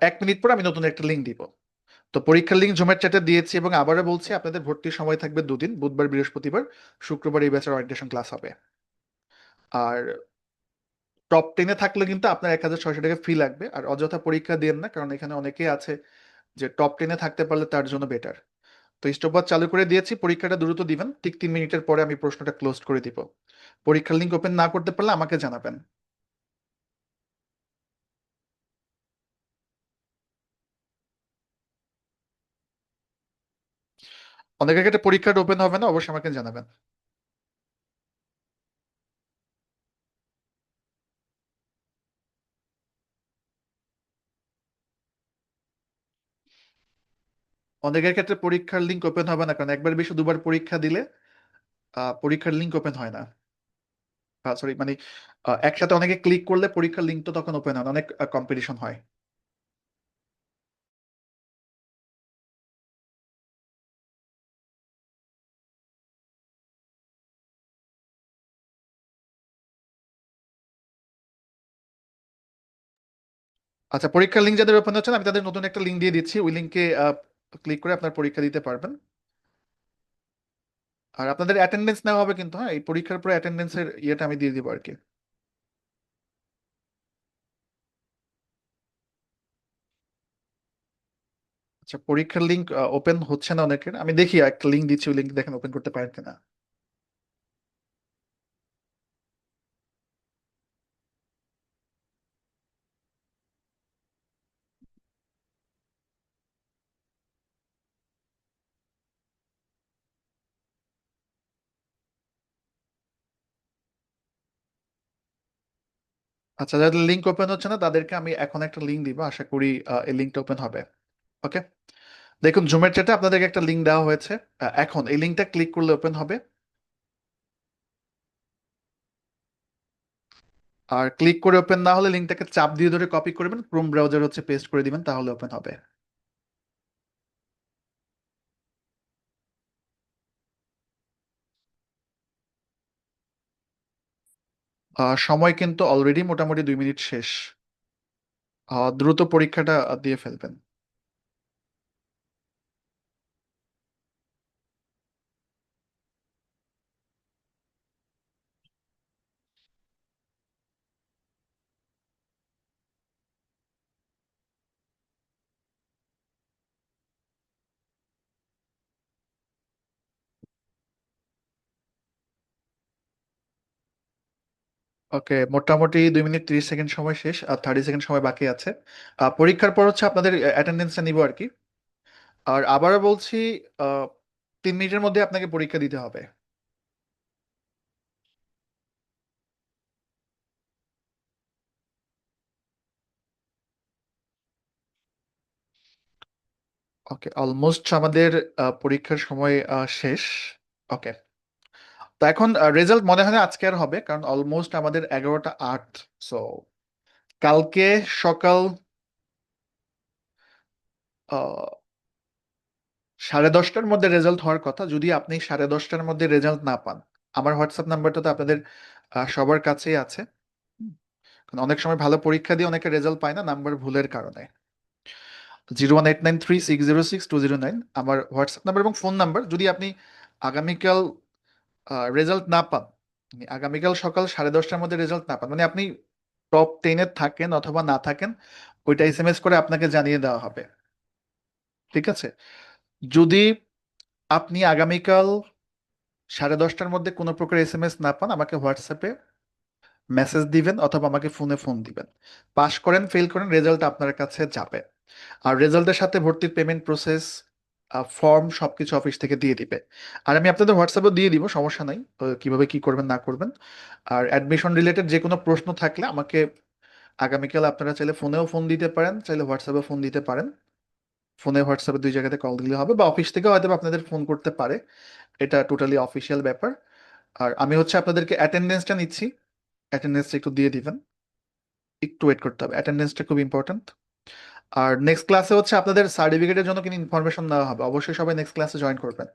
1 মিনিট পর আমি নতুন একটা লিঙ্ক দিব। তো পরীক্ষার লিঙ্ক জুমের চ্যাটে দিয়েছি, এবং আবারও বলছি আপনাদের ভর্তির সময় থাকবে 2 দিন, বুধবার বৃহস্পতিবার। শুক্রবার এই ব্যাচের অরিয়েন্টেশন ক্লাস হবে। আর টপ 10-এ থাকলে কিন্তু আপনার 1,600 টাকা ফি লাগবে। আর অযথা পরীক্ষা দেন না, কারণ এখানে অনেকেই আছে যে টপ 10-এ থাকতে পারলে তার জন্য বেটার। তো স্টপওয়াচ চালু করে দিয়েছি, পরীক্ষাটা দ্রুত দিবেন, ঠিক 3 মিনিটের পরে আমি প্রশ্নটা ক্লোজ করে দিব। পরীক্ষার লিঙ্ক ওপেন না করতে পারলে আমাকে জানাবেন। অনেকের ক্ষেত্রে পরীক্ষাটা ওপেন হবে না, অবশ্যই আমাকে জানাবেন। অনেকের ক্ষেত্রে পরীক্ষার লিঙ্ক ওপেন হবে না, কারণ একবার বেশি দুবার পরীক্ষা দিলে পরীক্ষার লিঙ্ক ওপেন হয় না। সরি, মানে একসাথে অনেকে ক্লিক করলে পরীক্ষার লিঙ্ক তো তখন ওপেন হয় না, অনেক কম্পিটিশন হয়। আচ্ছা, পরীক্ষার লিঙ্ক যাদের ওপেন হচ্ছে না, আমি তাদের নতুন একটা লিঙ্ক দিয়ে দিচ্ছি, ওই লিঙ্কে ক্লিক করে আপনার পরীক্ষা দিতে পারবেন। আর আপনাদের অ্যাটেন্ডেন্স নেওয়া হবে কিন্তু, হ্যাঁ, এই পরীক্ষার পরে অ্যাটেন্ডেন্সের ইয়েটা আমি দিয়ে দিব আর কি। আচ্ছা, পরীক্ষার লিঙ্ক ওপেন হচ্ছে না অনেকের, আমি দেখি একটা লিঙ্ক দিচ্ছি, ওই লিঙ্ক দেখেন ওপেন করতে পারেন কিনা। আচ্ছা, যাদের লিঙ্ক ওপেন হচ্ছে না তাদেরকে আমি এখন একটা লিঙ্ক দিব, আশা করি এই লিঙ্কটা ওপেন হবে। ওকে, দেখুন জুমের চ্যাটে আপনাদেরকে একটা লিঙ্ক দেওয়া হয়েছে, এখন এই লিঙ্কটা ক্লিক করলে ওপেন হবে। আর ক্লিক করে ওপেন না হলে লিঙ্কটাকে চাপ দিয়ে ধরে কপি করবেন, ক্রোম ব্রাউজার হচ্ছে পেস্ট করে দিবেন, তাহলে ওপেন হবে। সময় কিন্তু অলরেডি মোটামুটি 2 মিনিট শেষ। দ্রুত পরীক্ষাটা দিয়ে ফেলবেন। ওকে, মোটামুটি 2 মিনিট 30 সেকেন্ড সময় শেষ, আর 30 সেকেন্ড সময় বাকি আছে। পরীক্ষার পর হচ্ছে আপনাদের অ্যাটেন্ডেন্সটা নিব আর কি। আর আবারও বলছি, আহ, 3 মিনিটের মধ্যে আপনাকে পরীক্ষা দিতে হবে। ওকে, অলমোস্ট আমাদের পরীক্ষার সময় শেষ। ওকে, তো এখন রেজাল্ট মনে হয় না আজকে আর হবে, কারণ অলমোস্ট আমাদের 11টা 8। সো কালকে সকাল 10:30টার মধ্যে রেজাল্ট হওয়ার কথা। যদি আপনি 10:30টার মধ্যে রেজাল্ট না পান, আমার হোয়াটসঅ্যাপ নাম্বারটা তো আপনাদের সবার কাছেই আছে। হুম, কারণ অনেক সময় ভালো পরীক্ষা দিয়ে অনেকে রেজাল্ট পায় না নাম্বার ভুলের কারণে। 01893606209 আমার হোয়াটসঅ্যাপ নাম্বার এবং ফোন নাম্বার। যদি আপনি আগামীকাল রেজাল্ট না পান, মানে আগামীকাল সকাল 10:30টার মধ্যে রেজাল্ট না পান, মানে আপনি টপ 10-এ থাকেন অথবা না থাকেন, ওইটা এসএমএস করে আপনাকে জানিয়ে দেওয়া হবে। ঠিক আছে? যদি আপনি আগামীকাল 10:30টার মধ্যে কোনো প্রকার এসএমএস না পান, আমাকে হোয়াটসঅ্যাপে মেসেজ দিবেন অথবা আমাকে ফোনে ফোন দিবেন। পাস করেন ফেল করেন, রেজাল্ট আপনার কাছে যাবে। আর রেজাল্টের সাথে ভর্তির পেমেন্ট প্রসেস, ফর্ম সবকিছু অফিস থেকে দিয়ে দিবে। আর আমি আপনাদের হোয়াটসঅ্যাপে দিয়ে দিব, সমস্যা নাই, কিভাবে কি করবেন না করবেন। আর অ্যাডমিশন রিলেটেড যে কোনো প্রশ্ন থাকলে আমাকে আগামীকাল আপনারা চাইলে ফোনেও ফোন দিতে পারেন, চাইলে হোয়াটসঅ্যাপে ফোন দিতে পারেন। ফোনে হোয়াটসঅ্যাপে দুই জায়গাতে কল দিলে হবে, বা অফিস থেকে হয়তো বা আপনাদের ফোন করতে পারে, এটা টোটালি অফিসিয়াল ব্যাপার। আর আমি হচ্ছে আপনাদেরকে অ্যাটেন্ডেন্সটা নিচ্ছি, অ্যাটেন্ডেন্সটা একটু দিয়ে দিবেন, একটু ওয়েট করতে হবে, অ্যাটেন্ডেন্সটা খুব ইম্পর্ট্যান্ট। আর নেক্সট ক্লাসে হচ্ছে আপনাদের সার্টিফিকেটের জন্য কিন্তু ইনফরমেশন দেওয়া হবে, অবশ্যই সবাই নেক্সট ক্লাসে জয়েন করবেন।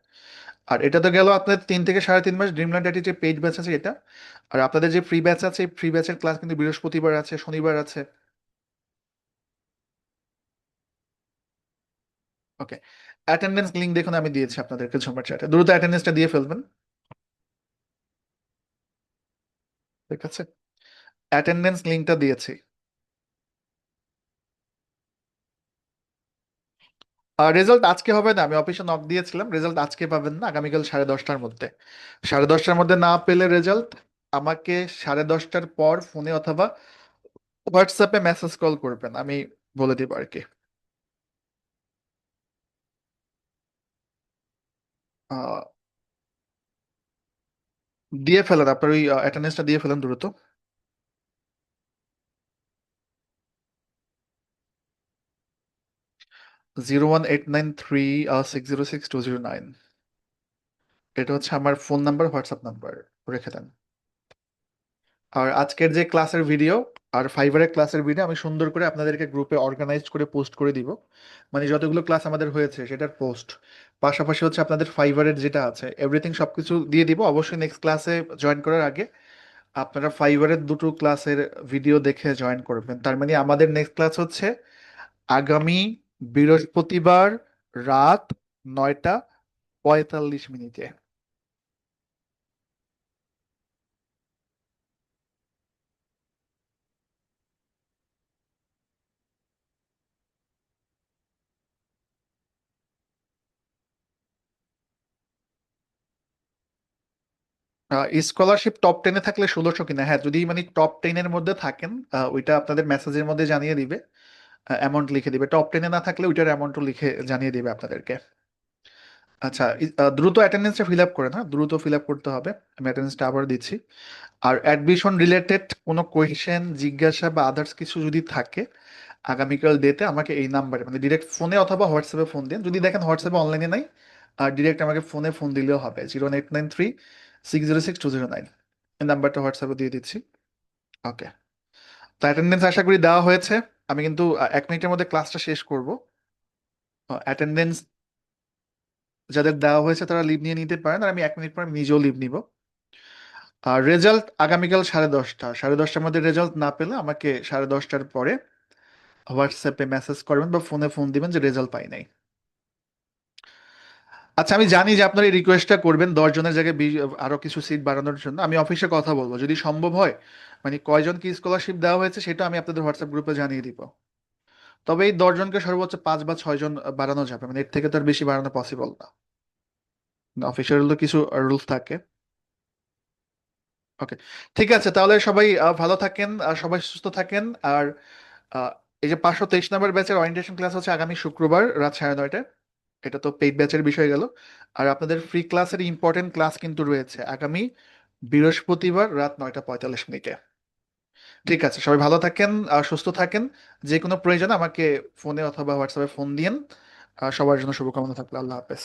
আর এটা তো গেল আপনাদের 3 থেকে 3.5 মাস ড্রিমল্যান্ড আইটি যে পেইড ব্যাচ আছে এটা। আর আপনাদের যে ফ্রি ব্যাচ আছে, এই ফ্রি ব্যাচের ক্লাস কিন্তু বৃহস্পতিবার আছে, শনিবার আছে। ওকে, অ্যাটেন্ডেন্স লিঙ্ক দেখুন আমি দিয়েছি আপনাদেরকে ঝুমার চ্যাটে, দ্রুত অ্যাটেন্ডেন্সটা দিয়ে ফেলবেন। ঠিক আছে, অ্যাটেন্ডেন্স লিঙ্কটা দিয়েছি। রেজাল্ট আজকে হবে না, আমি অফিসে নক দিয়েছিলাম, রেজাল্ট আজকে পাবেন না, আগামীকাল 10:30টার মধ্যে। 10:30টার মধ্যে না পেলে রেজাল্ট আমাকে 10:30টার পর ফোনে অথবা হোয়াটসঅ্যাপে মেসেজ কল করবেন, আমি বলে দিব আর কি। আহ, দিয়ে ফেলেন আপনার ওই অ্যাটেন্ডেন্সটা দিয়ে ফেলেন দ্রুত। 01893 606 209, এটা হচ্ছে আমার ফোন নাম্বার, হোয়াটসঅ্যাপ নাম্বার, রেখে দেন। আর আজকের যে ক্লাসের ভিডিও আর ফাইবারের ক্লাসের ভিডিও আমি সুন্দর করে আপনাদেরকে গ্রুপে অর্গানাইজ করে পোস্ট করে দিব, মানে যতগুলো ক্লাস আমাদের হয়েছে সেটার পোস্ট, পাশাপাশি হচ্ছে আপনাদের ফাইবারের যেটা আছে এভরিথিং সবকিছু দিয়ে দিব। অবশ্যই নেক্সট ক্লাসে জয়েন করার আগে আপনারা ফাইবারের দুটো ক্লাসের ভিডিও দেখে জয়েন করবেন। তার মানে আমাদের নেক্সট ক্লাস হচ্ছে আগামী বৃহস্পতিবার রাত 9:45 স্কলারশিপ টপ 10-এ থাকলে 1600 কিনা, হ্যাঁ যদি মানে টপ 10-এর মধ্যে থাকেন ওইটা আপনাদের মেসেজের মধ্যে জানিয়ে দিবে, অ্যামাউন্ট লিখে দিবে। টপ 10-এ না থাকলে ওইটার অ্যামাউন্টও লিখে জানিয়ে দিবে আপনাদেরকে। আচ্ছা, দ্রুত অ্যাটেন্ডেন্সটা ফিল আপ করেন, হ্যাঁ দ্রুত ফিল আপ করতে হবে, আমি অ্যাটেন্ডেন্সটা আবার দিচ্ছি। আর অ্যাডমিশন রিলেটেড কোনো কোয়েশ্চেন জিজ্ঞাসা বা আদার্স কিছু যদি থাকে আগামীকাল ডেতে আমাকে এই নাম্বারে মানে ডিরেক্ট ফোনে অথবা হোয়াটসঅ্যাপে ফোন দিন। যদি দেখেন হোয়াটসঅ্যাপে অনলাইনে নাই, আর ডিরেক্ট আমাকে ফোনে ফোন দিলেও হবে, 01893 606 209, এই নাম্বারটা হোয়াটসঅ্যাপে দিয়ে দিচ্ছি। ওকে, তো অ্যাটেন্ডেন্স আশা করি দেওয়া হয়েছে। আমি কিন্তু 1 মিনিটের মধ্যে ক্লাসটা শেষ করব। অ্যাটেন্ডেন্স যাদের দেওয়া হয়েছে তারা লিভ নিয়ে নিতে পারেন, আর আমি 1 মিনিট পর নিজেও লিভ নিব। আর রেজাল্ট আগামীকাল 10:30, 10:30টার মধ্যে রেজাল্ট না পেলে আমাকে 10:30টার পরে হোয়াটসঅ্যাপে মেসেজ করবেন বা ফোনে ফোন দিবেন যে রেজাল্ট পাই নাই। আচ্ছা, আমি জানি যে আপনারা এই রিকোয়েস্টটা করবেন 10 জনের জায়গায় আরো কিছু সিট বাড়ানোর জন্য। আমি অফিসে কথা বলবো, যদি সম্ভব হয় মানে কয়জন কি স্কলারশিপ দেওয়া হয়েছে সেটা আমি আপনাদের হোয়াটসঅ্যাপ গ্রুপে জানিয়ে দিব। তবে এই 10 জনকে সর্বোচ্চ 5 বা 6 জন বাড়ানো যাবে, মানে এর থেকে তো আর বেশি বাড়ানো পসিবল না, অফিসিয়াল তো কিছু রুলস থাকে। ওকে, ঠিক আছে, তাহলে সবাই ভালো থাকেন আর সবাই সুস্থ থাকেন। আর আহ, এই যে 523 নম্বর ব্যাচের ওরিয়েন্টেশন ক্লাস হচ্ছে আগামী শুক্রবার রাত 9:30টায়, এটা তো পেইড ব্যাচের বিষয় গেল। আর আপনাদের ফ্রি ক্লাসের ইম্পর্টেন্ট ক্লাস কিন্তু রয়েছে আগামী বৃহস্পতিবার রাত 9:45। ঠিক আছে, সবাই ভালো থাকেন আর সুস্থ থাকেন। যে কোনো প্রয়োজনে আমাকে ফোনে অথবা হোয়াটসঅ্যাপে ফোন দিয়েন। সবার জন্য শুভকামনা থাকলো, আল্লাহ হাফেজ।